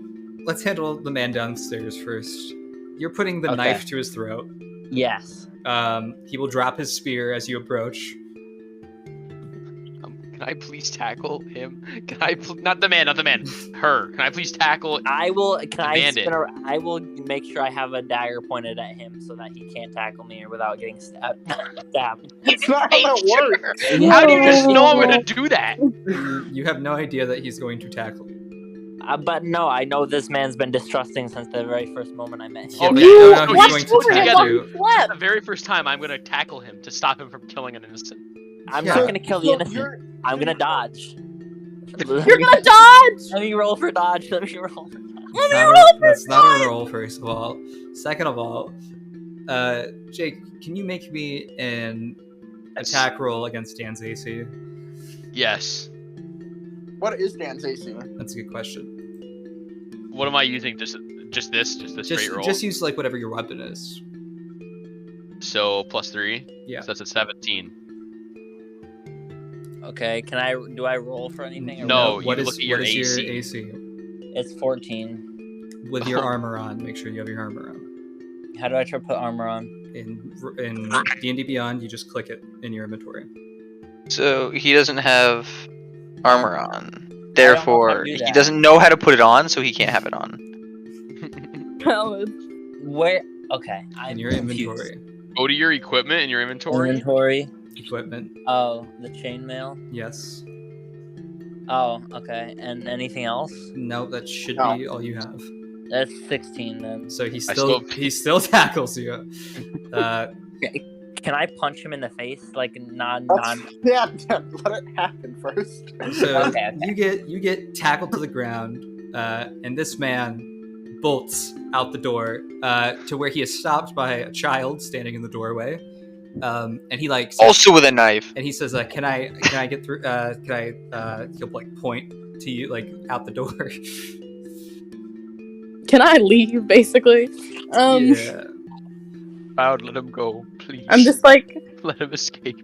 let's handle the man downstairs first. You're putting the Okay. knife to his throat. Yes. He will drop his spear as you approach. Can I please tackle him? Can I not the man, her? Can I please tackle? I will. Can I bandit. spin around? I will make sure I have a dagger pointed at him so that he can't tackle me without getting stabbed. stabbed. It's not how that works. How do you just know I'm gonna do that? You have no idea that he's going to tackle you. But no, I know this man's been distrusting since the very first moment I met him. Yeah, Okay. but you don't know So he's he's going to over attack together. you. The very first time I'm gonna tackle him to stop him from killing an innocent. I'm Yeah. not gonna kill the So innocent. you're- I'm gonna dodge. You're gonna dodge! Let me roll for dodge. Let me roll for dodge. That's not a roll, first of all. Second of all, Jake, can you make me an attack roll against Dan's AC? Yes. What is Dan's AC? That's a good question. What am I using? Just this straight roll. Just use like whatever your weapon is. So +3. Yeah. So that's a 17. Okay, do I roll for anything? Or No, what? you what look is at your what is AC. your AC? It's 14. With your armor on, make sure you have your armor on. How do I try to put armor on? In D&D Beyond, you just click it in your inventory. So he doesn't have armor on. how Therefore, to do he that. doesn't know how to put it on, so he can't have it on. Valid. Where? Okay, I'm In your confused. inventory. Go to your equipment in your inventory. Inventory. Equipment, Oh, the chainmail. yes. Oh, okay. And anything else? No, that should No. be all you have. That's 16 then. So he still- still tackles you. Can I punch him in the face like non? Yeah, let it happen first. So Okay. you get tackled to the ground, and this man bolts out the door to where he is stopped by a child standing in the doorway, and he like says, Also with a knife. and he says, "Can I get through? He'll like point to you like out the door." Can I leave, basically? Yeah. Cloud, let him go, please. I'm just like, let him escape.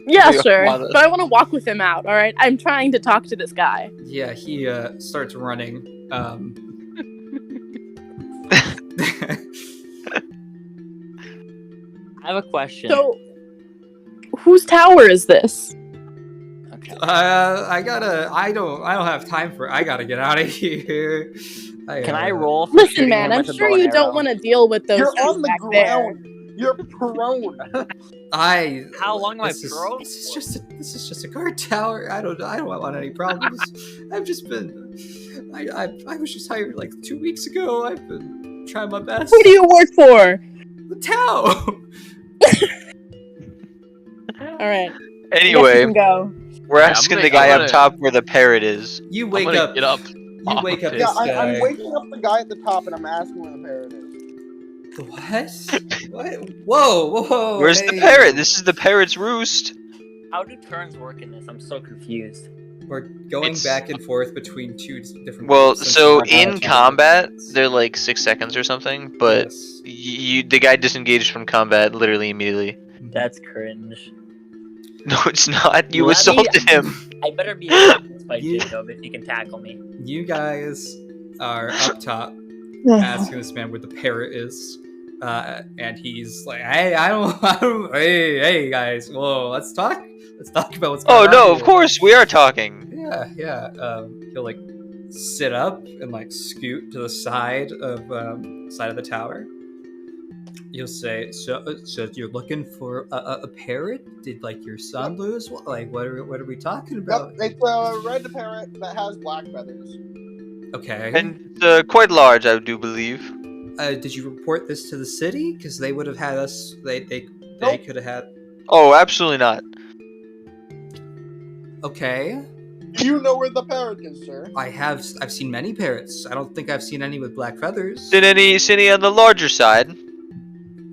yeah, Yeah, sure. why not? But I want to walk with him out, alright? I'm trying to talk to this guy. Yeah, he starts running. I have a question. So, whose tower is this? Okay. I don't have time for. I gotta get out of here. Can I roll? For Listen, shooting man, him I'm with a sure bow and you don't arrow? want to deal with those You're two on the back there. ground. You're prone. How long am I This is pro? this is just a guard tower. I don't want any problems. I've just been. I was just hired like 2 weeks ago. I've been trying my best. Who do you work for? The town. Alright. Anyway, You can go. we're Yeah, I'm asking gonna- the guy I'm up gonna- top where the parrot is. You I'm wake gonna up. get up. You wake up Yeah, this Yeah, guy. I'm waking up the guy at the top and I'm asking where the parrot is. What? What? Whoa! Where's the hey. parrot? This is the parrot's roost. How do turns work in this? I'm so confused. We're going It's- back and forth between two different. Well, groups since so we're in about combat, 10 they're like 6 seconds or something, but Yes. the guy disengaged from combat literally immediately. That's cringe. No, it's not. You Let me- assaulted him. I better be influenced by You- Jacob if he can tackle me. You guys are up top asking this man where the parrot is, and he's like, "Hey, I don't, hey, guys, whoa, let's talk about what's going Oh on no, here." of course we are talking. Yeah. He'll like sit up and like scoot to the side of the tower. You'll say, so you're looking for a parrot? Did like your son lose? What are we talking about? Yep, it's a red parrot that has black feathers. Okay. And quite large, I do believe. Did you report this to the city? Because they would have had us. They Nope. could have had. Oh, absolutely not. Okay. Do you know where the parrot is, sir? I've seen many parrots. I don't think I've seen any with black feathers. Did any on the larger side?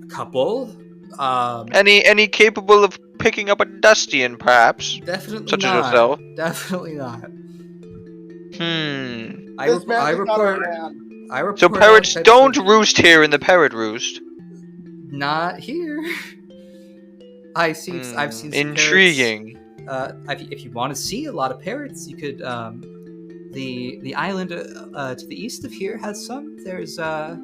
A couple. Any capable of picking up a Dustian, perhaps? Definitely Such as not. yourself? Definitely not. I This man I is not a report. man. I report. So all parrots types don't of- roost here in the parrot roost. Not here. I've seen some parrots. Intriguing. If you want to see a lot of parrots, you could. The island to the east of here has some. There's the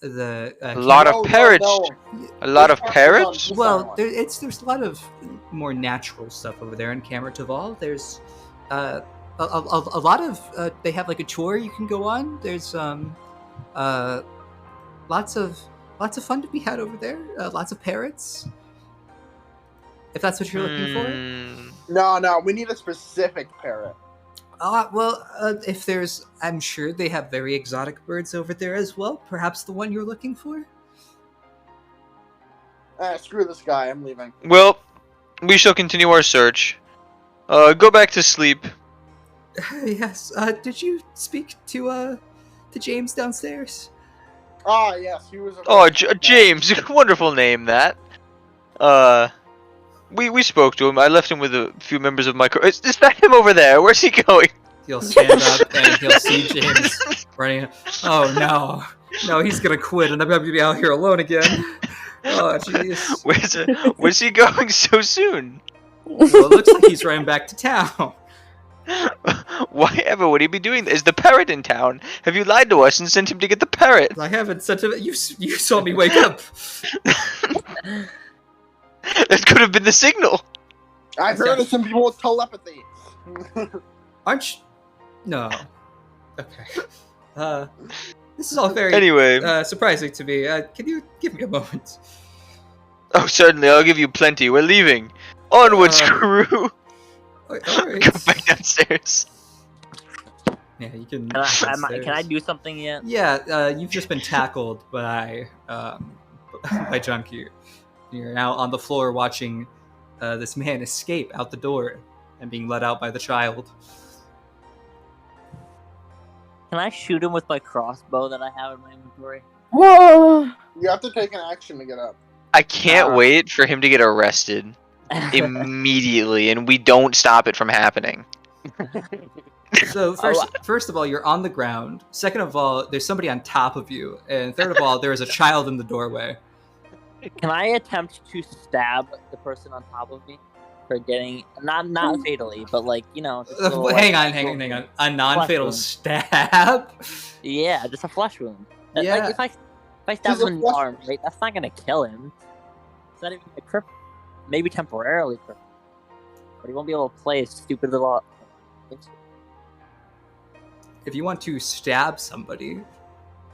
A lot No, of parrots. no. A lot of This parrots. one- Well, there's a lot of more natural stuff over there in Camertaval. There's a lot of they have like a tour you can go on. There's lots of fun to be had over there. Lots of parrots. If that's what you're looking for. Hmm. No, we need a specific parrot. If there's, I'm sure they have very exotic birds over there as well. Perhaps the one you're looking for. Screw this guy, I'm leaving. Well, we shall continue our search. Go back to sleep. Yes. Did you speak to James downstairs? Ah, yes, he was a Oh, James, wonderful name that. We spoke to him. I left him with a few members of my crew. Is that him over there? Where's he going? He'll stand up and he'll see James running. Oh no, he's gonna quit, and I'm gonna be out here alone again. Oh jeez. Where's he going so soon? Well, it looks like he's running back to town. Why ever would he be doing this? Is the parrot in town? Have you lied to us and sent him to get the parrot? I haven't sent him. You saw me wake up. That could have been the signal. I heard of some people with telepathy. Aren't you? No. Okay. This is all very Anyway. surprising to me. Can you give me a moment? Oh, certainly. I'll give you plenty. We're leaving. Onwards, crew. All Go right. back downstairs. Yeah, you can. Can I do something yet? Yeah, you've just been tackled by by Junkie. You're now on the floor watching this man escape out the door and being let out by the child. Can I shoot him with my crossbow that I have in my inventory? Whoa! You have to take an action to get up. I can't wait for him to get arrested immediately, and we don't stop it from happening. So first of all, you're on the ground. Second of all, there's somebody on top of you, and third of all, there is a child in the doorway. Can I attempt to stab the person on top of me for getting not fatally, but like just a little, hang like, on. A non-fatal wound. stab? Yeah, just a flesh wound. Yeah. Like if I stab him in the arm, right, that's not gonna kill him. It's not even gonna cripple. Maybe temporarily cripple, but he won't be able to play his stupid little. If you want to stab somebody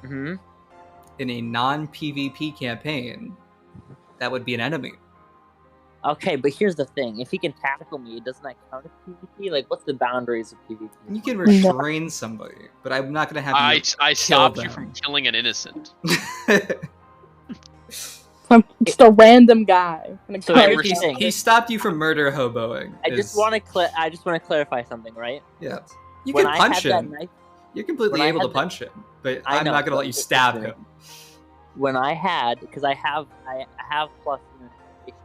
Mm-hmm. in a non-PvP campaign, that would be an enemy. Okay, but here's the thing: if he can tackle me, doesn't that count as PvP? Like, what's the boundaries of PvP? You can restrain somebody, but I'm not going to have you I kill stopped you them. from killing an innocent. I'm just a random guy. So I here's the was- thing. He stopped you from murder hoboing. I just want to clarify something, right? Yeah. You When can I punch had that him. knife, You're completely when I able to had punch him, but I I'm know, not going to but let you stab listen. him. when I had, because I have plus intimidation.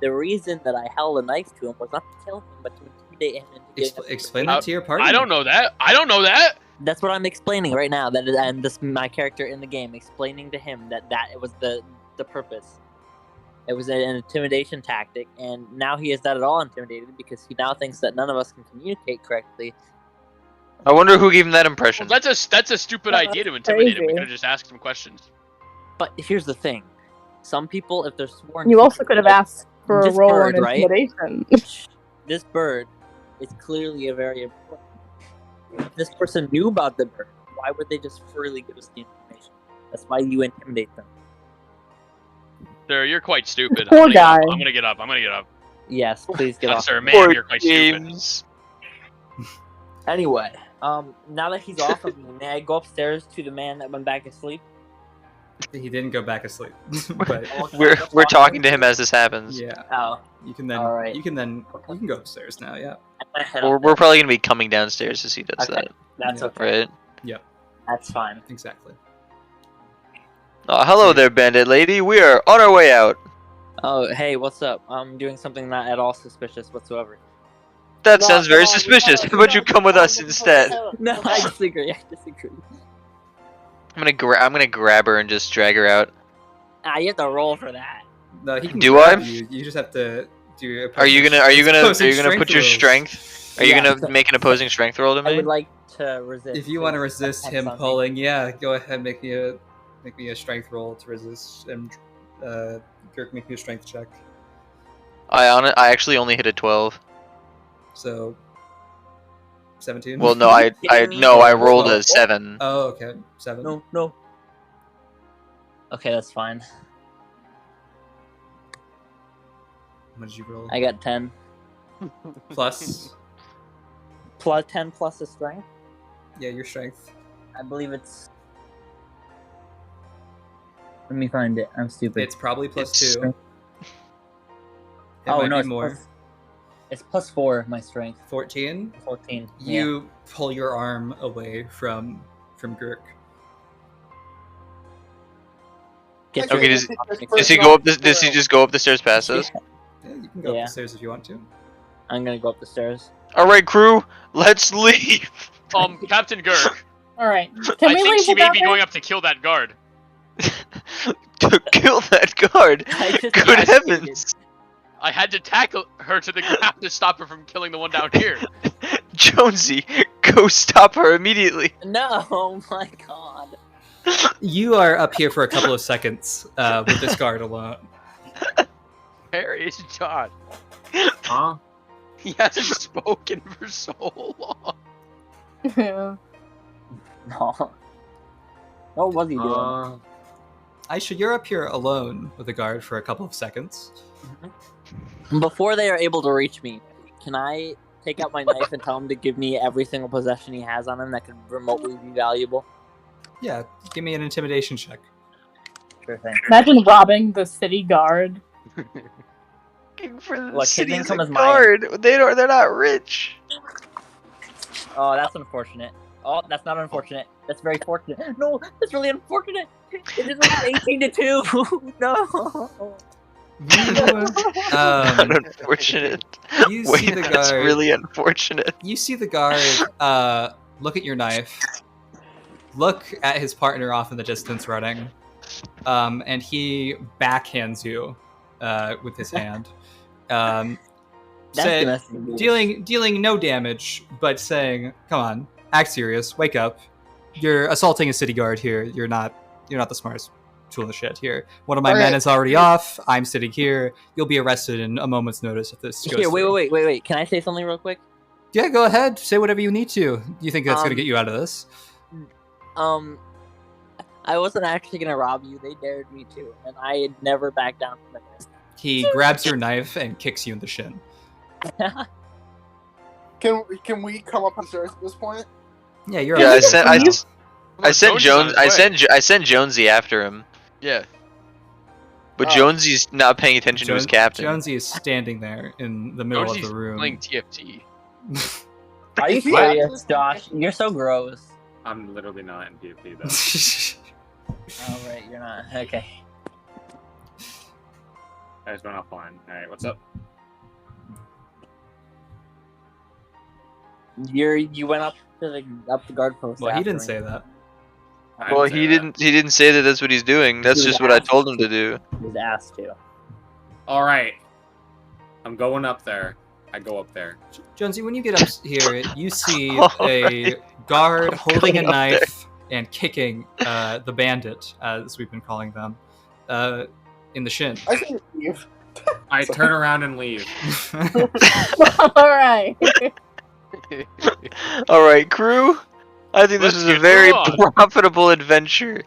The reason that I held a knife to him was not to kill him, but to intimidate him into getting us to Explain the that to your party. I don't know that. I don't know that. That's what I'm explaining right now. And this my character in the game explaining to him that it was the purpose. It was an intimidation tactic, and now he is not at all intimidated because he now thinks that none of us can communicate correctly. I wonder who gave him that impression. Well, that's a stupid idea to intimidate him. We crazy. could have just asked him questions. But here's the thing: some people, if they're sworn, You also could have asked for a This roll bird, on right? intimidation. this bird is clearly a very important. If this person knew about the bird, why would they just freely give us the information? That's why you intimidate them. Sir, you're quite stupid. Poor I'm guy. gonna get up. I'm gonna get up. Yes, please get off. Sir, Poor ma'am, you're quite stupid. James. Anyway, now that he's off of me, may I go upstairs to the man that went back asleep? He didn't go back asleep. But We're talking to him as this happens. yeah, Oh, you can then All right. you can go upstairs now. Yeah. I'm gonna head We're, up we're there. probably gonna be coming downstairs as he does Okay. That's Yeah. okay. that, right? That's fine. Exactly. Hello there, bandit lady. We are on our way out. Oh, hey, what's up? I'm doing something not at all suspicious whatsoever. That No, sounds come very on, we suspicious. gotta- How about you come with us we gotta- instead? No, I disagree. I'm gonna grab her and just drag her out. You have to roll for that. No, he can Do grab I? You. You just have to do. Are you gonna put your rolls. strength? Are you Yeah. gonna make an opposing strength roll to I me? would like to resist. If you want to resist That's him something. pulling, yeah, go ahead, make me a strength roll to resist, and Kirk, make me a strength check. I actually only hit a 12. So 17. Well, no, I kidding me? rolled a 7. Oh, okay, 7. No. Okay, that's fine. What did you roll? I got 10. Plus, Plus 10 plus the strength. yeah, your strength. I believe it's. Let me find it. I'm stupid. It's probably plus It's- 2. It oh might no, be it's more. It's plus 4. My strength. 14. 14. You pull your arm away from Gurk. Get Okay, your- Does he go up? Does he just go up the stairs past us? Yeah, you can go Yeah. up the stairs if you want to. I'm gonna go up the stairs. All right, crew, let's leave. Captain Gurk, All right. Can I we think leave she may without be her? going up to kill that guard. To kill that guard. I just Good got heavens, I had to tackle her to the ground to stop her from killing the one down here. Jonesy, go stop her immediately. No, oh my god. You are up here for a couple of seconds with this guard alone. Where is John? Huh? He hasn't spoken for so long. Yeah. No. What was he doing? Aisha, you're up here alone with the guard for a couple of seconds. Before they are able to reach me, can I take out my knife and tell him to give me every single possession he has on him that could remotely be valuable? Yeah, give me an intimidation check. Sure thing. Imagine robbing the city guard. For the Look, his city's income a is mine. guard. They're not rich. Oh, that's unfortunate. Oh, that's not unfortunate. That's very fortunate. No, that's really unfortunate. It is like 18 to 2. No. Not unfortunate. You Wait, see the that's guard. really unfortunate. You see the guard look at your knife, look at his partner off in the distance running, and he backhands you with his hand. That's Say, domestic abuse. dealing no damage, but saying, "Come on, act serious, wake up. You're assaulting a city guard here. You're not the smartest tool in the shed here. One of my men is already off. I'm sitting here. You'll be arrested in a moment's notice if this goes Here, through." wait. Can I say something real quick? Yeah, go ahead. Say whatever you need to. You think that's gonna get you out of this? I wasn't actually gonna rob you. They dared me to, and I had never backed down from it. He grabs your knife and kicks you in the shin. Can we come up the stairs at this point? Yeah, you're. Yeah, up. I sent Jonesy after him, Yeah. but Oh. Jonesy's not paying attention to his captain. Jonesy is standing there in the middle Jonesy's of the room. playing TFT. Are you Is he serious, actually- Josh? You're so gross. I'm literally not in PvP though. Oh right, you're not. Okay. I just went offline. Alright, what's up? You went up to the guard post. Well, he after didn't me. say that. I Well, say he that. didn't say that that's what he's doing. That's He was just what I asked. told him to do. He was asked to. Alright. I'm going up there. I go up there. Jonesy, when you get up here, you see All a right. guard holding a Going up knife and kicking the bandit, as we've been calling them, in the shin. I can leave. I turn around and leave. All right. All right, crew. I think this Let's is a get very on. profitable adventure.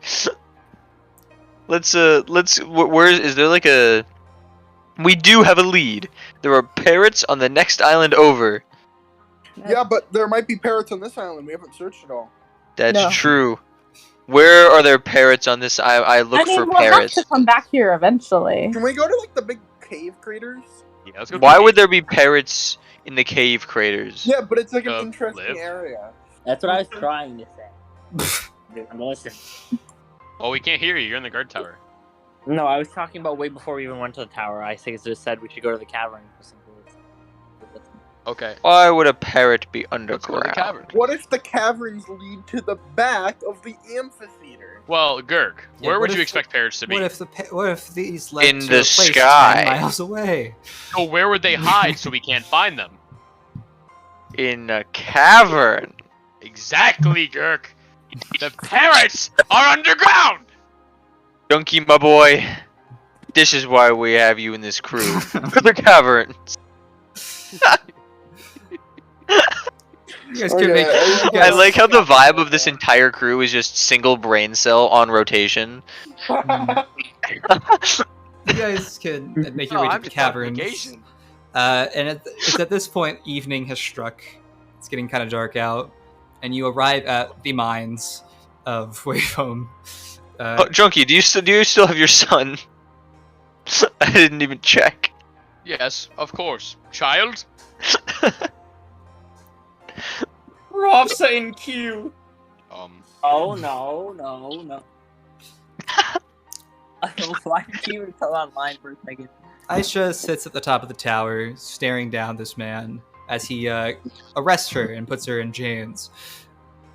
Where is there like a? We do have a lead. There are parrots on the next island over. Yeah, but there might be parrots on this island. We haven't searched it all. That's No. true. Where are there parrots on this? I look I mean, for we'll have parrots. to come back here eventually. Can we go to like the big cave craters? Yeah, let's go Why to would there be parrots in the cave craters? Yeah, but it's like an Uh, interesting live? area. That's what I was trying to say. I'm listening. Oh, we can't hear you. You're in the guard tower. No, I was talking about way before we even went to the tower. I just said we should go to the cavern for some food. Okay. Why would a parrot be Let's go to the underground? cavern. What if the caverns lead to the back of the amphitheater? Well, Gurk, Yeah, where what would you if- expect parrots to be? What if these led In to the a place sky. 10 miles away? So where would they hide so we can't find them? In a cavern. Exactly, Gurk. The parrots are underground. Junkie, my boy. This is why we have you in this crew. For the caverns. You guys can make. Okay, You I guys, like how the vibe of this entire crew is just single brain cell on rotation. you guys can make your Oh, way to I'm the just on caverns. vacation. And it's at this point evening has struck. It's getting kind of dark out, and you arrive at the mines of Wayhome. Oh, Junkie, do you still have your son? I didn't even check. Yes, of course. Child? Rofsa in queue. Oh no. Why did you even tell online for a second? Aisha sits at the top of the tower, staring down this man as he arrests her and puts her in chains.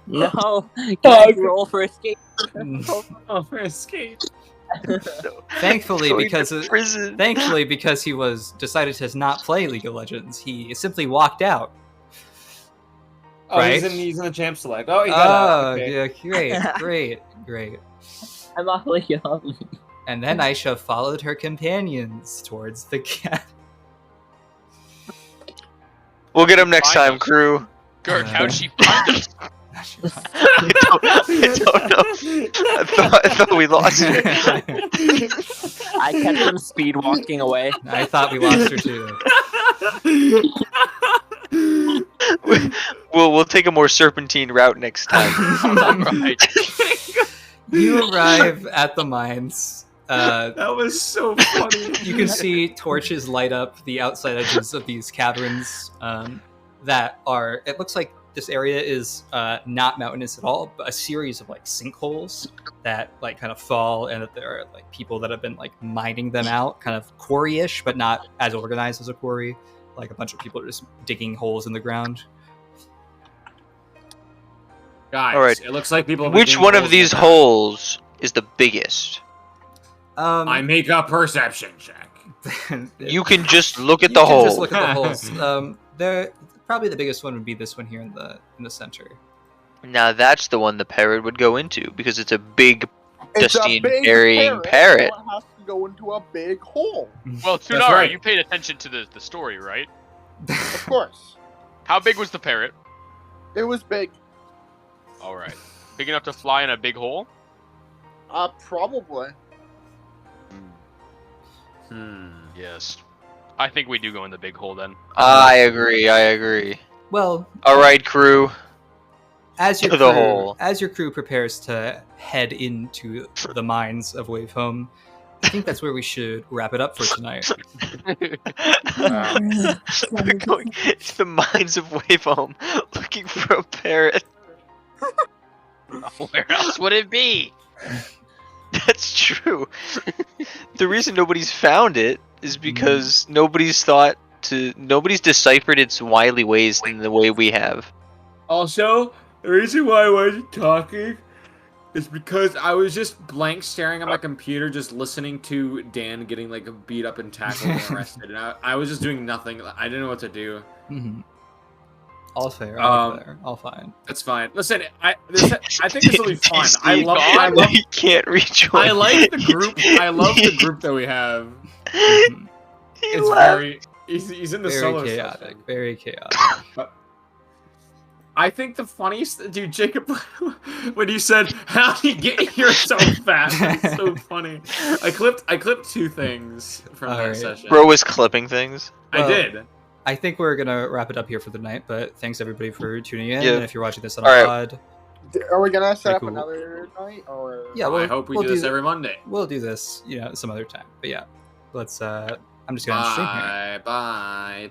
No. Can I roll for escape? Oh, for escape. Thankfully, Going because to prison. Thankfully, because he was decided to not play League of Legends, he simply walked out. Oh, Right? he's in the champ select. Oh, he got out. Oh, Okay. yeah, great. I'm awfully young. And then Aisha followed her companions towards the cat. We'll get him next Find time, us. crew. Gurk, how'd she find us? I don't know. I thought we lost her. I kept him speed walking away. I thought we lost her too. We'll take a more serpentine route next time. Alright. You arrive at the mines. That was so funny. You can see torches light up the outside edges of these caverns that are. It looks like this area is not mountainous at all, but a series of like sinkholes that like kind of fall, and that there are like people that have been like mining them out, kind of quarry-ish, but not as organized as a quarry. Like a bunch of people are just digging holes in the ground. Guys, All right. it looks like people. Which one of these holes is the biggest? I make a perception check. You can just look at You the can hole. just look at the holes. They're probably the biggest one would be this one here in the center. Now that's the one the parrot would go into because it's a big, It's a dusty, big burying parrot. So it has to go into a big hole. Well, That's Tsunara, right. you paid attention to the story, right? Of course. How big was the parrot? It was big. Alright. Big enough to fly in a big hole? Probably. Yes. I think we do go in the big hole then. I agree. Well, All right, crew. as your To the hole. as your crew prepares to head into the mines of Wave Home, I think that's where we should wrap it up for tonight. We're going to the mines of Wave Home looking for a parrot. Where else would it be? That's true. The reason nobody's found it is because nobody's deciphered its wily ways in the way we have. Also, the reason why I wasn't talking is because I was just blank staring at my computer, just listening to Dan getting like beat up and tackled and arrested, and I was just doing nothing. I didn't know what to do. Mhm. All fair, all fair, all fine. That's fine. Listen, I think this will be fun. I Steve, love. he can't rejoin. I like the group. I love the group that we have. Mhm. It's very. He's in the Very solo chaotic, session. very chaotic. I think the funniest, dude, Jacob, when you said, "How did you get here so fast?" It's so funny. I clipped two things from that Alright. session. Bro was clipping things. I did. I think we're gonna wrap it up here for the night, but thanks everybody for tuning in. Yeah. And if you're watching this on All right. pod, Are we gonna set up Cool. another night, or? yeah, I hope we do this every Monday. We'll do this, some other time. But yeah, let's. I'm just gonna end stream here. Bye.